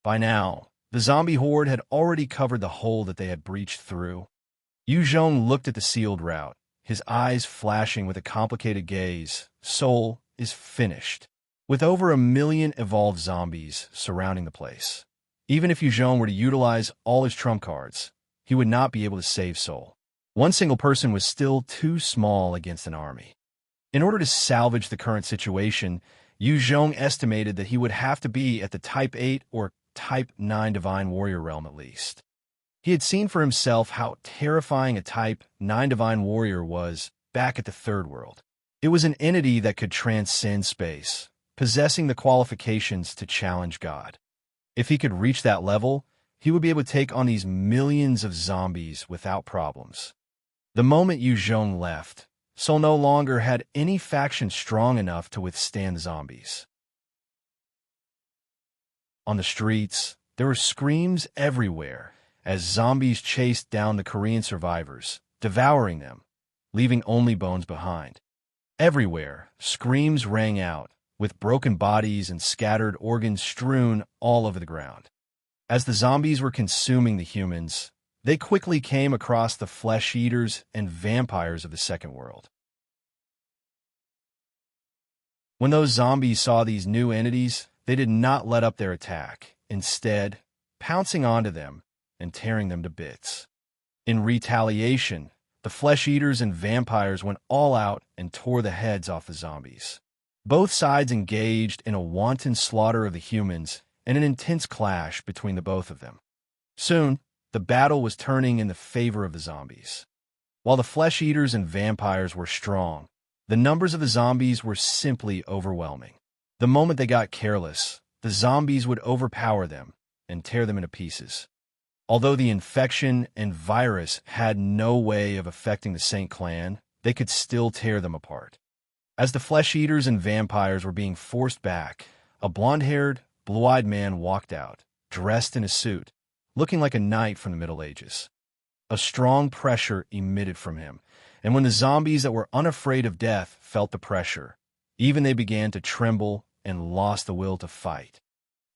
By now, the zombie horde had already covered the hole that they had breached through. Jung looked at the sealed route, his eyes flashing with a complicated gaze. Seoul is finished. With over 1 million evolved zombies surrounding the place. Even if Jung were to utilize all his trump cards, he would not be able to save Seoul. One single person was still too small against an army. In order to salvage the current situation, Jung estimated that he would have to be at the Type 8 or Type 9 Divine Warrior realm at least. He had seen for himself how terrifying a Type 9 Divine Warrior was back at the Third World. It was an entity that could transcend space, possessing the qualifications to challenge God. If he could reach that level, he would be able to take on these millions of zombies without problems. The moment Jung left, Seoul no longer had any faction strong enough to withstand the zombies. On the streets, there were screams everywhere as zombies chased down the Korean survivors, devouring them, leaving only bones behind. Everywhere, screams rang out, with broken bodies and scattered organs strewn all over the ground. As the zombies were consuming the humans, they quickly came across the flesh-eaters and vampires of the Second World. When those zombies saw these new entities, they did not let up their attack, instead, pouncing onto them and tearing them to bits. In retaliation, the flesh-eaters and vampires went all out and tore the heads off the zombies. Both sides engaged in a wanton slaughter of the humans and an intense clash between the both of them. Soon, the battle was turning in the favor of the zombies. While the flesh-eaters and vampires were strong, the numbers of the zombies were simply overwhelming. The moment they got careless, the zombies would overpower them and tear them into pieces. Although the infection and virus had no way of affecting the Saint clan, they could still tear them apart. As the flesh-eaters and vampires were being forced back, a blonde-haired, blue-eyed man walked out, dressed in a suit, looking like a knight from the Middle Ages. A strong pressure emitted from him, and when the zombies that were unafraid of death felt the pressure, even they began to tremble and lost the will to fight.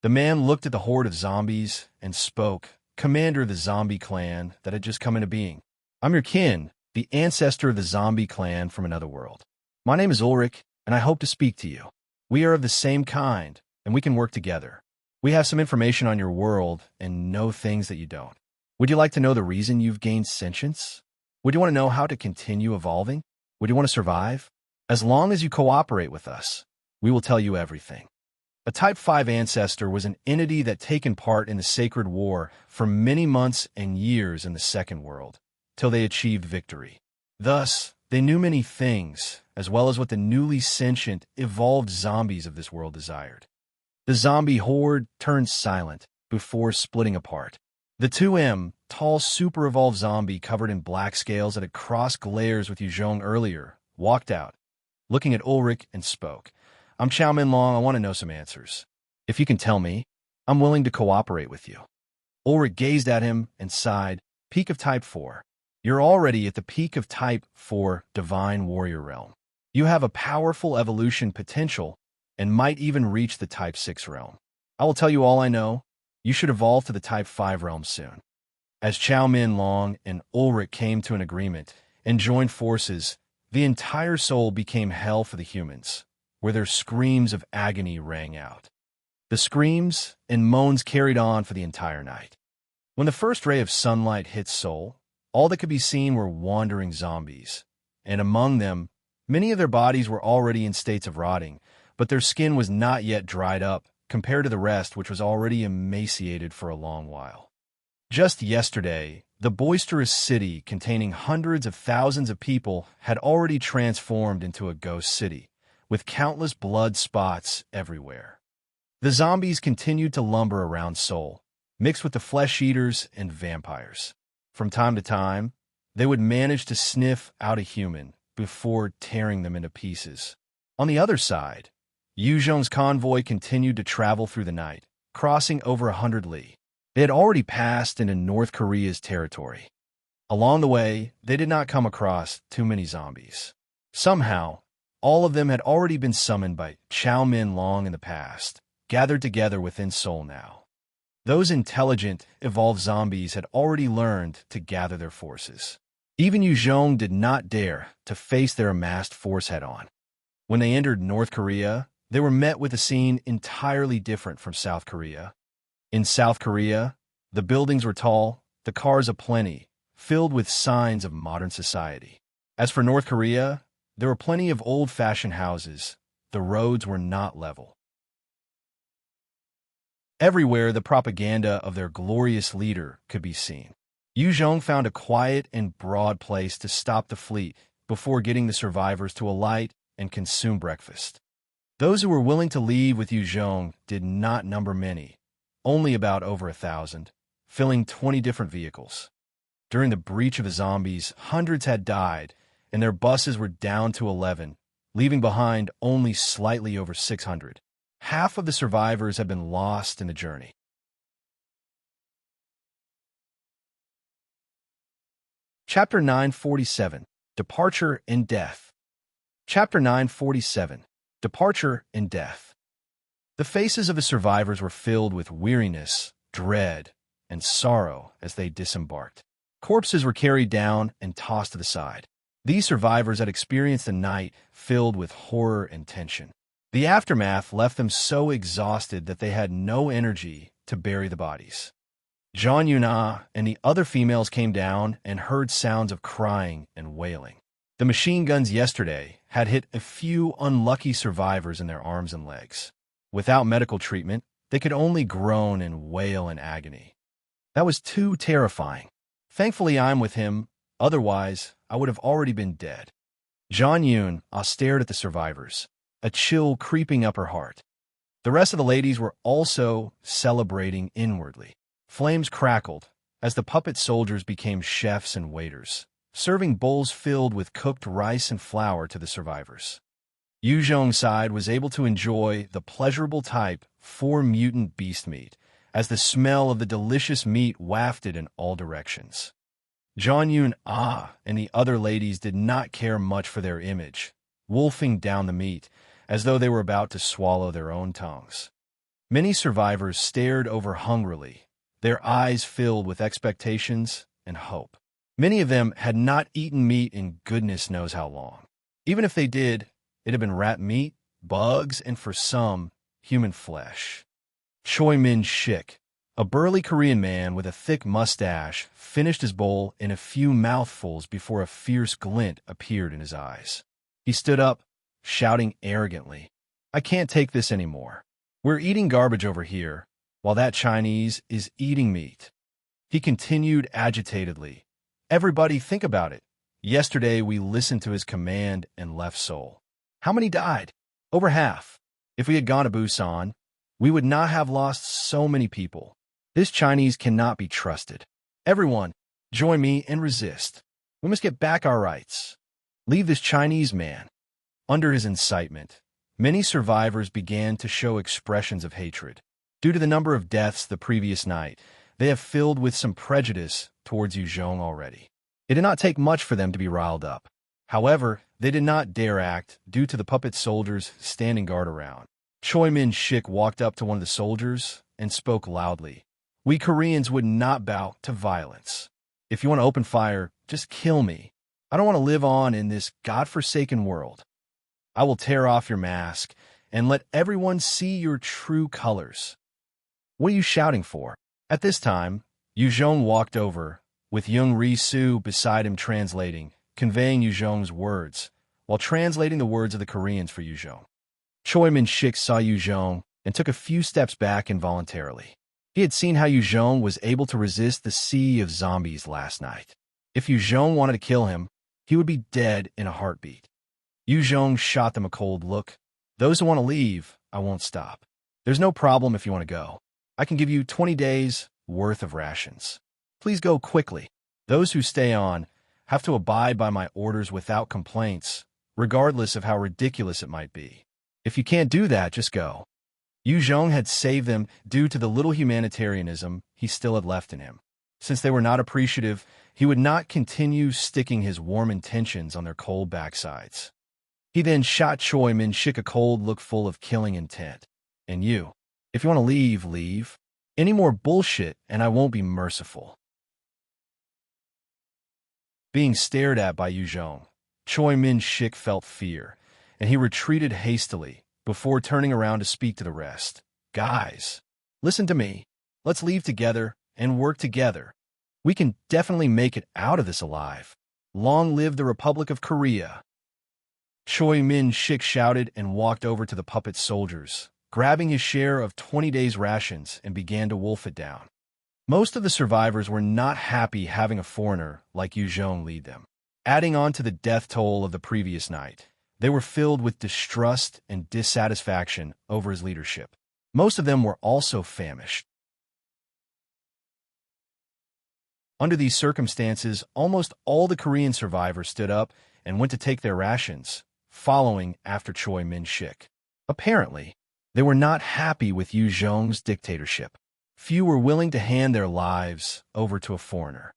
The man looked at the horde of zombies and spoke, commander of the zombie clan that had just come into being. "I'm your kin, the ancestor of the zombie clan from another world. My name is Ulrich, and I hope to speak to you. We are of the same kind, and we can work together. We have some information on your world and know things that you don't. Would you like to know the reason you've gained sentience? Would you want to know how to continue evolving? Would you want to survive? As long as you cooperate with us, we will tell you everything. A Type 5 ancestor was an entity that taken part in the Sacred War for many months and years in the Second World, till they achieved victory. Thus, they knew many things, as well as what the newly sentient, evolved zombies of this world desired. The zombie horde turned silent before splitting apart. The 2M, tall super-evolved zombie covered in black scales that had crossed glares with Jung earlier, walked out, looking at Ulrich and spoke. I'm Chow Min Long, I want to know some answers. If you can tell me, I'm willing to cooperate with you. Ulrich gazed at him and sighed, peak of Type 4. You're already at the peak of Type 4 Divine Warrior realm. You have a powerful evolution potential and might even reach the Type 6 realm. I will tell you all I know. You should evolve to the Type 5 realm soon. As Chow Min Long and Ulrich came to an agreement and joined forces, the entire Seoul became hell for the humans, where their screams of agony rang out. The screams and moans carried on for the entire night. When the first ray of sunlight hit Seoul, all that could be seen were wandering zombies, and among them, many of their bodies were already in states of rotting, but their skin was not yet dried up compared to the rest, which was already emaciated for a long while. Just yesterday, the boisterous city containing hundreds of thousands of people had already transformed into a ghost city, with countless blood spots everywhere. The zombies continued to lumber around Seoul, mixed with the flesh-eaters and vampires. From time to time, they would manage to sniff out a human before tearing them into pieces. On the other side, Jung's convoy continued to travel through the night, crossing over 100 li. They had already passed into North Korea's territory. Along the way, they did not come across too many zombies. Somehow, all of them had already been summoned by Chow Min Long in the past, gathered together within Seoul now. Those intelligent, evolved zombies had already learned to gather their forces. Even Jung did not dare to face their amassed force head-on. When they entered North Korea, they were met with a scene entirely different from South Korea. In South Korea, the buildings were tall, the cars aplenty, filled with signs of modern society. As for North Korea, there were plenty of old-fashioned houses. The roads were not level. Everywhere, the propaganda of their glorious leader could be seen. Jung found a quiet and broad place to stop the fleet before getting the survivors to alight and consume breakfast. Those who were willing to leave with Jung did not number many, only about over 1,000, filling 20 different vehicles. During the breach of the zombies, hundreds had died, and their buses were down to 11, leaving behind only slightly over 600. Half of the survivors had been lost in the journey. Chapter 947, Departure and Death. Chapter 947, Departure and Death. The faces of the survivors were filled with weariness, dread, and sorrow as they disembarked. Corpses were carried down and tossed to the side. These survivors had experienced a night filled with horror and tension. The aftermath left them so exhausted that they had no energy to bury the bodies. Jeon Yuna and the other females came down and heard sounds of crying and wailing. The machine guns yesterday had hit a few unlucky survivors in their arms and legs. Without medical treatment, they could only groan and wail in agony. That was too terrifying. Thankfully, I'm with him. Otherwise, I would have already been dead. Jeon Yun stared at the survivors, a chill creeping up her heart. The rest of the ladies were also celebrating inwardly. Flames crackled as the puppet soldiers became chefs and waiters, serving bowls filled with cooked rice and flour to the survivors. Jung's side was able to enjoy the pleasurable Type 4 mutant beast meat, as the smell of the delicious meat wafted in all directions. Jeon Yun and the other ladies did not care much for their image, wolfing down the meat, as though they were about to swallow their own tongues. Many survivors stared over hungrily, their eyes filled with expectations and hope. Many of them had not eaten meat in goodness knows how long. Even if they did, it had been rat meat, bugs, and for some, human flesh. Choi Min Shik, A burly Korean man with a thick mustache finished his bowl in a few mouthfuls before a fierce glint appeared in his eyes. He stood up, shouting arrogantly, "I can't take this anymore. We're eating garbage over here, while that Chinese is eating meat." He continued agitatedly, "Everybody think about it. Yesterday we listened to his command and left Seoul. How many died? Over half. If we had gone to Busan, we would not have lost so many people. This Chinese cannot be trusted. Everyone, join me and resist. We must get back our rights. Leave this Chinese man." Under his incitement, many survivors began to show expressions of hatred. Due to the number of deaths the previous night, they have filled with some prejudice towards Jung already. It did not take much for them to be riled up. However, they did not dare act due to the puppet soldiers standing guard around. Choi Min-shik walked up to one of the soldiers and spoke loudly. "We Koreans would not bow to violence. If you want to open fire, just kill me. I don't want to live on in this godforsaken world. I will tear off your mask and let everyone see your true colors." "What are you shouting for?" At this time, Jung walked over, with Jung Ri-soo beside him translating, conveying Jung's words, while translating the words of the Koreans for Jung. Choi Min-shik saw Jung and took a few steps back involuntarily. He had seen how Jung was able to resist the sea of zombies last night. If Jung wanted to kill him, he would be dead in a heartbeat. Jung shot them a cold look. "Those who want to leave, I won't stop. There's no problem if you want to go. I can give you 20 days worth of rations. Please go quickly. Those who stay on have to abide by my orders without complaints, regardless of how ridiculous it might be. If you can't do that, just go." Jung had saved them due to the little humanitarianism he still had left in him. Since they were not appreciative, he would not continue sticking his warm intentions on their cold backsides. He then shot Choi Min-shik a cold look full of killing intent. "And you, if you want to leave, leave. Any more bullshit and I won't be merciful." Being stared at by Jung, Choi Min-shik felt fear, and he retreated hastily before turning around to speak to the rest. "Guys, listen to me. Let's leave together and work together. We can definitely make it out of this alive. Long live the Republic of Korea." Choi Min-shik shouted and walked over to the puppet soldiers, grabbing his share of 20 days' rations and began to wolf it down. Most of the survivors were not happy having a foreigner like Jung lead them. Adding on to the death toll of the previous night, they were filled with distrust and dissatisfaction over his leadership. Most of them were also famished. Under these circumstances, almost all the Korean survivors stood up and went to take their rations, following after Choi Min-shik. Apparently, they were not happy with Jung's dictatorship. Few were willing to hand their lives over to a foreigner.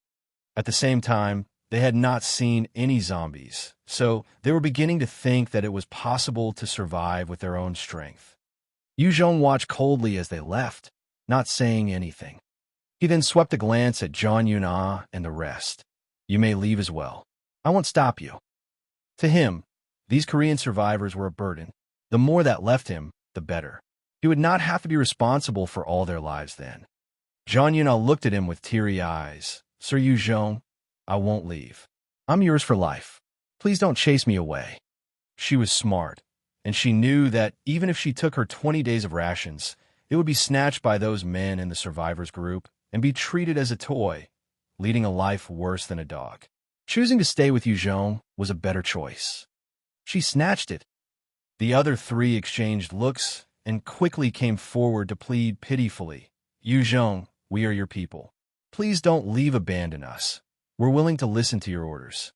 At the same time, they had not seen any zombies, so they were beginning to think that it was possible to survive with their own strength. Jung watched coldly as they left, not saying anything. He then swept a glance at John Yuna and the rest. "You may leave as well. I won't stop you." To him, these Korean survivors were a burden. The more that left him, the better. He would not have to be responsible for all their lives then. John Yuna looked at him with teary eyes. "Sir Jung, I won't leave. I'm yours for life. Please don't chase me away." She was smart, and she knew that even if she took her 20 days of rations, it would be snatched by those men in the survivors group and be treated as a toy, leading a life worse than a dog. Choosing to stay with Jung was a better choice. She snatched it. The other three exchanged looks and quickly came forward to plead pitifully. "Jung, we are your people. Please don't abandon us. We're willing to listen to your orders."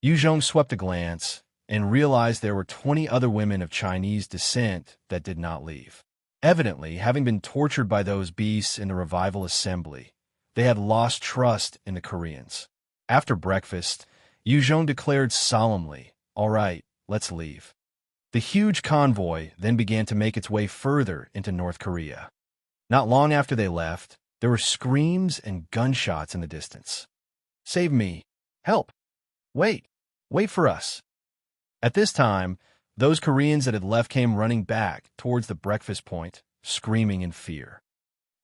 Jung swept a glance and realized there were 20 other women of Chinese descent that did not leave. Evidently, having been tortured by those beasts in the revival assembly, they had lost trust in the Koreans. After breakfast, Jung declared solemnly, "All right, let's leave." The huge convoy then began to make its way further into North Korea. Not long after they left, there were screams and gunshots in the distance. "Save me! Help! Wait! Wait for us!" At this time, those Koreans that had left came running back towards the breakfast point, screaming in fear.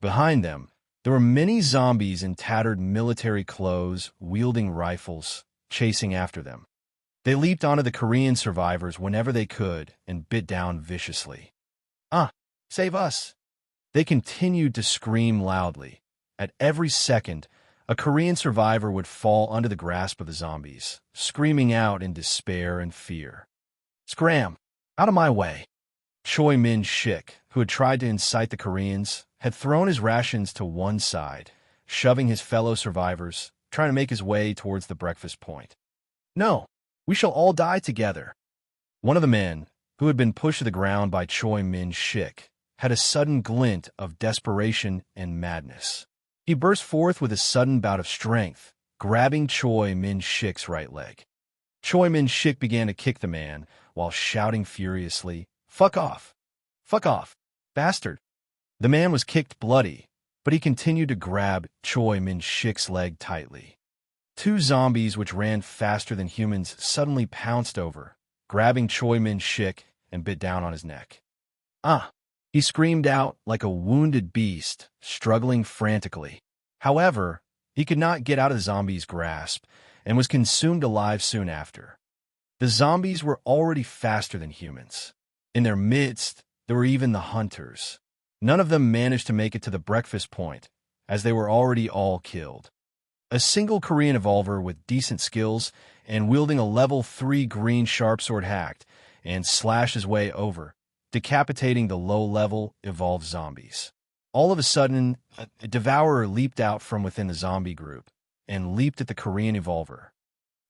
Behind them, There were many zombies in tattered military clothes, wielding rifles, chasing after them. They leaped onto the Korean survivors whenever they could and bit down viciously. "Ah, save us!" They continued to scream loudly. At every second, a Korean survivor would fall under the grasp of the zombies, screaming out in despair and fear. "Scram! Out of my way!" Choi Min-shik, who had tried to incite the Koreans, had thrown his rations to one side, shoving his fellow survivors, trying to make his way towards the breakfast point. "No, we shall all die together." One of the men, who had been pushed to the ground by Choi Min-shik, had a sudden glint of desperation and madness. He burst forth with a sudden bout of strength, grabbing Choi Min-shik's right leg. Choi Min-shik began to kick the man, while shouting furiously, "Fuck off! Fuck off, bastard!" The man was kicked bloody, but he continued to grab Choi Min-shik's leg tightly. Two zombies which ran faster than humans suddenly pounced over, grabbing Choi Min-shik and bit down on his neck. "Ah!" He screamed out like a wounded beast, struggling frantically. However, he could not get out of the zombies' grasp and was consumed alive soon after. The zombies were already faster than humans. In their midst, there were even the hunters. None of them managed to make it to the breakfast point, as they were already all killed. A single Korean evolver with decent skills and wielding a level 3 green sharpsword hacked and slashed his way over, decapitating the low-level evolved zombies. All of a sudden, a devourer leaped out from within the zombie group and leaped at the Korean evolver.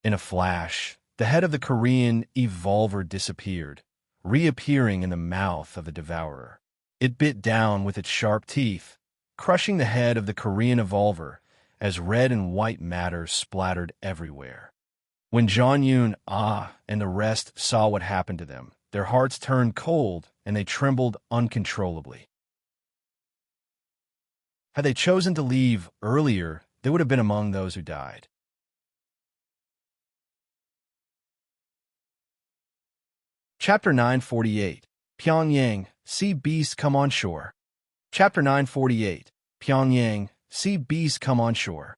In a flash, the head of the Korean evolver disappeared, reappearing in the mouth of the devourer. It bit down with its sharp teeth, crushing the head of the Korean evolver as red and white matter splattered everywhere. When Jong-yoon, and the rest saw what happened to them, their hearts turned cold and they trembled uncontrollably. Had they chosen to leave earlier, they would have been among those who died. Chapter 948, Pyongyang, Sea Beast Come on Shore. Chapter 948, Pyongyang, Sea Beast Come on Shore.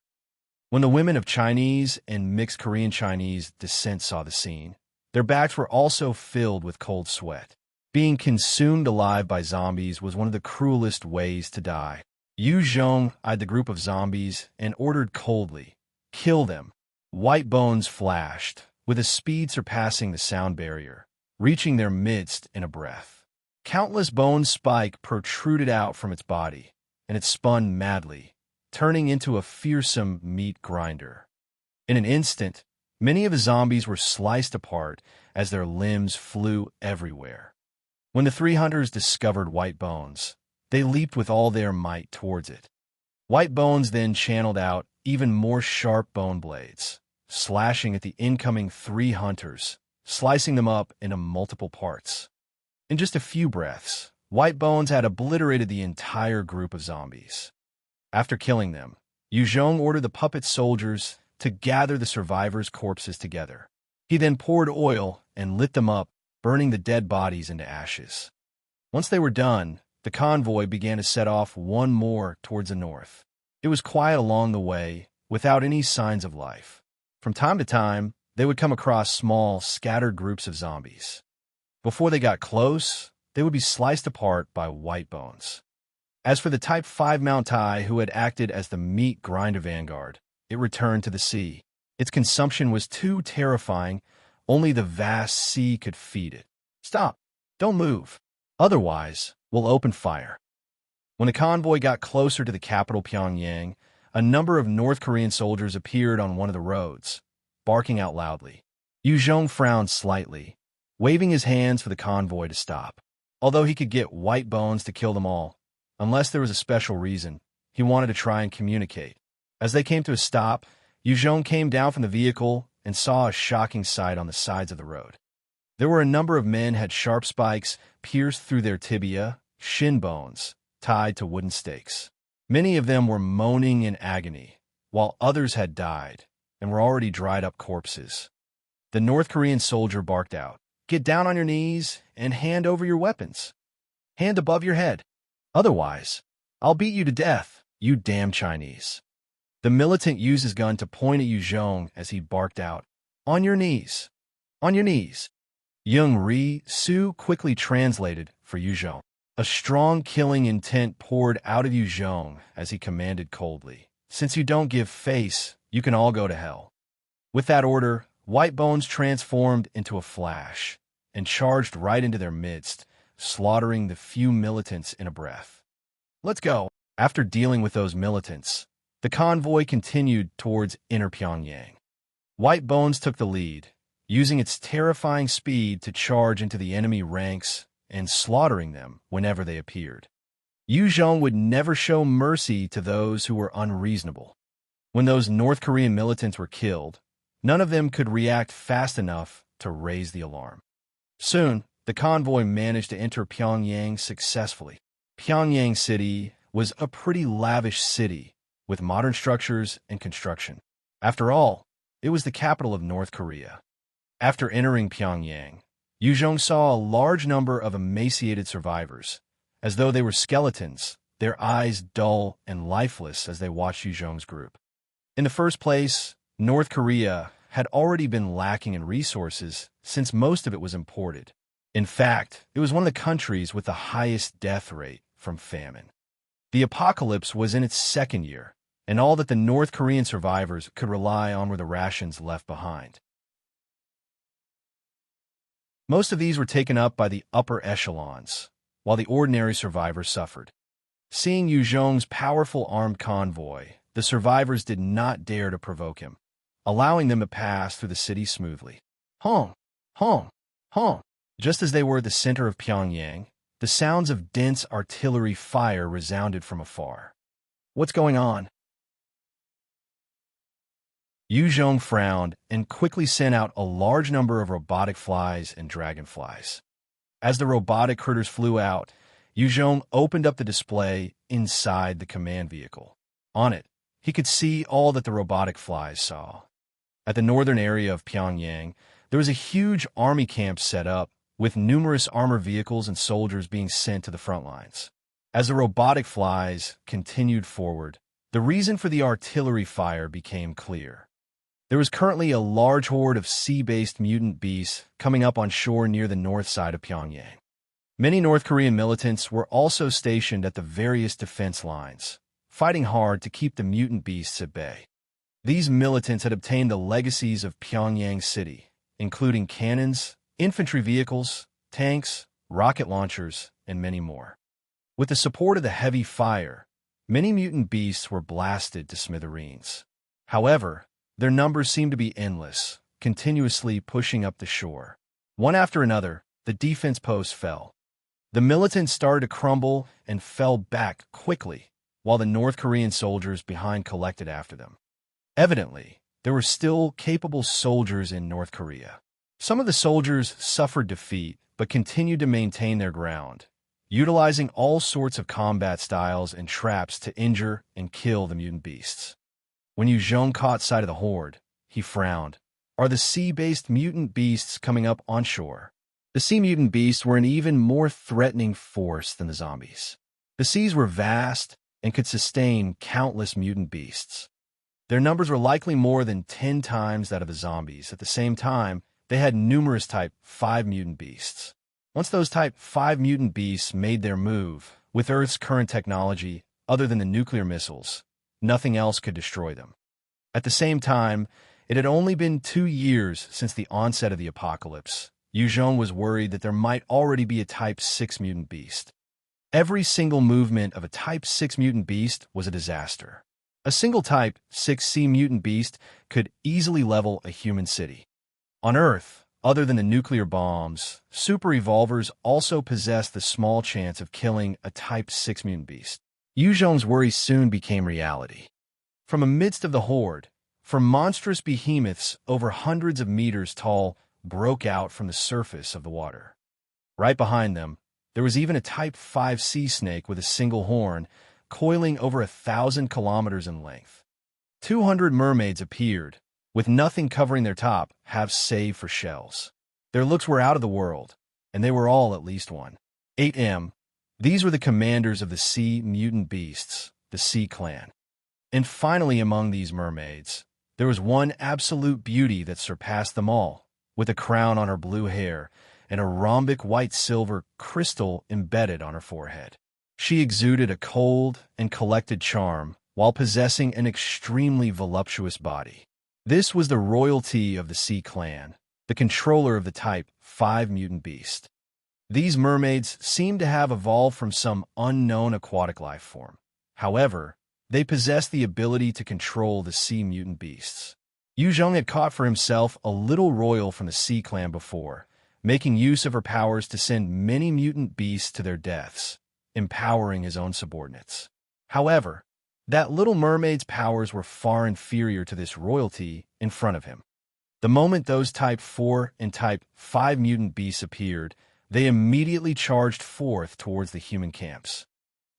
When the women of Chinese and mixed Korean-Chinese descent saw the scene, their backs were also filled with cold sweat. Being consumed alive by zombies was one of the cruelest ways to die. Jung eyed the group of zombies and ordered coldly, "Kill them." White bones flashed, with a speed surpassing the sound barrier, reaching their midst in a breath. Countless bone spike protruded out from its body, and it spun madly, turning into a fearsome meat grinder. In an instant, many of the zombies were sliced apart as their limbs flew everywhere. When the three hunters discovered White Bones, they leaped with all their might towards it. White Bones then channeled out even more sharp bone blades, slashing at the incoming three hunters, slicing them up into multiple parts. In just a few breaths, White Bones had obliterated the entire group of zombies. After killing them, Jung ordered the puppet soldiers to gather the survivors' corpses together. He then poured oil and lit them up, burning the dead bodies into ashes. Once they were done, the convoy began to set off one more towards the north. It was quiet along the way, without any signs of life. From time to time, they would come across small, scattered groups of zombies. Before they got close, they would be sliced apart by White Bones. As for the Type 5 Mount Tai who had acted as the meat grinder vanguard, it returned to the sea. Its consumption was too terrifying, only the vast sea could feed it. "Stop! Don't move! Otherwise, we'll open fire." When the convoy got closer to the capital Pyongyang, a number of North Korean soldiers appeared on one of the roads, barking out loudly. Jung frowned slightly, waving his hands for the convoy to stop. Although he could get White Bones to kill them all, unless there was a special reason, he wanted to try and communicate. As they came to a stop, Jung came down from the vehicle and saw a shocking sight on the sides of the road. There were a number of men had sharp spikes pierced through their tibia, shin bones, tied to wooden stakes. Many of them were moaning in agony, while others had died and were already dried-up corpses. The North Korean soldier barked out, "Get down on your knees and hand over your weapons. Hand above your head. Otherwise, I'll beat you to death." "You damn Chinese." The militant used his gun to point at Jung as he barked out, "On your knees! On your knees!" Jung Ri-Su quickly translated for Jung. A strong killing intent poured out of Jung as he commanded coldly, "Since you don't give face, you can all go to hell." With that order, White Bones transformed into a flash and charged right into their midst, slaughtering the few militants in a breath. "Let's go." After dealing with those militants, the convoy continued towards inner Pyongyang. White Bones took the lead, using its terrifying speed to charge into the enemy ranks and slaughtering them whenever they appeared. Jung would never show mercy to those who were unreasonable. When those North Korean militants were killed, none of them could react fast enough to raise the alarm. Soon, the convoy managed to enter Pyongyang successfully. Pyongyang City was a pretty lavish city with modern structures and construction. After all, it was the capital of North Korea. After entering Pyongyang, Jung saw a large number of emaciated survivors, as though they were skeletons, their eyes dull and lifeless as they watched Jung's group. In the first place, North Korea had already been lacking in resources since most of it was imported. In fact, it was one of the countries with the highest death rate from famine. The apocalypse was in its second year, and all that the North Korean survivors could rely on were the rations left behind. Most of these were taken up by the upper echelons, while the ordinary survivors suffered. Seeing Jung's powerful armed convoy, the survivors did not dare to provoke him, allowing them to pass through the city smoothly. Hong, hong, hong. Just as they were at the center of Pyongyang, the sounds of dense artillery fire resounded from afar. "What's going on?" Jung frowned and quickly sent out a large number of robotic flies and dragonflies. As the robotic critters flew out, Jung opened up the display inside the command vehicle. On it, he could see all that the robotic flies saw. At the northern area of Pyongyang, there was a huge army camp set up, with numerous armored vehicles and soldiers being sent to the front lines. As the robotic flies continued forward, the reason for the artillery fire became clear. There was currently a large horde of sea-based mutant beasts coming up on shore near the north side of Pyongyang. Many North Korean militants were also stationed at the various defense lines, fighting hard to keep the mutant beasts at bay. These militants had obtained the legacies of Pyongyang City, including cannons, infantry vehicles, tanks, rocket launchers, and many more. With the support of the heavy fire, many mutant beasts were blasted to smithereens. However, their numbers seemed to be endless, continuously pushing up the shore. One after another, the defense posts fell. The militants started to crumble and fell back quickly, while the North Korean soldiers behind collected after them. Evidently, there were still capable soldiers in North Korea. Some of the soldiers suffered defeat but continued to maintain their ground, utilizing all sorts of combat styles and traps to injure and kill the mutant beasts. When Jung caught sight of the horde, he frowned. Are the sea-based mutant beasts coming up on shore? The sea mutant beasts were an even more threatening force than the zombies. The seas were vast and could sustain countless mutant beasts. Their numbers were likely more than 10 times that of the zombies. At the same time, they had numerous Type 5 mutant beasts. Once those Type 5 mutant beasts made their move, with Earth's current technology, other than the nuclear missiles, nothing else could destroy them. At the same time, it had only been 2 years since the onset of the apocalypse. Jung was worried that there might already be a Type 6 mutant beast. Every single movement of a Type 6 mutant beast was a disaster. A single Type 6C mutant beast could easily level a human city. On Earth, other than the nuclear bombs, super evolvers also possessed the small chance of killing a Type 6 mutant beast. Jung's worries soon became reality. From amidst of the horde, monstrous behemoths over hundreds of meters tall broke out from the surface of the water. Right behind them, there was even a Type 5 sea snake with a single horn, coiling over 1,000 kilometers in length. 200 mermaids appeared, with nothing covering their top, half save for shells. Their looks were out of the world, and they were all at least 1.8 m. These were the commanders of the sea mutant beasts, the Sea Clan. And finally, among these mermaids, there was one absolute beauty that surpassed them all, with a crown on her blue hair and a rhombic white-silver crystal embedded on her forehead. She exuded a cold and collected charm while possessing an extremely voluptuous body. This was the royalty of the Sea Clan, the controller of the type 5 mutant beast. These mermaids seemed to have evolved from some unknown aquatic life form. However, they possessed the ability to control the sea mutant beasts. Jung had caught for himself a little royal from the Sea Clan before, making use of her powers to send many mutant beasts to their deaths, empowering his own subordinates. However, that little mermaid's powers were far inferior to this royalty in front of him. The moment those Type 4 and Type 5 mutant beasts appeared, they immediately charged forth towards the human camps.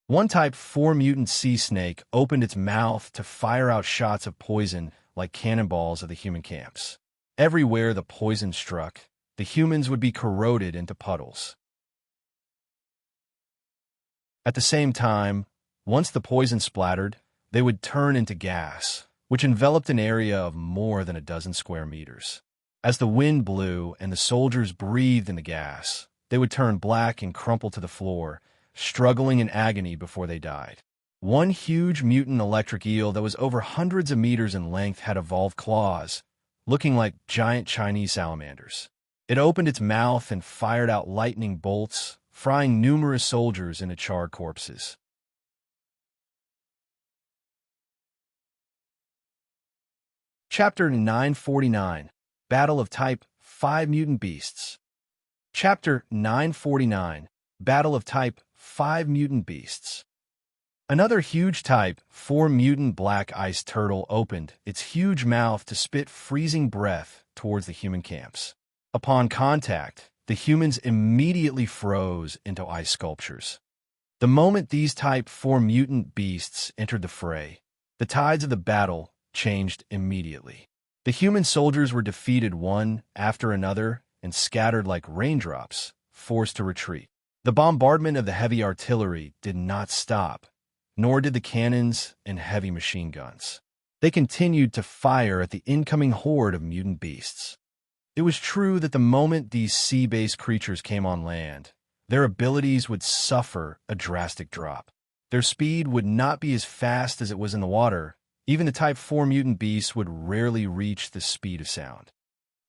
One Type 4 mutant sea snake opened its mouth to fire out shots of poison like cannonballs at the human camps. Everywhere the poison struck, the humans would be corroded into puddles. At the same time, once the poison splattered, they would turn into gas, which enveloped an area of more than a dozen square meters. As the wind blew and the soldiers breathed in the gas, they would turn black and crumple to the floor, struggling in agony before they died. One huge mutant electric eel that was over hundreds of meters in length had evolved claws, looking like giant Chinese salamanders. It opened its mouth and fired out lightning bolts, frying numerous soldiers into charred corpses. Chapter 949, Battle of Type 5 Mutant Beasts. Chapter 949, Battle of Type 5 Mutant Beasts. Another huge Type 4 mutant black ice turtle opened its huge mouth to spit freezing breath towards the human camps. Upon contact, the humans immediately froze into ice sculptures. The moment these Type 4 mutant beasts entered the fray, the tides of the battle changed immediately. The human soldiers were defeated one after another and scattered like raindrops, forced to retreat. The bombardment of the heavy artillery did not stop, nor did the cannons and heavy machine guns. They continued to fire at the incoming horde of mutant beasts. It was true that the moment these sea-based creatures came on land, their abilities would suffer a drastic drop. Their speed would not be as fast as it was in the water. Even the Type 4 mutant beasts would rarely reach the speed of sound.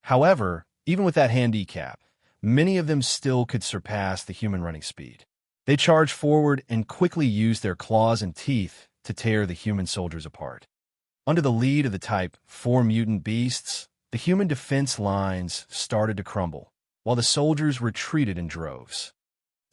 However, even with that handicap, many of them still could surpass the human running speed. They charged forward and quickly used their claws and teeth to tear the human soldiers apart. Under the lead of the Type 4 mutant beasts, the human defense lines started to crumble, while the soldiers retreated in droves.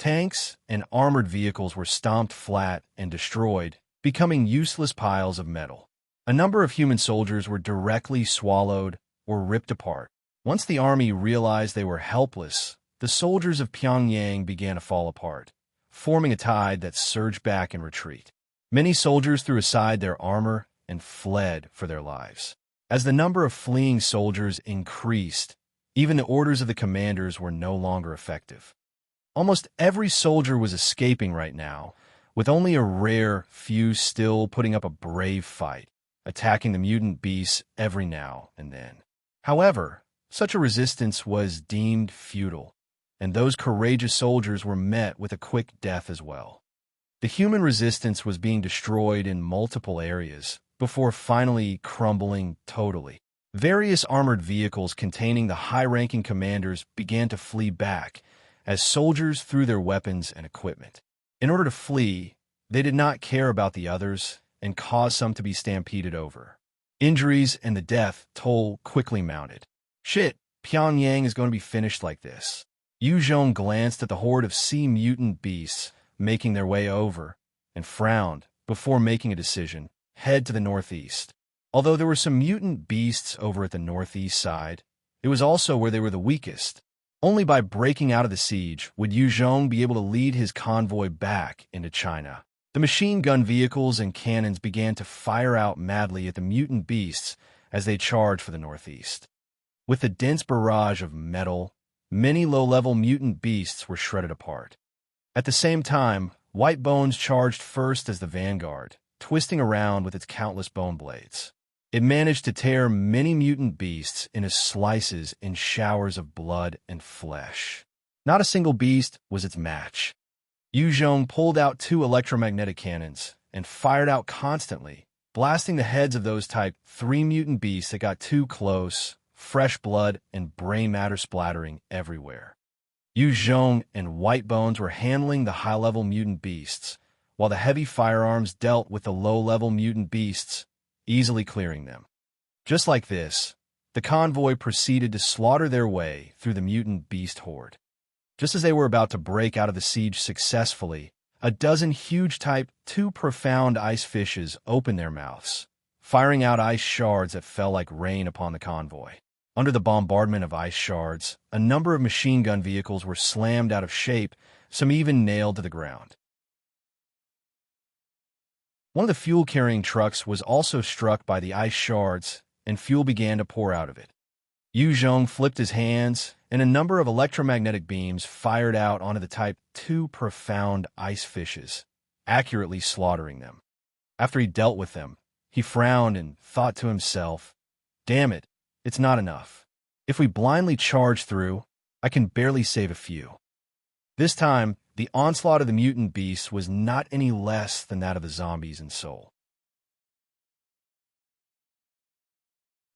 Tanks and armored vehicles were stomped flat and destroyed, becoming useless piles of metal. A number of human soldiers were directly swallowed or ripped apart. Once the army realized they were helpless, the soldiers of Pyongyang began to fall apart, forming a tide that surged back in retreat. Many soldiers threw aside their armor and fled for their lives. As the number of fleeing soldiers increased, even the orders of the commanders were no longer effective. Almost every soldier was escaping right now, with only a rare few still putting up a brave fight, attacking the mutant beasts every now and then. However, such a resistance was deemed futile, and those courageous soldiers were met with a quick death as well. The human resistance was being destroyed in multiple areas before finally crumbling totally. Various armored vehicles containing the high-ranking commanders began to flee back as soldiers threw their weapons and equipment. In order to flee, they did not care about the others and caused some to be stampeded over. Injuries and the death toll quickly mounted. Shit, Pyongyang is going to be finished like this. Jung glanced at the horde of sea mutant beasts making their way over and frowned before making a decision: head to the northeast. Although there were some mutant beasts over at the northeast side, it was also where they were the weakest. Only by breaking out of the siege would Jung be able to lead his convoy back into China. The machine gun vehicles and cannons began to fire out madly at the mutant beasts as they charged for the northeast. With a dense barrage of metal, many low-level mutant beasts were shredded apart. At the same time, White Bones charged first as the vanguard, twisting around with its countless bone blades. It managed to tear many mutant beasts into slices in showers of blood and flesh. Not a single beast was its match. Jung pulled out 2 electromagnetic cannons and fired out constantly, blasting the heads of those Type 3 mutant beasts that got too close, fresh blood and brain matter splattering everywhere. Jung and White Bones were handling the high-level mutant beasts, while the heavy firearms dealt with the low-level mutant beasts, easily clearing them. Just like this, the convoy proceeded to slaughter their way through the mutant beast horde. Just as they were about to break out of the siege successfully, a dozen huge Type 2 profound ice fishes opened their mouths, firing out ice shards that fell like rain upon the convoy. Under the bombardment of ice shards, a number of machine gun vehicles were slammed out of shape, some even nailed to the ground. One of the fuel-carrying trucks was also struck by the ice shards, and fuel began to pour out of it. Jung flipped his hands, and a number of electromagnetic beams fired out onto the Type 2 profound ice fishes, accurately slaughtering them. After he dealt with them, he frowned and thought to himself, "Damn it, it's not enough. If we blindly charge through, I can barely save a few." This time, the onslaught of the mutant beasts was not any less than that of the zombies in Seoul.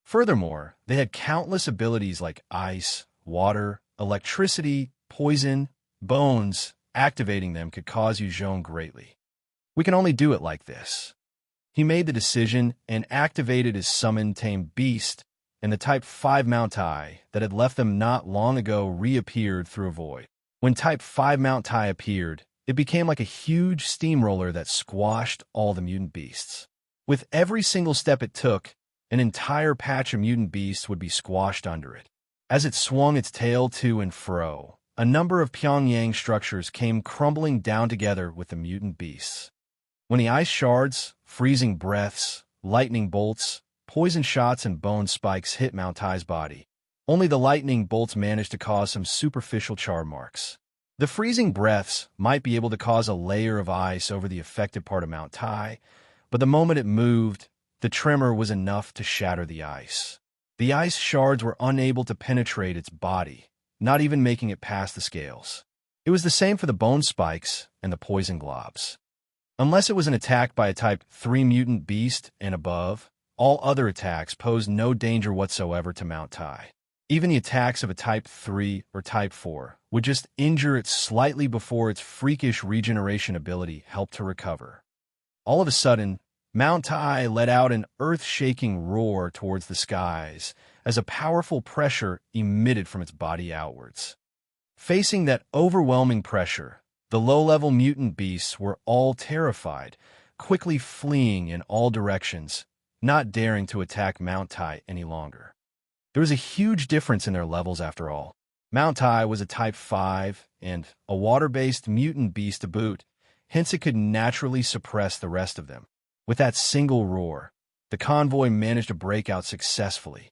Furthermore, they had countless abilities like ice, water, electricity, poison, bones. Activating them could cause Jung greatly. "We can only do it like this." He made the decision and activated his summoned tamed beast, and the Type 5 Mount-I that had left them not long ago reappeared through a void. When Type 5 Mount-I appeared, it became like a huge steamroller that squashed all the mutant beasts. With every single step it took, an entire patch of mutant beasts would be squashed under it. As it swung its tail to and fro, a number of Pyongyang structures came crumbling down together with the mutant beasts. When the ice shards, freezing breaths, lightning bolts, poison shots, and bone spikes hit Mount-I's body, only the lightning bolts managed to cause some superficial char marks. The freezing breaths might be able to cause a layer of ice over the affected part of Mount-I, but the moment it moved, the tremor was enough to shatter the ice. The ice shards were unable to penetrate its body, not even making it past the scales. It was the same for the bone spikes and the poison globs. Unless it was an attack by a Type 3 mutant beast and above, all other attacks posed no danger whatsoever to Mount-I. Even the attacks of a Type 3 or Type 4 would just injure it slightly before its freakish regeneration ability helped to recover. All of a sudden, Mount-I let out an earth-shaking roar towards the skies as a powerful pressure emitted from its body outwards. Facing that overwhelming pressure, the low-level mutant beasts were all terrified, quickly fleeing in all directions, not daring to attack Mount-I any longer. There was a huge difference in their levels after all. Mount-I was a Type 5 and a water-based mutant beast to boot, hence it could naturally suppress the rest of them. With that single roar, the convoy managed to break out successfully.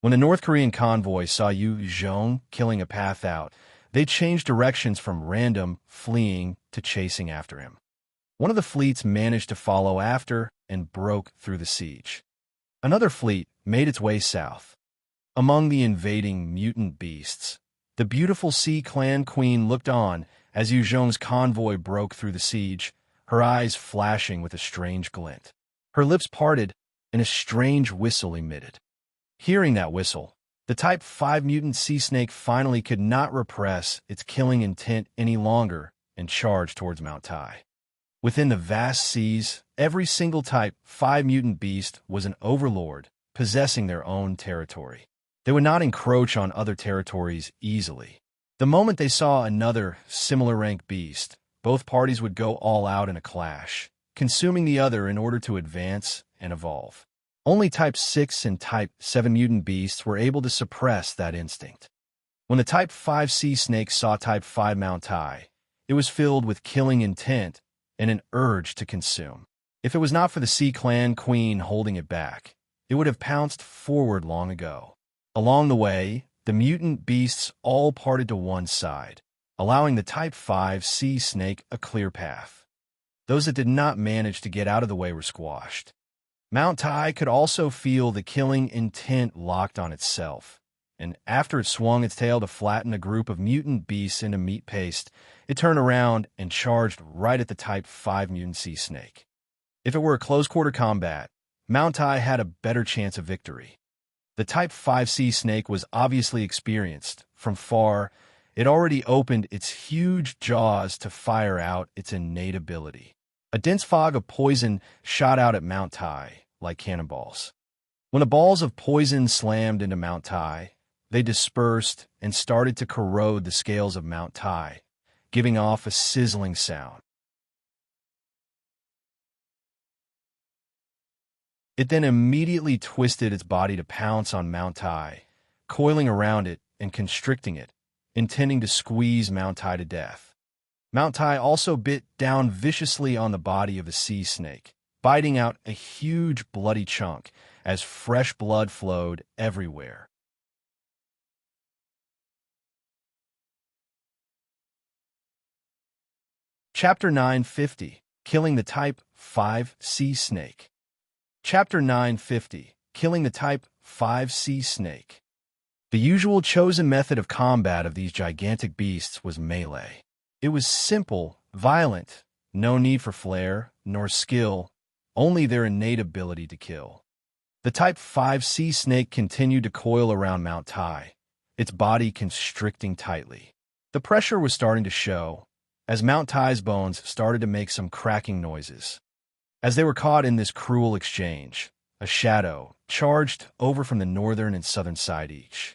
When the North Korean convoy saw Jung killing a path out, they changed directions from random fleeing to chasing after him. One of the fleets managed to follow after and broke through the siege. Another fleet made its way south. Among the invading mutant beasts, the beautiful Sea Clan Queen looked on as Jung's convoy broke through the siege, her eyes flashing with a strange glint. Her lips parted, and a strange whistle emitted. Hearing that whistle, the Type 5 mutant sea snake finally could not repress its killing intent any longer and charged towards Mount-I. Within the vast seas, every single Type 5 mutant beast was an overlord, possessing their own territory. They would not encroach on other territories easily. The moment they saw another similar rank beast, both parties would go all out in a clash, consuming the other in order to advance and evolve. Only Type 6 and Type 7 mutant beasts were able to suppress that instinct. When the Type 5 sea snake saw Type 5 Mount-I, it was filled with killing intent and an urge to consume. If it was not for the Sea Clan Queen holding it back, it would have pounced forward long ago. Along the way, the mutant beasts all parted to one side, allowing the Type 5 sea snake a clear path. Those that did not manage to get out of the way were squashed. Mount Tai could also feel the killing intent locked on itself, and after it swung its tail to flatten a group of mutant beasts into meat paste, it turned around and charged right at the Type 5 mutant sea snake. If it were a close-quarter combat, Mount Tai had a better chance of victory. The Type 5 sea snake was obviously experienced. From far, it already opened its huge jaws to fire out its innate ability. A dense fog of poison shot out at Mount Tai like cannonballs. When the balls of poison slammed into Mount Tai, they dispersed and started to corrode the scales of Mount Tai, giving off a sizzling sound. It then immediately twisted its body to pounce on Mount Tai, coiling around it and constricting it, intending to squeeze Mount Tai to death. Mount Tai also bit down viciously on the body of the sea snake, biting out a huge bloody chunk as fresh blood flowed everywhere. Chapter 950, Killing the Type 5 Sea Snake. Chapter 950, Killing the Type 5 Sea Snake. The usual chosen method of combat of these gigantic beasts was melee. It was simple, violent, no need for flair, nor skill, only their innate ability to kill. The Type 5 sea snake continued to coil around Mount Tai, its body constricting tightly. The pressure was starting to show, as Mount Tai's bones started to make some cracking noises. As they were caught in this cruel exchange, a shadow charged over from the northern and southern side each.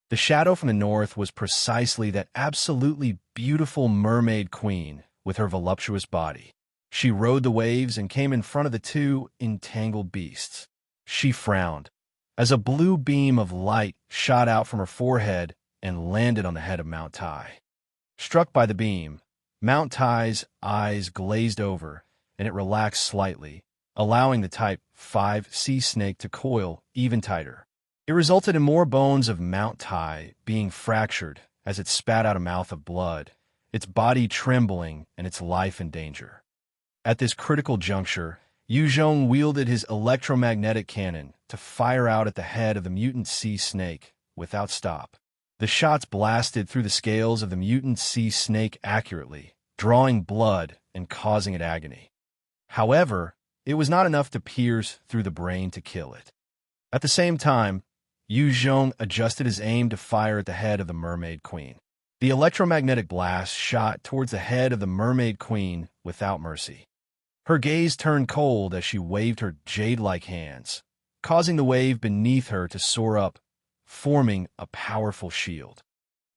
The shadow from the north was precisely that absolutely beautiful mermaid queen with her voluptuous body. She rode the waves and came in front of the two entangled beasts. She frowned, as a blue beam of light shot out from her forehead and landed on the head of Mount Tai. Struck by the beam, Mount Tai's eyes glazed over, and it relaxed slightly, allowing the Type 5 sea snake to coil even tighter. It resulted in more bones of Mount Tai being fractured as it spat out a mouth of blood, its body trembling and its life in danger. At this critical juncture, Jung wielded his electromagnetic cannon to fire out at the head of the mutant sea snake without stop. The shots blasted through the scales of the mutant sea snake accurately, drawing blood and causing it agony. However, it was not enough to pierce through the brain to kill it. At the same time, Jung adjusted his aim to fire at the head of the Mermaid Queen. The electromagnetic blast shot towards the head of the Mermaid Queen without mercy. Her gaze turned cold as she waved her jade-like hands, causing the wave beneath her to soar up, forming a powerful shield.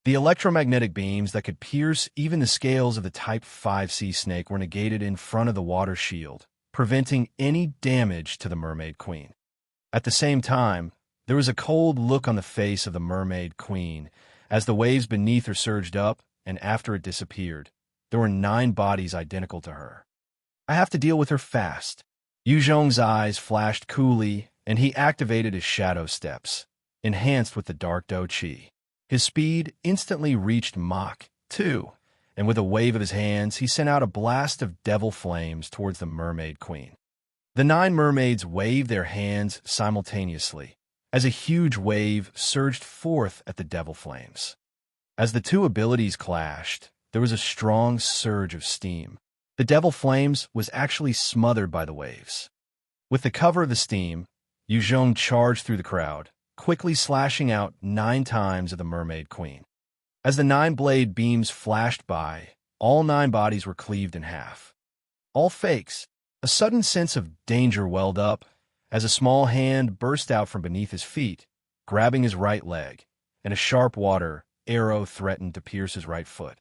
The electromagnetic beams that could pierce even the scales of the Type 5 sea snake were negated in front of the water shield, preventing any damage to the Mermaid Queen. At the same time, there was a cold look on the face of the Mermaid Queen as the waves beneath her surged up, and after it disappeared, there were 9 bodies identical to her. I have to deal with her fast. Jung's eyes flashed coolly, and he activated his shadow steps, enhanced with the Dark Do Chi. His speed instantly reached Mach 2, and with a wave of his hands, he sent out a blast of devil flames towards the Mermaid Queen. The 9 mermaids waved their hands simultaneously, as a huge wave surged forth at the devil flames. As the two abilities clashed, there was a strong surge of steam. The devil flames was actually smothered by the waves. With the cover of the steam, Jung charged through the crowd, quickly slashing out 9 times at the Mermaid Queen. As the 9-blade beams flashed by, all 9 bodies were cleaved in half. All fakes. A sudden sense of danger welled up, as a small hand burst out from beneath his feet, grabbing his right leg, and a sharp water arrow threatened to pierce his right foot.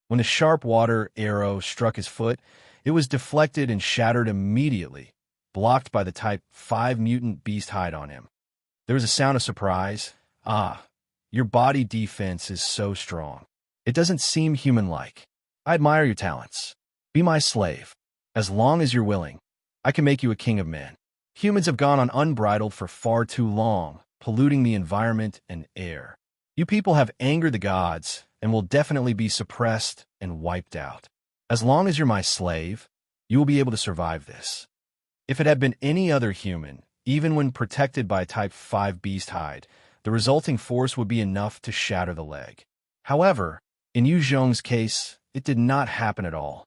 When the sharp water arrow struck his foot, it was deflected and shattered immediately, blocked by the Type 5 mutant beast hide on him. There was a sound of surprise. Ah, your body defense is so strong. It doesn't seem human-like. I admire your talents. Be my slave. As long as you're willing, I can make you a king of men. Humans have gone on unbridled for far too long, polluting the environment and air. You people have angered the gods and will definitely be suppressed and wiped out. As long as you're my slave, You will be able to survive this. If it had been any other human, even when protected by Type 5 beast hide, the resulting force would be enough to shatter the leg. However, in Yu Zhong's case, it did not happen at all.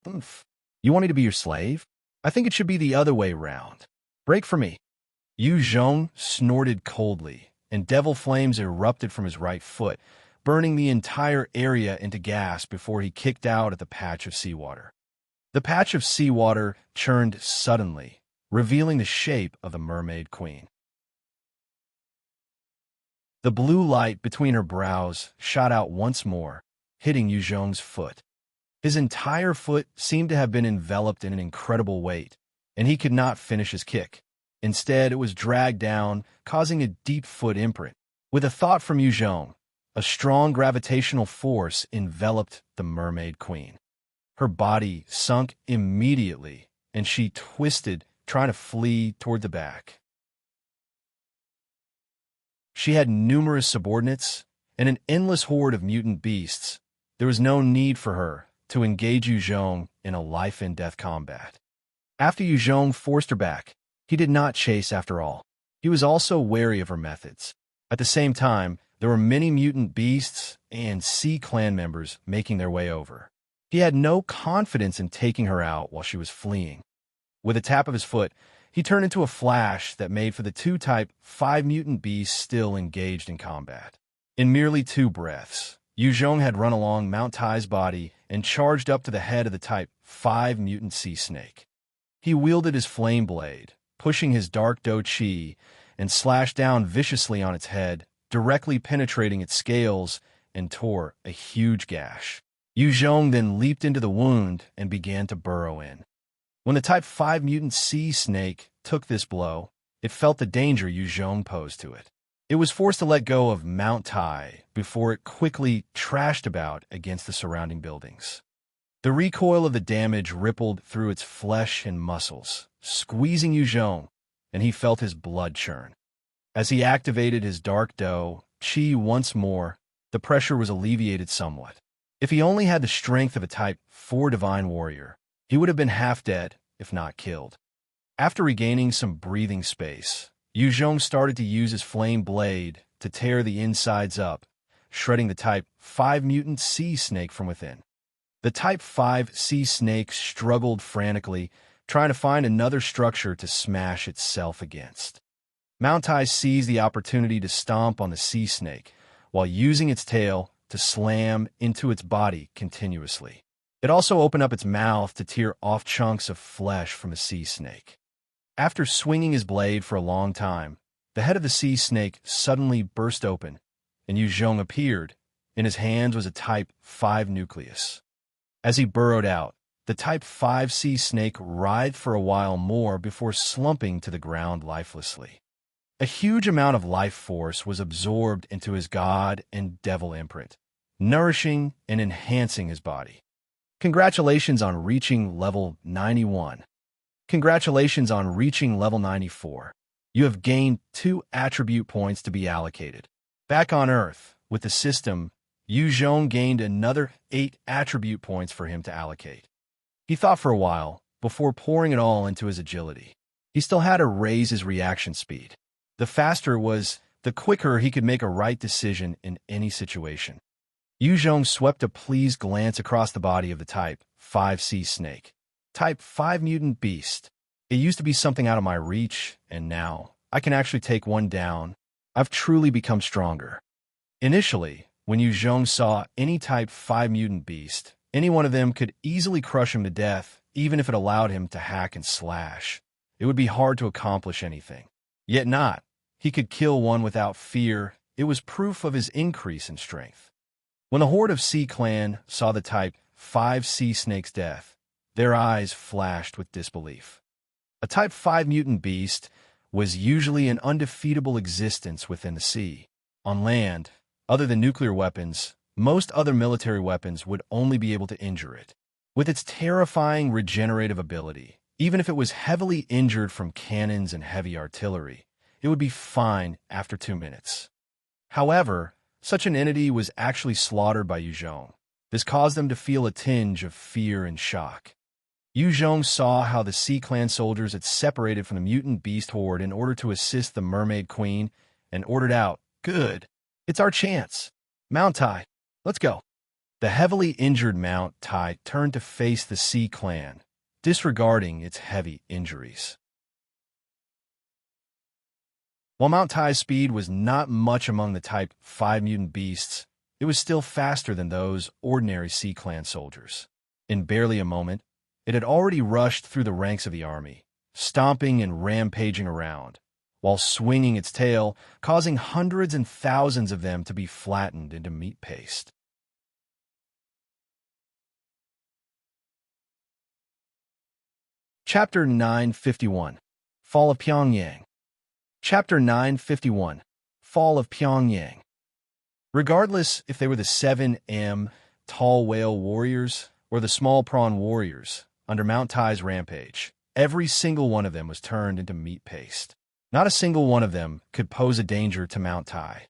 Oomph. You want me to be your slave? I think it should be the other way round. Break for me. Yu Zhong snorted coldly, and devil flames erupted from his right foot, burning the entire area into gas before he kicked out at the patch of seawater. The patch of seawater churned suddenly, revealing the shape of the Mermaid Queen. The blue light between her brows shot out once more, hitting Yu Zhong's foot. His entire foot seemed to have been enveloped in an incredible weight, and he could not finish his kick. Instead, it was dragged down, causing a deep foot imprint. With a thought from Yu Zhong, a strong gravitational force enveloped the Mermaid Queen. Her body sunk immediately, and she twisted, trying to flee toward the back. She had numerous subordinates and an endless horde of mutant beasts. There was no need for her to engage Yu Zhong in a life-and-death combat. After Yu Zhong forced her back, he did not chase after all. He was also wary of her methods. At the same time, there were many mutant beasts and Sea clan members making their way over. He had no confidence in taking her out while she was fleeing. With a tap of his foot, he turned into a flash that made for the two Type 5 mutant beasts still engaged in combat. In merely 2 breaths, Yu Zhong had run along Mount Tai's body and charged up to the head of the Type 5 mutant sea snake. He wielded his flame blade, pushing his dark dough chi, and slashed down viciously on its head, directly penetrating its scales and tore a huge gash. Yu Zhong then leaped into the wound and began to burrow in. When the Type 5 mutant sea snake took this blow, it felt the danger Yu Zhong posed to it. It was forced to let go of Mount Tai before it quickly trashed about against the surrounding buildings. The recoil of the damage rippled through its flesh and muscles, squeezing Yu Zhong, and he felt his blood churn. As he activated his dark dough chi once more, the pressure was alleviated somewhat. If he only had the strength of a Type 4 divine warrior, he would have been half dead, if not killed. After regaining some breathing space, Yu Zhong started to use his flame blade to tear the insides up, shredding the Type 5 mutant sea snake from within. The Type 5 sea snake struggled frantically, trying to find another structure to smash itself against. Mount Tai seized the opportunity to stomp on the sea snake, while using its tail to slam into its body continuously. It also opened up its mouth to tear off chunks of flesh from a sea snake. After swinging his blade for a long time, the head of the sea snake suddenly burst open, and Yu Zhong appeared. In his hands was a Type 5 nucleus. As he burrowed out, the Type 5 sea snake writhed for a while more before slumping to the ground lifelessly. A huge amount of life force was absorbed into his god and devil imprint, nourishing and enhancing his body. Congratulations on reaching level 91. Congratulations on reaching level 94. You have gained 2 attribute points to be allocated. Back on Earth, with the system, Yu Zhong gained another 8 attribute points for him to allocate. He thought for a while, before pouring it all into his agility. He still had to raise his reaction speed. The faster was, the quicker he could make a right decision in any situation. Yu Zhong swept a pleased glance across the body of the Type 5 sea snake. Type 5 mutant beast. It used to be something out of my reach, and now I can actually take one down. I've truly become stronger. Initially, when Yu Zhong saw any Type 5 mutant beast, any one of them could easily crush him to death, even if it allowed him to hack and slash. It would be hard to accomplish anything. Yet not. He could kill one without fear. It was proof of his increase in strength. When the horde of Sea Clan saw the Type 5 sea snake's death, their eyes flashed with disbelief. A Type 5 mutant beast was usually an undefeatable existence within the sea. On land, other than nuclear weapons, most other military weapons would only be able to injure it. With its terrifying regenerative ability, even if it was heavily injured from cannons and heavy artillery, it would be fine after 2 minutes. However, such an entity was actually slaughtered by Yu Zhong. This caused them to feel a tinge of fear and shock. Jung saw how the Sea Clan soldiers had separated from the mutant beast horde in order to assist the Mermaid Queen and ordered out, "Good. It's our chance. Mount Tai, let's go." The heavily injured Mount Tai turned to face the Sea Clan, disregarding its heavy injuries. While Mount Tai's speed was not much among the Type 5 mutant beasts, it was still faster than those ordinary Sea Clan soldiers. In barely a moment, it had already rushed through the ranks of the army, stomping and rampaging around, while swinging its tail, causing hundreds and thousands of them to be flattened into meat paste. Chapter 951, Fall of Pyongyang. Chapter 951, Fall of Pyongyang. Regardless if they were the 7M tall whale warriors or the small prawn warriors under Mount Tai's rampage, every single one of them was turned into meat paste. Not a single one of them could pose a danger to Mount Tai.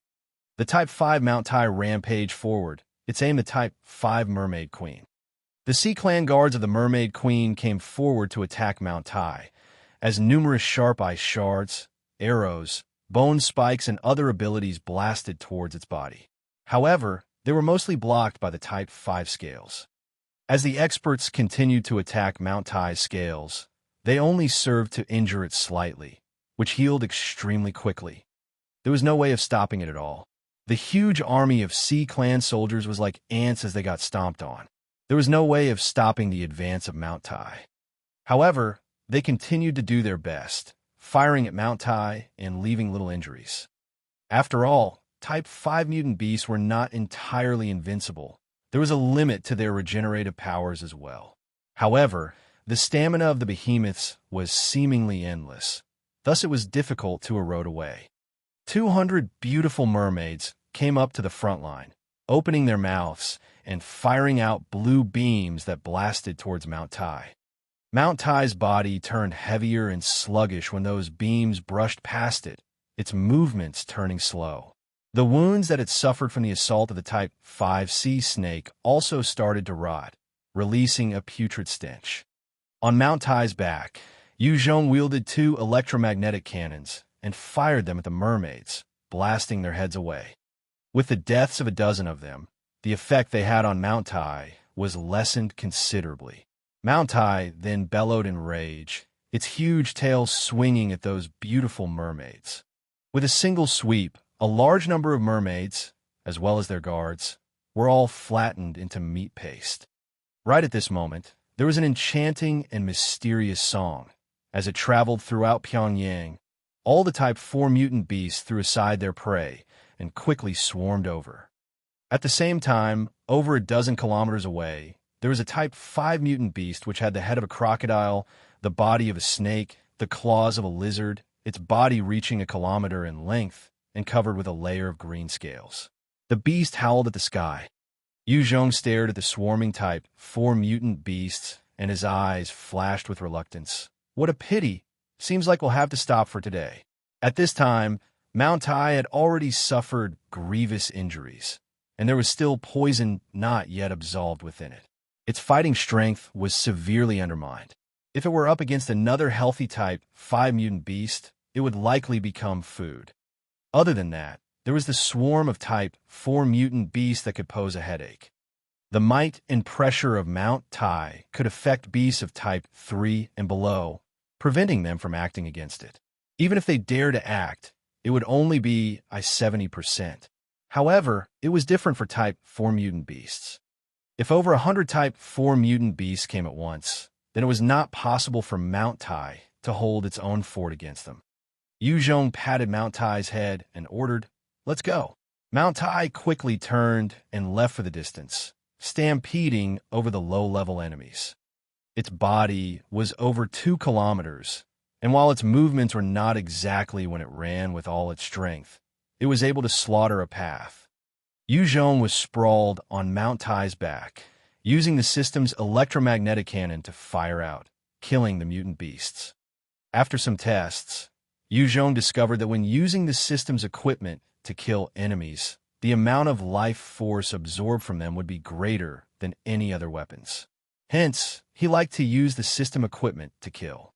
The Type 5 Mount Tai rampaged forward, its aim the Type 5 Mermaid Queen. The Sea Clan guards of the Mermaid Queen came forward to attack Mount Tai, as numerous sharp ice shards, arrows, bone spikes, and other abilities blasted towards its body. However, they were mostly blocked by the Type 5 scales. As the experts continued to attack Mount Tai's scales, they only served to injure it slightly, which healed extremely quickly. There was no way of stopping it at all. The huge army of Sea Clan soldiers was like ants as they got stomped on. There was no way of stopping the advance of Mount Tai. However, they continued to do their best, firing at Mount Tai and leaving little injuries. After all, Type 5 mutant beasts were not entirely invincible. There was a limit to their regenerative powers as well. However, the stamina of the behemoths was seemingly endless. Thus it was difficult to erode away. 200 beautiful mermaids came up to the front line, opening their mouths and firing out blue beams that blasted towards Mount Tai. Mount Tai's body turned heavier and sluggish when those beams brushed past it, its movements turning slow. The wounds that it suffered from the assault of the Type 5 sea snake also started to rot, releasing a putrid stench. On Mount Tai's back, Jung wielded 2 electromagnetic cannons and fired them at the mermaids, blasting their heads away. With the deaths of a dozen of them, the effect they had on Mount Tai was lessened considerably. Mount Tai then bellowed in rage, its huge tail swinging at those beautiful mermaids. With a single sweep, a large number of mermaids, as well as their guards, were all flattened into meat paste. Right at this moment, there was an enchanting and mysterious song. As it traveled throughout Pyongyang, all the Type 4 mutant beasts threw aside their prey and quickly swarmed over. At the same time, over a dozen kilometers away, there was a Type 5 mutant beast which had the head of a crocodile, the body of a snake, the claws of a lizard, its body reaching a kilometer in length and covered with a layer of green scales. The beast howled at the sky. Jung stared at the swarming Type 4 mutant beasts, and his eyes flashed with reluctance. What a pity! Seems like we'll have to stop for today. At this time, Mount Tai had already suffered grievous injuries, and there was still poison not yet absolved within it. Its fighting strength was severely undermined. If it were up against another healthy Type 5 mutant beast, it would likely become food. Other than that, there was the swarm of Type 4 mutant beasts that could pose a headache. The might and pressure of Mount Tai could affect beasts of Type 3 and below, preventing them from acting against it. Even if they dare to act, it would only be 70%. However, it was different for Type 4 mutant beasts. If over 100 Type 4 mutant beasts came at once, then it was not possible for Mount Tai to hold its own fort against them. Jung patted Mount Tai's head and ordered, "Let's go." Mount Tai quickly turned and left for the distance, stampeding over the low-level enemies. Its body was over 2 kilometers, and while its movements were not exactly when it ran with all its strength, it was able to slaughter a path. Jung was sprawled on Mount Tai's back, using the system's electromagnetic cannon to fire out, killing the mutant beasts. After some tests, Jung discovered that when using the system's equipment to kill enemies, the amount of life force absorbed from them would be greater than any other weapons. Hence, he liked to use the system equipment to kill.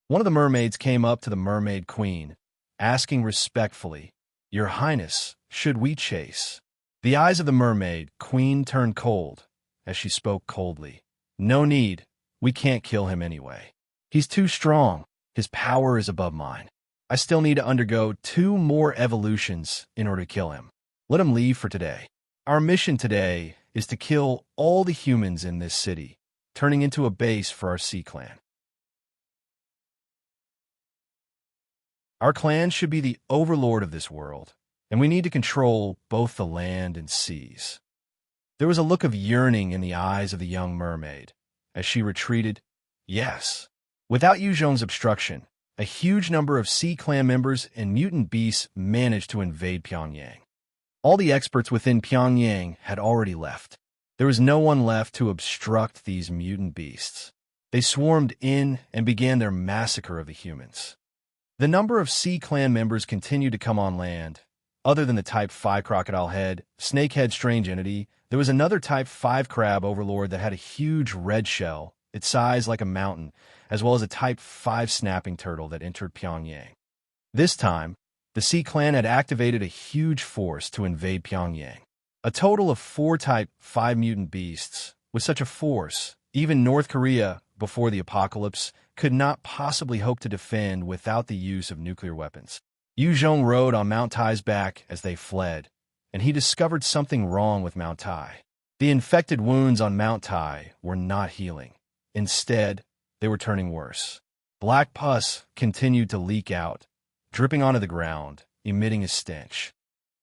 One of the mermaids came up to the mermaid queen, asking respectfully, "Your Highness, should we chase?" The eyes of the mermaid queen turned cold as she spoke coldly. "No need. We can't kill him anyway. He's too strong. His power is above mine. I still need to undergo 2 more evolutions in order to kill him. Let him leave for today. Our mission today is to kill all the humans in this city, turning into a base for our sea clan. Our clan should be the overlord of this world, and we need to control both the land and seas." There was a look of yearning in the eyes of the young mermaid as she retreated. Yes. Without Yu Zhong's obstruction, a huge number of Sea Clan members and mutant beasts managed to invade Pyongyang. All the experts within Pyongyang had already left. There was no one left to obstruct these mutant beasts. They swarmed in and began their massacre of the humans. The number of Sea Clan members continued to come on land. Other than the Type 5 crocodile head, snakehead strange entity, there was another Type 5 crab overlord that had a huge red shell, its size like a mountain, as well as a Type 5 snapping turtle that entered Pyongyang. This time, the Sea Clan had activated a huge force to invade Pyongyang. A total of 4 Type 5 mutant beasts. With such a force, even North Korea, before the apocalypse, could not possibly hope to defend without the use of nuclear weapons. Yu Zhong rode on Mount Tai's back as they fled, and he discovered something wrong with Mount Tai. The infected wounds on Mount Tai were not healing. Instead, they were turning worse. Black pus continued to leak out, dripping onto the ground, emitting a stench.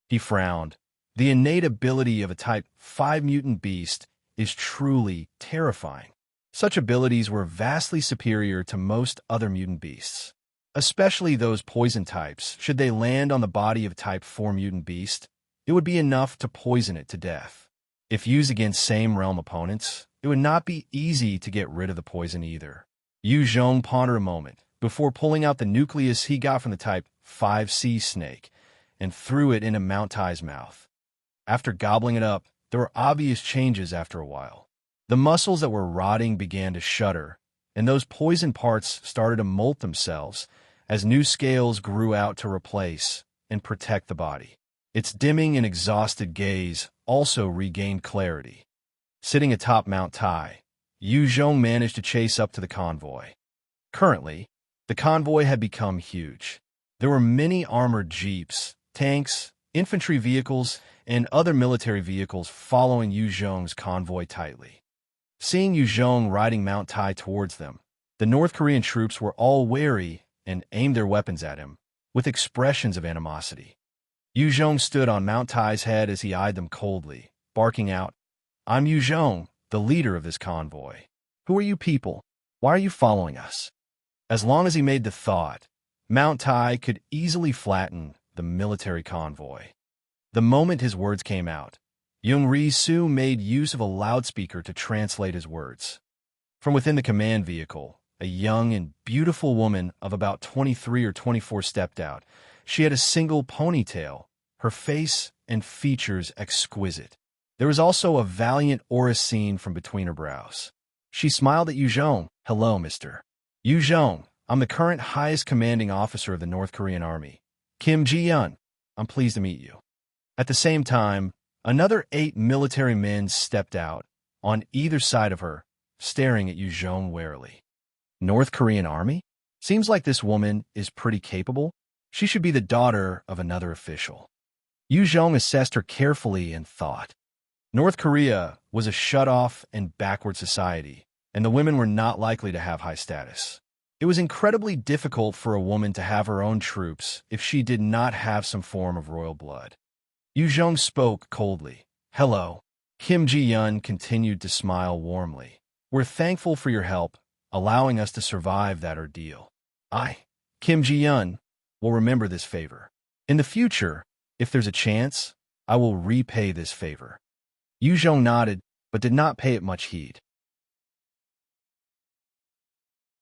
He frowned. The innate ability of a Type 5 mutant beast is truly terrifying. Such abilities were vastly superior to most other mutant beasts, especially those poison types. Should they land on the body of a Type 4 mutant beast, it would be enough to poison it to death. If used against same realm opponents, it would not be easy to get rid of the poison either. Yu Zhong pondered a moment before pulling out the nucleus he got from the Type 5 sea snake and threw it into Mount Tai's mouth. After gobbling it up, there were obvious changes after a while. The muscles that were rotting began to shudder, and those poison parts started to molt themselves as new scales grew out to replace and protect the body. Its dimming and exhausted gaze also regained clarity. Sitting atop Mount Tai, Yu Zhong managed to chase up to the convoy. Currently, the convoy had become huge. There were many armored jeeps, tanks, infantry vehicles, and other military vehicles following Yu Zhong's convoy tightly. Seeing Yu Zhong riding Mount Tai towards them, the North Korean troops were all wary and aimed their weapons at him, with expressions of animosity. Yu Zhong stood on Mount Tai's head as he eyed them coldly, barking out, "I'm Yu Zhong, the leader of this convoy. Who are you people? Why are you following us?" As long as he made the thought, Mount Tai could easily flatten the military convoy. The moment his words came out, Jung Ri-Su made use of a loudspeaker to translate his words. From within the command vehicle, a young and beautiful woman of about 23 or 24 stepped out. She had a single ponytail, her face and features exquisite. There was also a valiant aura seen from between her brows. She smiled at Yu Zhong. "Hello, Mr. Yu Zhong. I'm the current highest commanding officer of the North Korean Army, Kim Ji-yeon. I'm pleased to meet you." At the same time, another 8 military men stepped out, on either side of her, staring at Yu Zhong warily. North Korean Army? Seems like this woman is pretty capable. She should be the daughter of another official. Yu Zhong assessed her carefully and thought. North Korea was a shut-off and backward society, and the women were not likely to have high status. It was incredibly difficult for a woman to have her own troops if she did not have some form of royal blood. Yu Zhong spoke coldly. "Hello." Kim Ji-yeon continued to smile warmly. "We're thankful for your help, allowing us to survive that ordeal. I, Kim Ji-yeon, will remember this favor. In the future, if there's a chance, I will repay this favor." Yu Zhong nodded, but did not pay it much heed.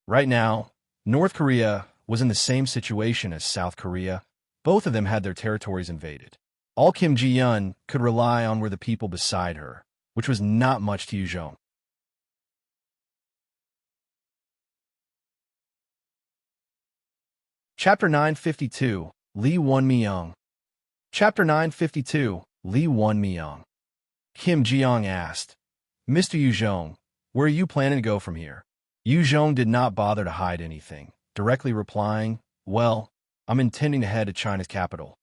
Right now, North Korea was in the same situation as South Korea. Both of them had their territories invaded. All Kim Ji-yeon could rely on were the people beside her, which was not much to Jung. Chapter 952, Won Myung. Chapter 952, Won Myung. Kim Ji-young asked, Mr. Jung, where are you planning to go from here? Jung did not bother to hide anything, directly replying, well, I'm intending to head to China's capital.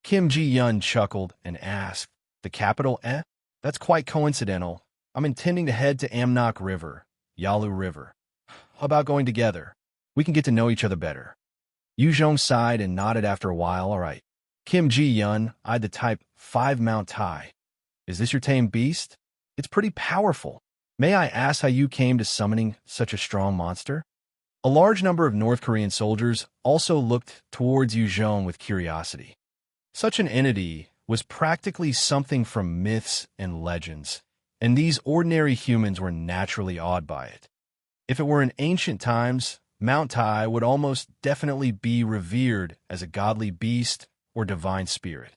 Kim Ji-young chuckled and asked, the capital, eh? That's quite coincidental. I'm intending to head to Amnok River, Yalu River. How about going together? We can get to know each other better. Jung sighed and nodded after a while, all right. Kim Ji-young eyed the Type 5 Mount Tai. Is this your tame beast? It's pretty powerful. May I ask how you came to summoning such a strong monster? A large number of North Korean soldiers also looked towards Jung with curiosity. Such an entity was practically something from myths and legends, and these ordinary humans were naturally awed by it. If it were in ancient times, Mount Tai would almost definitely be revered as a godly beast or divine spirit.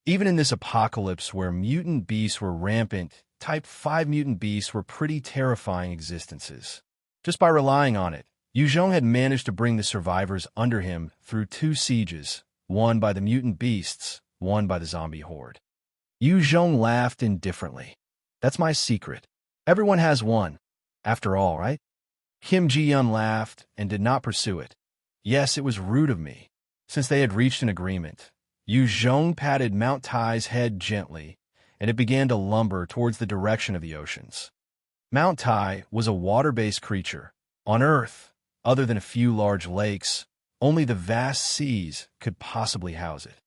Even in this apocalypse where mutant beasts were rampant, Type 5 mutant beasts were pretty terrifying existences. Just by relying on it, Jung had managed to bring the survivors under him through 2 sieges, one by the mutant beasts, one by the zombie horde. Jung laughed indifferently. That's my secret. Everyone has one, after all, right? Kim Ji-young laughed and did not pursue it. Yes, it was rude of me. Since they had reached an agreement, Jung patted Mount Tai's head gently, and it began to lumber towards the direction of the oceans. Mount Tai was a water-based creature. On Earth, other than a few large lakes, only the vast seas could possibly house it.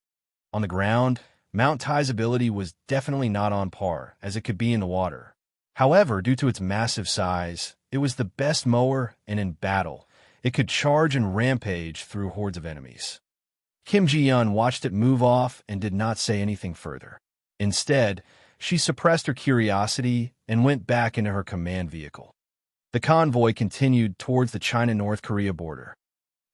On the ground, Mount Tai's ability was definitely not on par as it could be in the water. However, due to its massive size, it was the best mower, and in battle, it could charge and rampage through hordes of enemies. Kim Ji-young watched it move off and did not say anything further. Instead, she suppressed her curiosity and went back into her command vehicle. The convoy continued towards the China-North Korea border.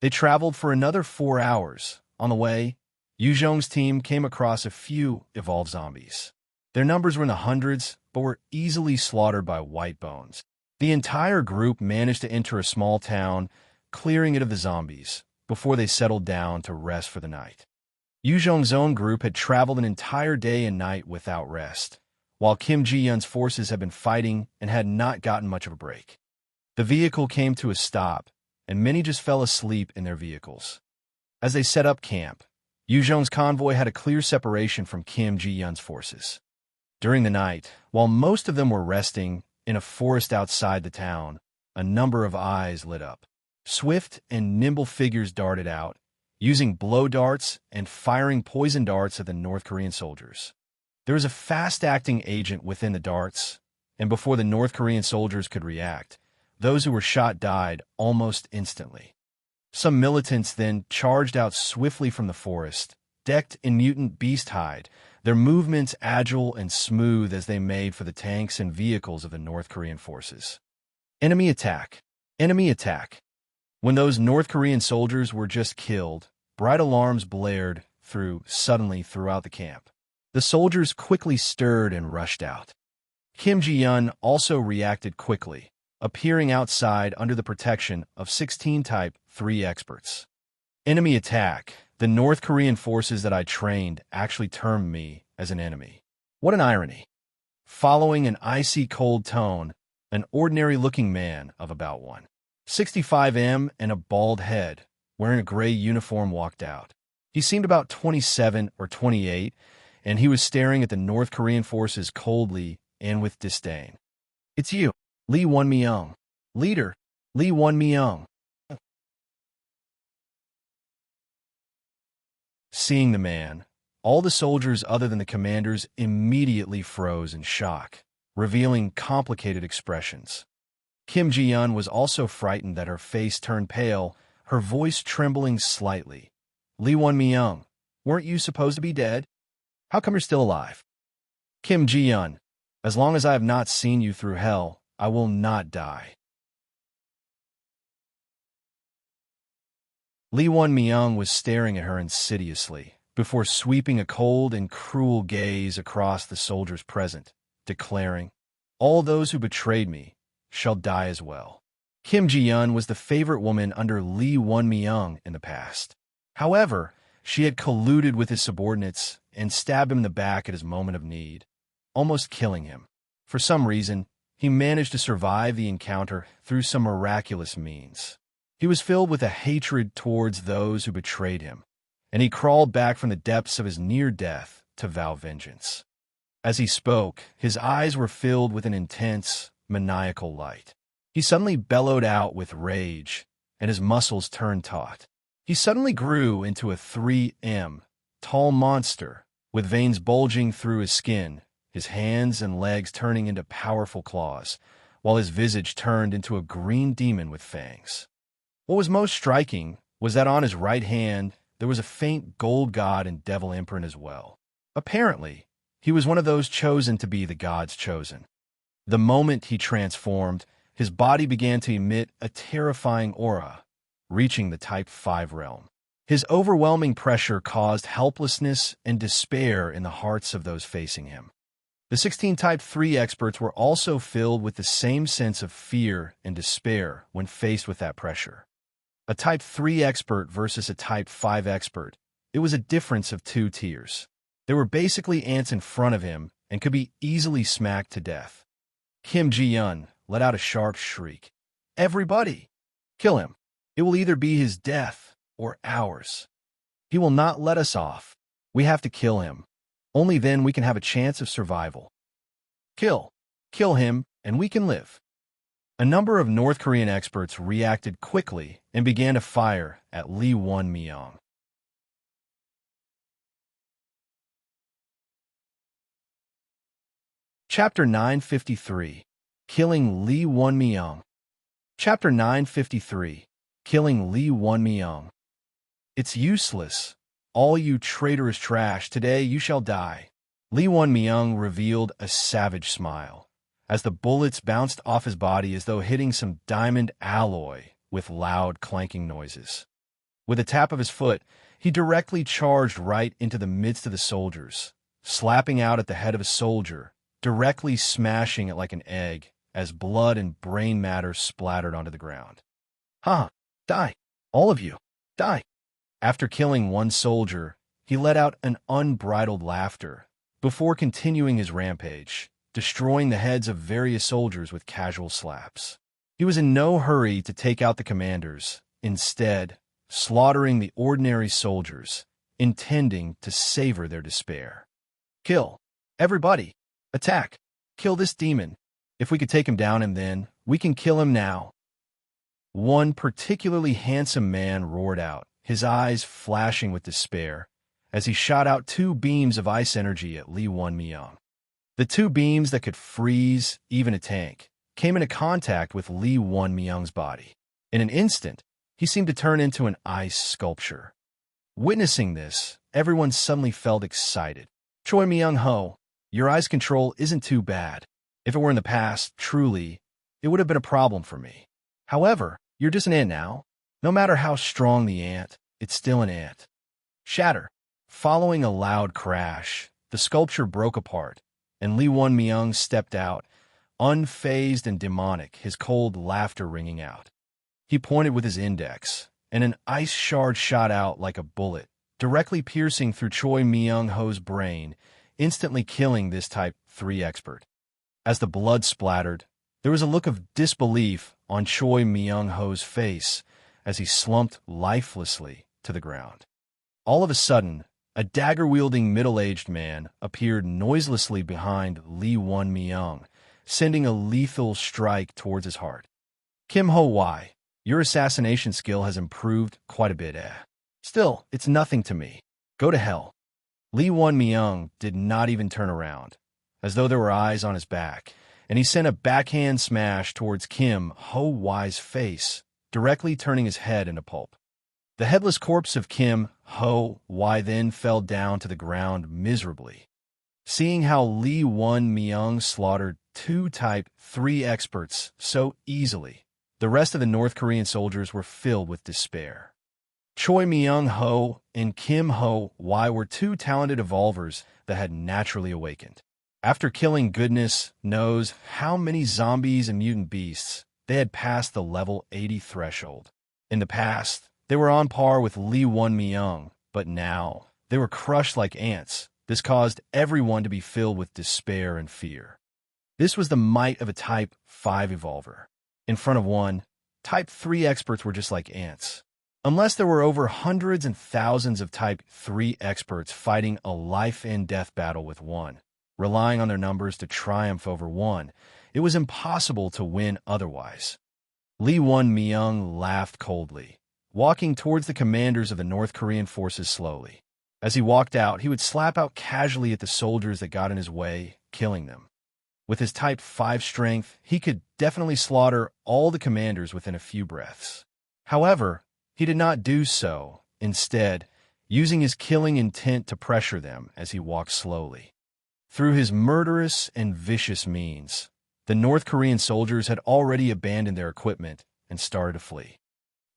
They traveled for another 4 hours. On the way, Jung's team came across a few evolved zombies. Their numbers were in the hundreds, but were easily slaughtered by white bones. The entire group managed to enter a small town, clearing it of the zombies, before they settled down to rest for the night. Jung's own group had traveled an entire day and night without rest, while Kim Ji-young's forces had been fighting and had not gotten much of a break. The vehicle came to a stop, and many just fell asleep in their vehicles. As they set up camp, Jung's convoy had a clear separation from Kim Ji-young's forces. During the night, while most of them were resting in a forest outside the town, a number of eyes lit up. Swift and nimble figures darted out, using blow darts and firing poison darts at the North Korean soldiers. There was a fast-acting agent within the darts, and before the North Korean soldiers could react, those who were shot died almost instantly. Some militants then charged out swiftly from the forest, decked in mutant beast hide, their movements agile and smooth as they made for the tanks and vehicles of the North Korean forces. Enemy attack! Enemy attack! When those North Korean soldiers were just killed, bright alarms blared suddenly throughout the camp. The soldiers quickly stirred and rushed out. Kim Ji-young also reacted quickly, appearing outside under the protection of 16 Type 3 experts. Enemy attack! The North Korean forces that I trained actually termed me as an enemy. What an irony. Following an icy cold tone, an ordinary-looking man of about 165 and a bald head, wearing a gray uniform, walked out. He seemed about 27 or 28, and he was staring at the North Korean forces coldly and with disdain. It's you, Won Myung. Leader, Won Myung. Seeing the man, all the soldiers other than the commanders immediately froze in shock, revealing complicated expressions. Kim Ji-young was also frightened that her face turned pale, her voice trembling slightly. Won Myung, weren't you supposed to be dead? How come you're still alive? Kim Ji-young, as long as I have not seen you through hell, I will not die. Won Myung was staring at her insidiously, before sweeping a cold and cruel gaze across the soldiers present, declaring, All those who betrayed me shall die as well. Kim Ji-yeon was the favorite woman under Won Myung in the past. However, she had colluded with his subordinates and stabbed him in the back at his moment of need, almost killing him. For some reason, he managed to survive the encounter through some miraculous means. He was filled with a hatred towards those who betrayed him, and he crawled back from the depths of his near death to vow vengeance. As he spoke, his eyes were filled with an intense, maniacal light. He suddenly bellowed out with rage, and his muscles turned taut. He suddenly grew into a 3M, tall monster, with veins bulging through his skin, his hands and legs turning into powerful claws, while his visage turned into a green demon with fangs. What was most striking was that on his right hand there was a faint gold god and devil imprint as well. Apparently, he was one of those chosen to be the god's chosen. The moment he transformed, his body began to emit a terrifying aura, reaching the Type 5 realm. His overwhelming pressure caused helplessness and despair in the hearts of those facing him. The 16 Type 3 experts were also filled with the same sense of fear and despair when faced with that pressure. A Type 3 expert versus a Type 5 expert, it was a difference of 2 tiers. They were basically ants in front of him and could be easily smacked to death. Kim Ji-yeon let out a sharp shriek. "Everybody! Kill him! It will either be his death or ours. He will not let us off. We have to kill him. Only then we can have a chance of survival. Kill him, and we can live." A number of North Korean experts reacted quickly and began to fire at Won Myung. Chapter 953, Killing Won Myung. Chapter 953, Killing Won Myung. "It's useless. All you traitorous trash, today you shall die." Won Myung revealed a savage smile, as the bullets bounced off his body as though hitting some diamond alloy with loud clanking noises. With a tap of his foot, he directly charged right into the midst of the soldiers, slapping out at the head of a soldier, directly smashing it like an egg as blood and brain matter splattered onto the ground. "Ha! Die! All of you! Die!" After killing one soldier, he let out an unbridled laughter before continuing his rampage, destroying the heads of various soldiers with casual slaps. He was in no hurry to take out the commanders, instead slaughtering the ordinary soldiers, intending to savor their despair. "Kill! Everybody! Attack! Kill this demon! If we could take him down and then, we can kill him now." One particularly handsome man roared out, his eyes flashing with despair, as he shot out 2 beams of ice energy at Won Myung. The 2 beams that could freeze even a tank came into contact with Won Myung's body. In an instant, he seemed to turn into an ice sculpture. Witnessing this, everyone suddenly felt excited. "Choi Myung-ho, your ice control isn't too bad. If it were in the past, truly, it would have been a problem for me. However, you're just an ant now. No matter how strong the ant, it's still an ant." Shatter. Following a loud crash, the sculpture broke apart, and Won Myung stepped out, unfazed and demonic, his cold laughter ringing out. He pointed with his index, and an ice shard shot out like a bullet, directly piercing through Choi Myung-ho's brain, instantly killing this Type 3 expert. As the blood splattered, there was a look of disbelief on Choi Myung-ho's face as he slumped lifelessly to the ground. All of a sudden, a dagger-wielding middle-aged man appeared noiselessly behind Won Myung, sending a lethal strike towards his heart. "Kim Ho-wai, your assassination skill has improved quite a bit, eh? Still, it's nothing to me. Go to hell." Won Myung did not even turn around, as though there were eyes on his back, and he sent a backhand smash towards Kim Ho-wai's face, directly turning his head into pulp. The headless corpse of Kim Ho-wai then fell down to the ground miserably. Seeing how Won Myung slaughtered 2 Type 3 experts so easily, the rest of the North Korean soldiers were filled with despair. Choi Myung-ho and Kim Ho-wai were 2 talented evolvers that had naturally awakened. After killing goodness knows how many zombies and mutant beasts, they had passed the level 80 threshold. In the past, they were on par with Won Myung, but now they were crushed like ants. This caused everyone to be filled with despair and fear. This was the might of a Type 5 evolver. In front of one, Type 3 experts were just like ants. Unless there were over hundreds and thousands of Type 3 experts fighting a life-and-death battle with one, relying on their numbers to triumph over one, it was impossible to win otherwise. Won Myung laughed coldly, walking towards the commanders of the North Korean forces slowly. As he walked out, he would slap out casually at the soldiers that got in his way, killing them. With his Type 5 strength, he could definitely slaughter all the commanders within a few breaths. However, he did not do so, instead, using his killing intent to pressure them as he walked slowly. Through his murderous and vicious means, the North Korean soldiers had already abandoned their equipment and started to flee.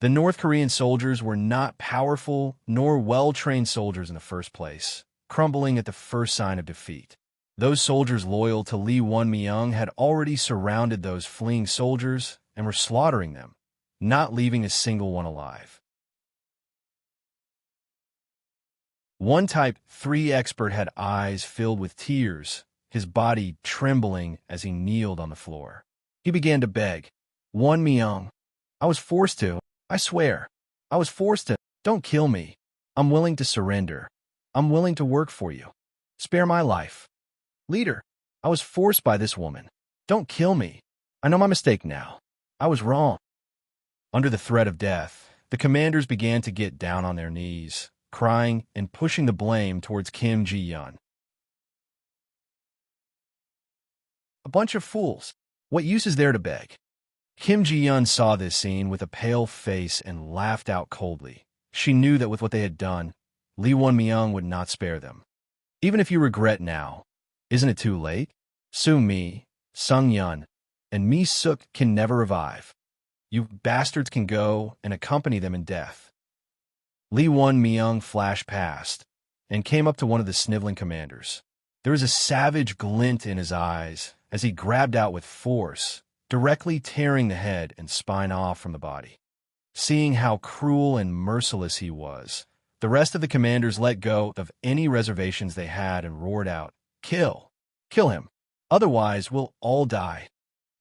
The North Korean soldiers were not powerful nor well-trained soldiers in the first place, crumbling at the first sign of defeat. Those soldiers loyal to Won Myung had already surrounded those fleeing soldiers and were slaughtering them, not leaving a single one alive. One Type 3 expert had eyes filled with tears, his body trembling as he kneeled on the floor. He began to beg, "Won Myung, I was forced to. I swear. I was forced to. Don't kill me. I'm willing to surrender. I'm willing to work for you. Spare my life. Leader, I was forced by this woman. Don't kill me. I know my mistake now. I was wrong." Under the threat of death, the commanders began to get down on their knees, crying and pushing the blame towards Kim Ji-yeon. "A bunch of fools. What use is there to beg?" Kim Ji-yeon saw this scene with a pale face and laughed out coldly. She knew that with what they had done, Won Myung would not spare them. "Even if you regret now, isn't it too late? Mi, Sung-yeon, and Mi-suk can never revive. You bastards can go and accompany them in death." Won Myung flashed past and came up to one of the sniveling commanders. There was a savage glint in his eyes as he grabbed out with force, directly tearing the head and spine off from the body. Seeing how cruel and merciless he was, the rest of the commanders let go of any reservations they had and roared out, "Kill! Kill him! Otherwise, we'll all die."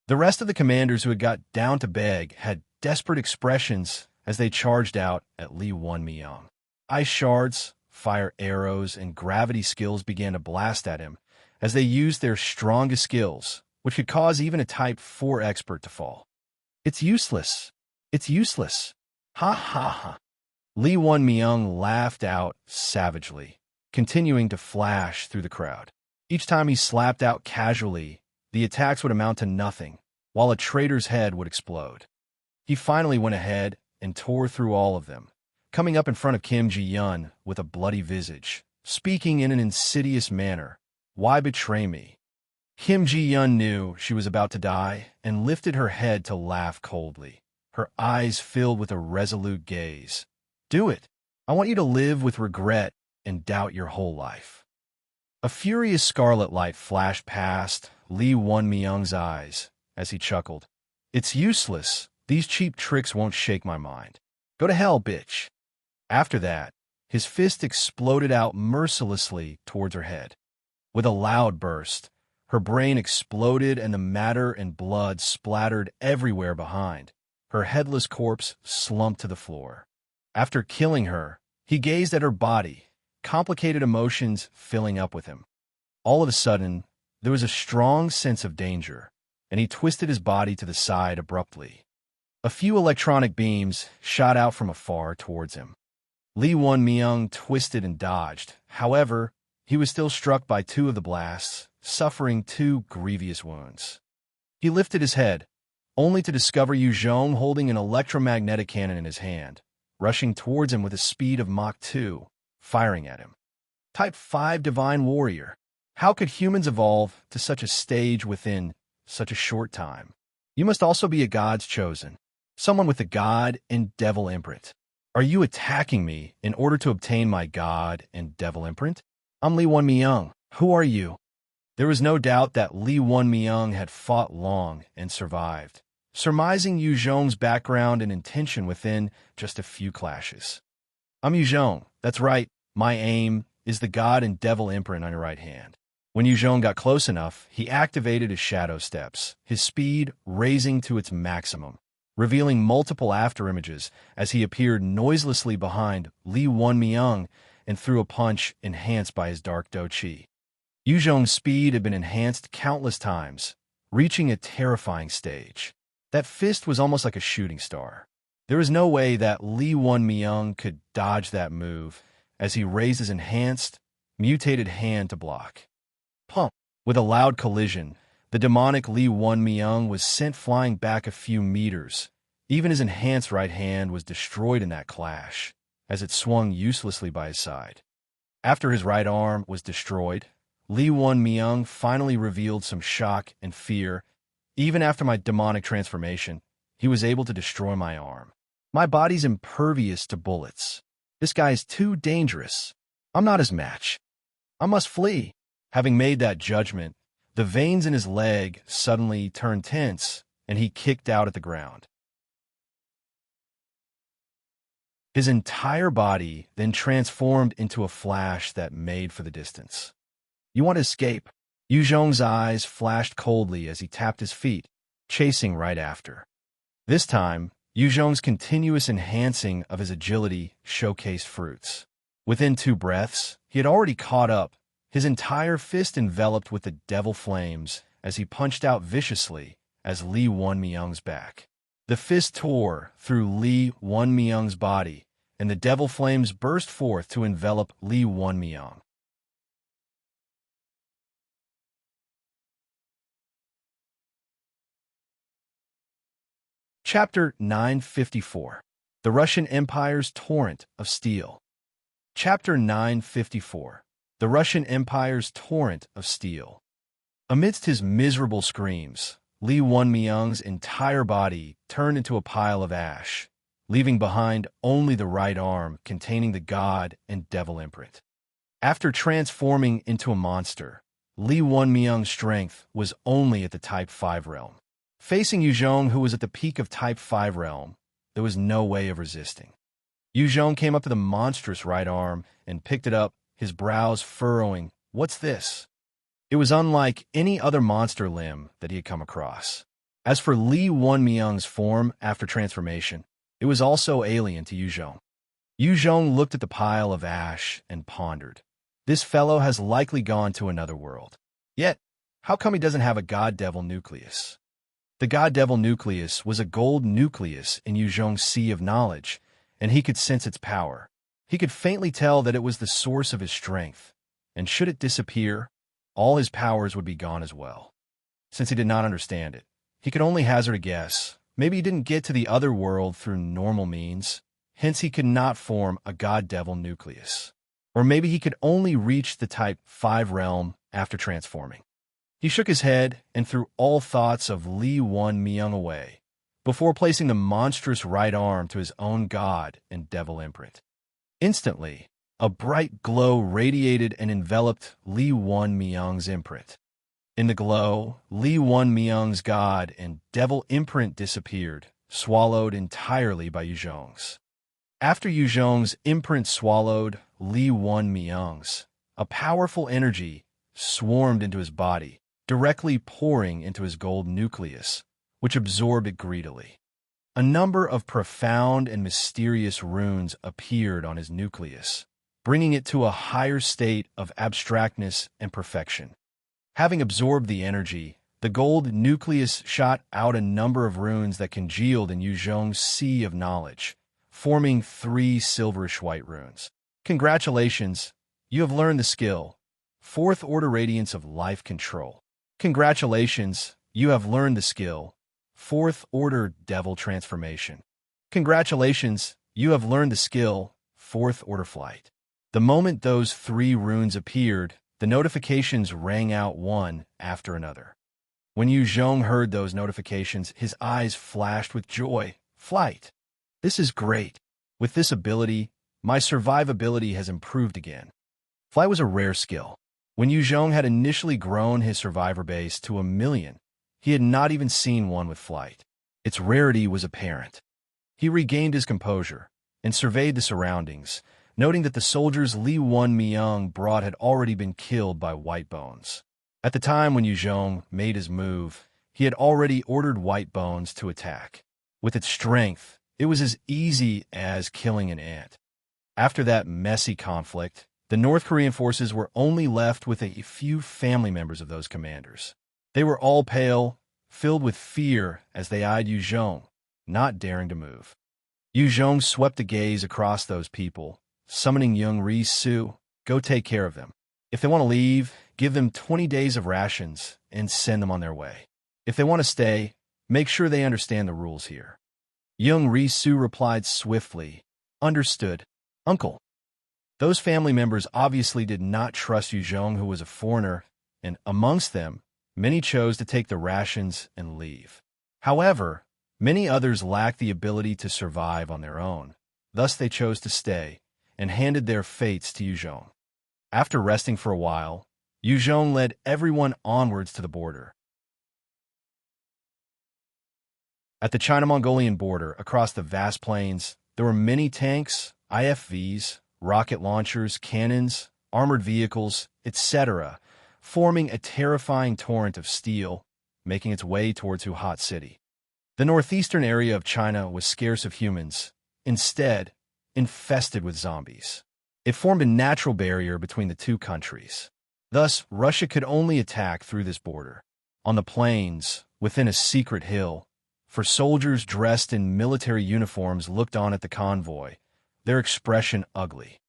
The rest of the commanders who had got down to beg had desperate expressions as they charged out at Won Myung. Ice shards, fire arrows, and gravity skills began to blast at him as they used their strongest skills, which could cause even a Type 4 expert to fall. "It's useless. It's useless. Ha ha ha." Won Myung laughed out savagely, continuing to flash through the crowd. Each time he slapped out casually, the attacks would amount to nothing, while a traitor's head would explode. He finally went ahead and tore through all of them, coming up in front of Kim Ji-yeon with a bloody visage, speaking in an insidious manner, "Why betray me?" Kim Ji-yeon knew she was about to die and lifted her head to laugh coldly, her eyes filled with a resolute gaze. "Do it. I want you to live with regret and doubt your whole life." A furious scarlet light flashed past Won Myung's eyes as he chuckled. "It's useless. These cheap tricks won't shake my mind. Go to hell, bitch." After that, his fist exploded out mercilessly towards her head. With a loud burst, her brain exploded and the matter and blood splattered everywhere behind. Her headless corpse slumped to the floor. After killing her, he gazed at her body, complicated emotions filling up with him. All of a sudden, there was a strong sense of danger, and he twisted his body to the side abruptly. A few electronic beams shot out from afar towards him. Won Myung twisted and dodged. However, he was still struck by 2 of the blasts, suffering 2 grievous wounds. He lifted his head, only to discover Jung holding an electromagnetic cannon in his hand, rushing towards him with a speed of Mach 2, firing at him. Type 5 Divine Warrior. How could humans evolve to such a stage within such a short time? You must also be a God's chosen, someone with the God and Devil imprint. Are you attacking me in order to obtain my God and Devil imprint? I'm Won Myung. Who are you? There was no doubt that Won Myung had fought long and survived, surmising Yu Zhong's background and intention within just a few clashes. "I'm Yu Zhong. That's right. My aim is the God and Devil imprint on your right hand." When Yu Zhong got close enough, he activated his shadow steps, his speed raising to its maximum, revealing multiple afterimages as he appeared noiselessly behind Won Myung and threw a punch enhanced by his dark Do Chi. Yu Zhong's speed had been enhanced countless times, reaching a terrifying stage. That fist was almost like a shooting star. There was no way that Won Myung could dodge that move as he raised his enhanced, mutated hand to block. Pump! With a loud collision, the demonic Won Myung was sent flying back a few meters. Even his enhanced right hand was destroyed in that clash, as it swung uselessly by his side. After his right arm was destroyed, Won Myung finally revealed some shock and fear. "Even after my demonic transformation, he was able to destroy my arm. My body's impervious to bullets. This guy is too dangerous. I'm not his match. I must flee." Having made that judgment, the veins in his leg suddenly turned tense, and he kicked out at the ground. His entire body then transformed into a flash that made for the distance. "You want to escape?" Yu Zhong's eyes flashed coldly as he tapped his feet, chasing right after. This time, Yu Zhong's continuous enhancing of his agility showcased fruits. Within 2 breaths, he had already caught up, his entire fist enveloped with the devil flames as he punched out viciously as Won Myung's back. The fist tore through Won Myung's body, and the devil flames burst forth to envelop Won Myung. Chapter 954. The Russian Empire's Torrent of Steel. Chapter 954. The Russian Empire's Torrent of Steel. Amidst his miserable screams, Won Myung's entire body turned into a pile of ash, leaving behind only the right arm containing the God and Devil imprint. After transforming into a monster, Won Myung's strength was only at the Type 5 realm. Facing Yu Zhong, who was at the peak of Type 5 realm, there was no way of resisting. Yu Zhong came up to the monstrous right arm and picked it up, his brows furrowing. "What's this?" It was unlike any other monster limb that he had come across. As for Won Myung's form after transformation, it was also alien to Yu Zhong. Yu Zhong looked at the pile of ash and pondered. This fellow has likely gone to another world. Yet, how come he doesn't have a God-Devil nucleus? The God-Devil nucleus was a gold nucleus in Yu Zhong's sea of knowledge, and he could sense its power. He could faintly tell that it was the source of his strength, and should it disappear, all his powers would be gone as well. Since he did not understand it, he could only hazard a guess. Maybe he didn't get to the other world through normal means, hence he could not form a God-Devil nucleus. Or maybe he could only reach the Type 5 realm after transforming. He shook his head and threw all thoughts of Won Myung away, before placing the monstrous right arm to his own God and Devil imprint. Instantly, a bright glow radiated and enveloped Won Myung's imprint. In the glow, Won Myung's God and Devil imprint disappeared, swallowed entirely by Yu Zhong's. After Yu Zhong's imprint swallowed Won Myung's, a powerful energy swarmed into his body, directly pouring into his gold nucleus, which absorbed it greedily. A number of profound and mysterious runes appeared on his nucleus, bringing it to a higher state of abstractness and perfection. Having absorbed the energy, the gold nucleus shot out a number of runes that congealed in Yu Zhong's sea of knowledge, forming 3 silverish white runes. Congratulations, you have learned the skill, 4th Order Radiance of Life Control. Congratulations, you have learned the skill, 4th Order Devil Transformation. Congratulations, you have learned the skill, 4th Order Flight. The moment those 3 runes appeared, the notifications rang out one after another. When Yu Zhong heard those notifications, his eyes flashed with joy. Flight. This is great. With this ability, my survivability has improved again. Flight was a rare skill. When Jung had initially grown his survivor base to 1 million, he had not even seen one with flight. Its rarity was apparent. He regained his composure and surveyed the surroundings, noting that the soldiers Won Myung brought had already been killed by White Bones. At the time when Jung made his move, he had already ordered White Bones to attack. With its strength, it was as easy as killing an ant. After that messy conflict, the North Korean forces were only left with a few family members of those commanders. They were all pale, filled with fear as they eyed Jung, not daring to move. Jung swept a gaze across those people, summoning Young Ri-Su, "Go take care of them. If they want to leave, give them 20 days of rations and send them on their way. If they want to stay, make sure they understand the rules here." Young Ri-Su replied swiftly, "Understood, Uncle." Those family members obviously did not trust Jung, who was a foreigner, and amongst them, many chose to take the rations and leave. However, many others lacked the ability to survive on their own. Thus they chose to stay and handed their fates to Jung. After resting for a while, Jung led everyone onwards to the border. At the China-Mongolian border, across the vast plains, there were many tanks, IFVs, rocket launchers, cannons, armored vehicles, etc., forming a terrifying torrent of steel, making its way towards Huhat City. The northeastern area of China was scarce of humans, instead infested with zombies. It formed a natural barrier between the two countries. Thus, Russia could only attack through this border. On the plains, within a secret hill, for soldiers dressed in military uniforms looked on at the convoy, their expression ugly.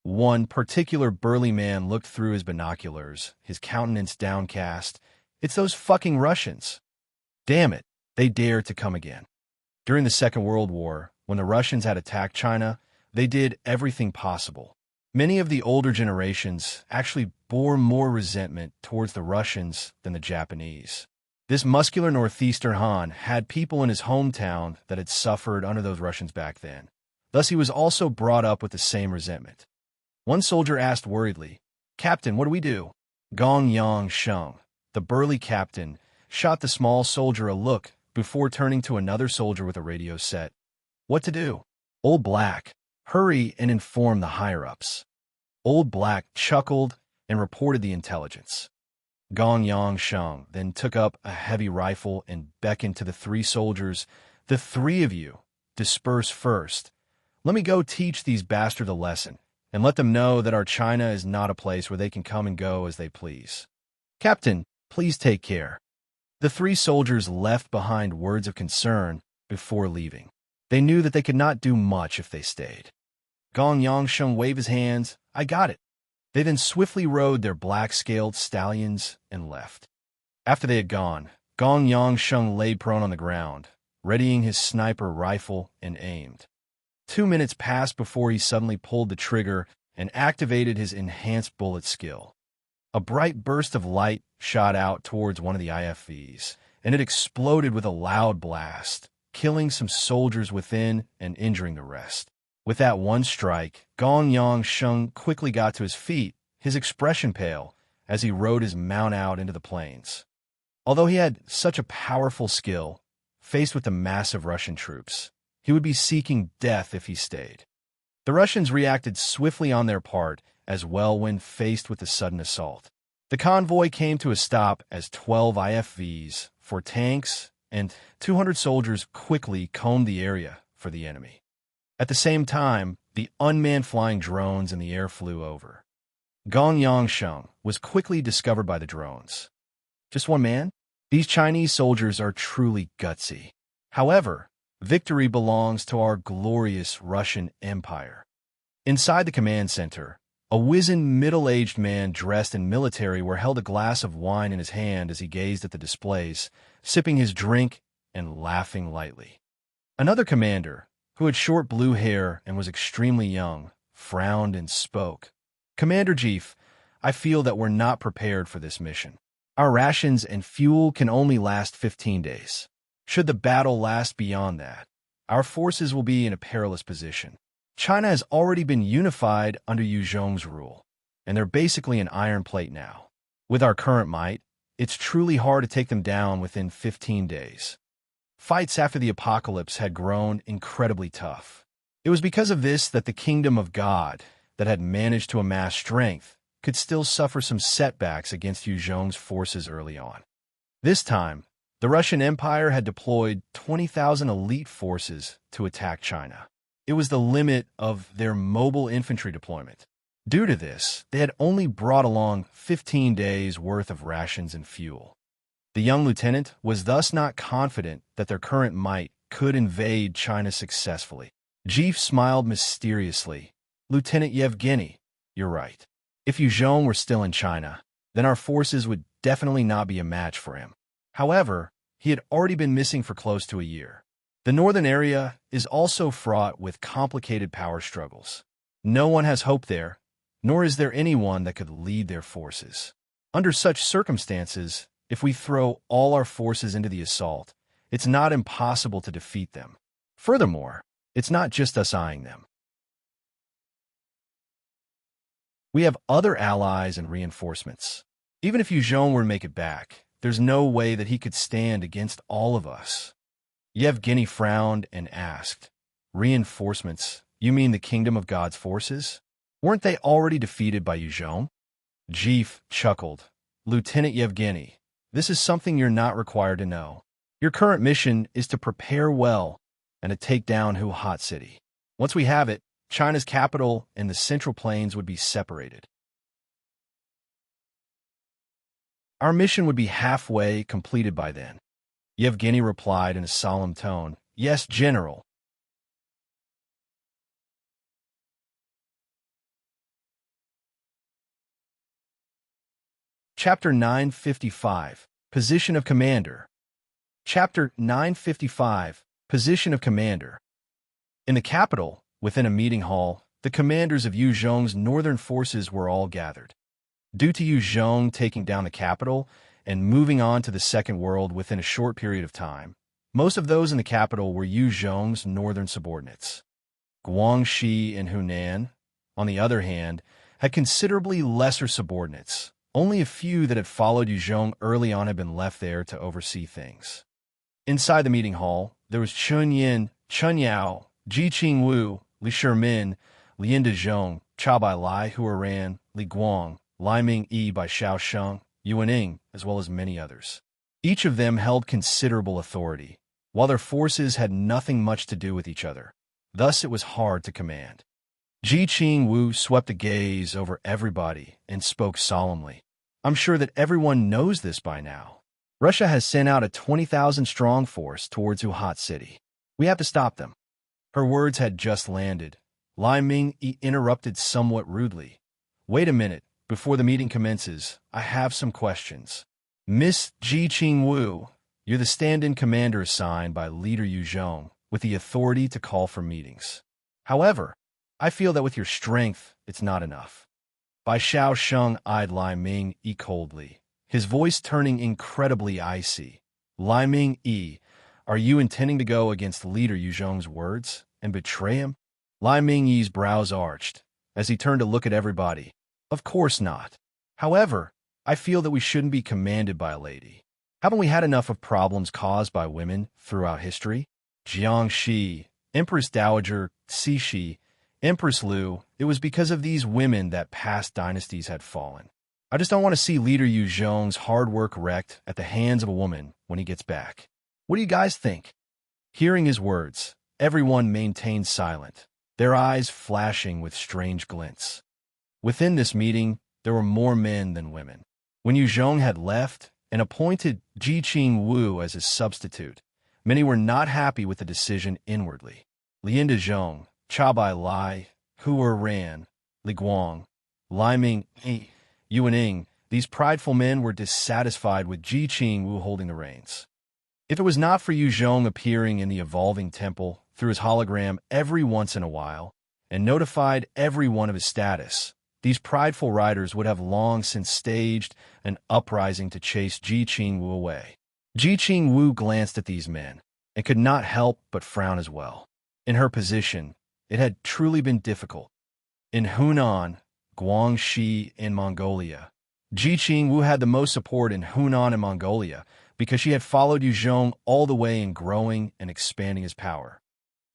One particular burly man looked through his binoculars, his countenance downcast. "It's those fucking Russians. Damn it, they dare to come again." During the Second World War, when the Russians had attacked China, they did everything possible. Many of the older generations actually bore more resentment towards the Russians than the Japanese. This muscular northeastern Han had people in his hometown that had suffered under those Russians back then. Thus he was also brought up with the same resentment. One soldier asked worriedly, "Captain, what do we do?" Gong Yang Sheng, the burly captain, shot the small soldier a look before turning to another soldier with a radio set. "What to do?" "Old Black, hurry and inform the higher-ups." Old Black chuckled and reported the intelligence. Gong Yang Sheng then took up a heavy rifle and beckoned to the three soldiers. "The three of you, disperse first. Let me go teach these bastards a lesson, and let them know that our China is not a place where they can come and go as they please. Captain, please take care." The three soldiers left behind words of concern before leaving. They knew that they could not do much if they stayed. Gong Yangsheng waved his hands. "I got it." They then swiftly rode their black-scaled stallions and left. After they had gone, Gong Yangsheng lay prone on the ground, readying his sniper rifle and aimed. 2 minutes passed before he suddenly pulled the trigger and activated his enhanced bullet skill. A bright burst of light shot out towards one of the IFVs, and it exploded with a loud blast, killing some soldiers within and injuring the rest. With that one strike, Gong Yangsheng quickly got to his feet, his expression pale, as he rode his mount out into the plains. Although he had such a powerful skill, faced with the massive Russian troops, he would be seeking death if he stayed. The Russians reacted swiftly on their part as well when faced with the sudden assault. The convoy came to a stop as 12 IFVs, 4 tanks, and 200 soldiers quickly combed the area for the enemy. At the same time, the unmanned flying drones in the air flew over. Gong Yangsheng was quickly discovered by the drones. Just one man? These Chinese soldiers are truly gutsy. However, victory belongs to our glorious Russian Empire. Inside the command center, a wizened, middle-aged man dressed in military wear held a glass of wine in his hand as he gazed at the displays, sipping his drink and laughing lightly. Another commander, who had short blue hair and was extremely young, frowned and spoke. "Commander Chief, I feel that we're not prepared for this mission. Our rations and fuel can only last 15 days. Should the battle last beyond that, our forces will be in a perilous position. China has already been unified under Yu Zhong's rule, and they're basically an iron plate now. With our current might, it's truly hard to take them down within 15 days. Fights after the apocalypse had grown incredibly tough. It was because of this that the kingdom of God, that had managed to amass strength, could still suffer some setbacks against Yu Zhong's forces early on. This time, the Russian Empire had deployed 20,000 elite forces to attack China. It was the limit of their mobile infantry deployment. Due to this, they had only brought along 15 days' worth of rations and fuel. The young lieutenant was thus not confident that their current might could invade China successfully. Jeef smiled mysteriously. "Lieutenant Yevgeny, you're right. If Yu Zhong were still in China, then our forces would definitely not be a match for him." However, he had already been missing for close to a year. The northern area is also fraught with complicated power struggles. No one has hope there, nor is there anyone that could lead their forces. Under such circumstances, if we throw all our forces into the assault, it's not impossible to defeat them. Furthermore, it's not just us eyeing them. We have other allies and reinforcements. Even if Yu Zhong were to make it back, there's no way that he could stand against all of us. Yevgeny frowned and asked, "Reinforcements? You mean the kingdom of God's forces? Weren't they already defeated by Yu Zhong?" Jeef chuckled. "Lieutenant Yevgeny, this is something you're not required to know. Your current mission is to prepare well and to take down Hot City. Once we have it, China's capital and the Central Plains would be separated. Our mission would be halfway completed by then." Yevgeny replied in a solemn tone, "Yes, General." Chapter 955, Position of Commander. Chapter 955, Position of Commander. In the capital, within a meeting hall, the commanders of Yu Zhong's northern forces were all gathered. Due to Yu Zhong taking down the capital and moving on to the Second World within a short period of time, most of those in the capital were Yu Zhong's northern subordinates. Guangxi and Hunan, on the other hand, had considerably lesser subordinates. Only a few that had followed Yu Zhong early on had been left there to oversee things. Inside the meeting hall, there was Chun Yin, Chun Yao, Ji Qingwu, Li Shimin, Lian Dezhong, Chao Bai Lai, Hua Ran, Li Guang, Lai Ming Yi by Xiao Sheng, Yuan Ning, as well as many others. Each of them held considerable authority, while their forces had nothing much to do with each other. Thus it was hard to command. Ji Qingwu swept a gaze over everybody and spoke solemnly. "I'm sure that everyone knows this by now. Russia has sent out a 20,000-strong force towards Hot City. We have to stop them." Her words had just landed. Lai Ming interrupted somewhat rudely. "Wait a minute. Before the meeting commences, I have some questions. Miss Ji Qingwu, you're the stand-in commander assigned by Leader Yu Zhong with the authority to call for meetings. However, I feel that with your strength, it's not enough." Bai Xiao Sheng eyed Lai Ming Yi coldly, his voice turning incredibly icy. "Lai Ming Yi, are you intending to go against Leader Yu Zhong's words and betray him?" Lai Ming Yi's brows arched as he turned to look at everybody. "Of course not. However, I feel that we shouldn't be commanded by a lady. Haven't we had enough of problems caused by women throughout history? Jiangxi, Empress Dowager Cixi, Empress Liu, it was because of these women that past dynasties had fallen. I just don't want to see Leader Yu Zhong's hard work wrecked at the hands of a woman when he gets back. What do you guys think?" Hearing his words, everyone maintained silent, their eyes flashing with strange glints. Within this meeting, there were more men than women. When Yu Zhong had left and appointed Ji Qingwu as his substitute, many were not happy with the decision inwardly. Lian Dezhong, Chao Bai Lai, Hua Ran, Li Guang, Lai Ming Yi, Yuan Ning, these prideful men were dissatisfied with Ji Qingwu holding the reins. If it was not for Yu Zhong appearing in the evolving temple through his hologram every once in a while and notified everyone of his status, these prideful riders would have long since staged an uprising to chase Ji Qingwu away. Ji Qingwu glanced at these men and could not help but frown as well. In her position, it had truly been difficult. In Hunan, Guangxi, and Mongolia, Ji Qingwu had the most support in Hunan and Mongolia because she had followed Yuzhong all the way in growing and expanding his power.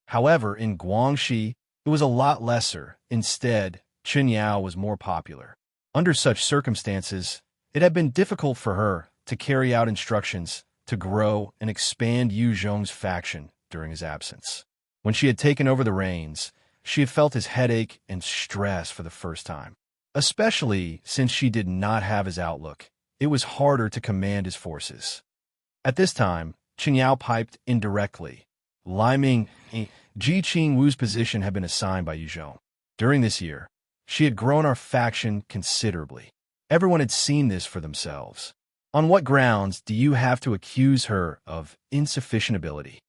However, in Guangxi, it was a lot lesser. Instead, Chen Yao was more popular. Under such circumstances, it had been difficult for her to carry out instructions to grow and expand Yu Zhong's faction during his absence. When she had taken over the reins, she had felt his headache and stress for the first time. Especially since she did not have his outlook, it was harder to command his forces. At this time, Chen Yao piped indirectly. Li Ming, Ji Qingwu's position had been assigned by Yu Zhong. During this year, she had grown our faction considerably. Everyone had seen this for themselves. On what grounds do you have to accuse her of insufficient ability?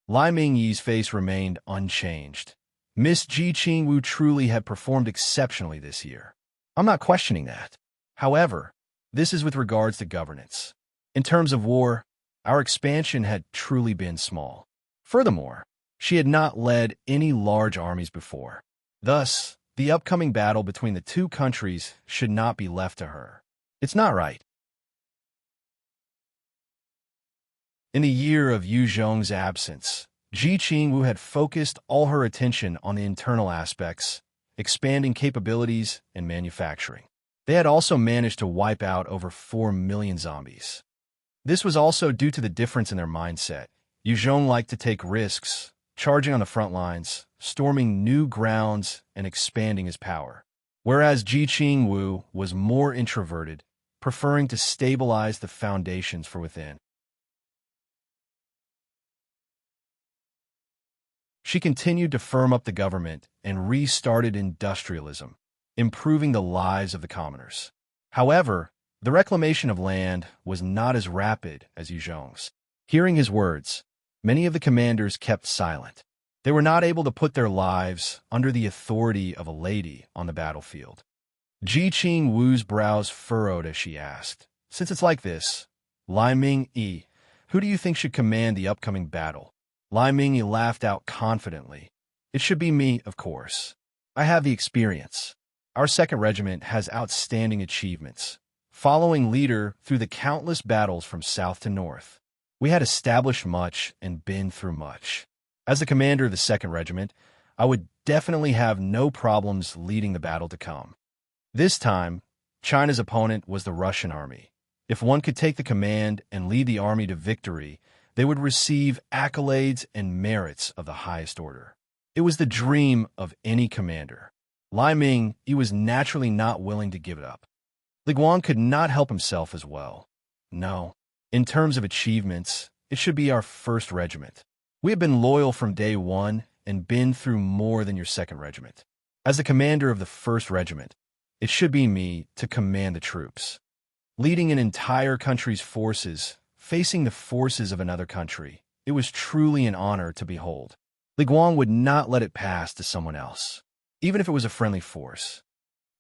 Li Mingyi's face remained unchanged. Miss Ji Qingwu truly had performed exceptionally this year. I'm not questioning that. However, this is with regards to governance. In terms of war, our expansion had truly been small. Furthermore, she had not led any large armies before. Thus, the upcoming battle between the two countries should not be left to her. It's not right. In the year of Yu Zhong's absence, Ji Qingwu had focused all her attention on the internal aspects, expanding capabilities and manufacturing. They had also managed to wipe out over 4 million zombies. This was also due to the difference in their mindset. Yu Zhong liked to take risks, charging on the front lines, storming new grounds, and expanding his power. Whereas Ji Qingwu was more introverted, preferring to stabilize the foundations from within. She continued to firm up the government and restarted industrialism, improving the lives of the commoners. However, the reclamation of land was not as rapid as Yu Zhong's. Hearing his words, many of the commanders kept silent. They were not able to put their lives under the authority of a lady on the battlefield. Ji Qingwu's brows furrowed as she asked, "Since it's like this, Li Mingyi, who do you think should command the upcoming battle?" Li Mingyi laughed out confidently. "It should be me, of course. I have the experience. Our 2nd Regiment has outstanding achievements, following leader through the countless battles from south to north. We had established much and been through much. As the commander of the 2nd Regiment, I would definitely have no problems leading the battle to come." This time, China's opponent was the Russian army. If one could take the command and lead the army to victory, they would receive accolades and merits of the highest order. It was the dream of any commander. Li Mingyi was naturally not willing to give it up. Li Guang could not help himself as well. "No. In terms of achievements, it should be our 1st Regiment. We have been loyal from day one and been through more than your 2nd Regiment. As the commander of the 1st Regiment, it should be me to command the troops. Leading an entire country's forces, facing the forces of another country, it was truly an honor to behold. Li Guang would not let it pass to someone else, even if it was a friendly force."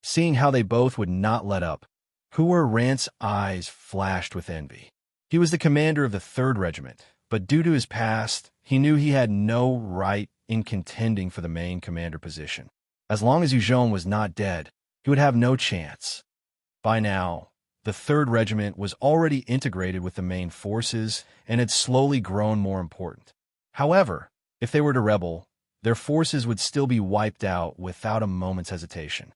Seeing how they both would not let up, Hua Rant's eyes flashed with envy. He was the commander of the 3rd Regiment, but due to his past, he knew he had no right in contending for the main commander position. As long as Yu Zhong was not dead, he would have no chance. By now, the 3rd Regiment was already integrated with the main forces and had slowly grown more important. However, if they were to rebel, their forces would still be wiped out without a moment's hesitation.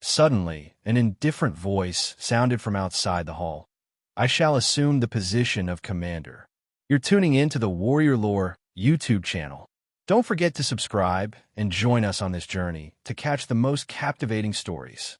Suddenly, an indifferent voice sounded from outside the hall. "I shall assume the position of commander." You're tuning in to the Warrior Lore YouTube channel. Don't forget to subscribe and join us on this journey to catch the most captivating stories.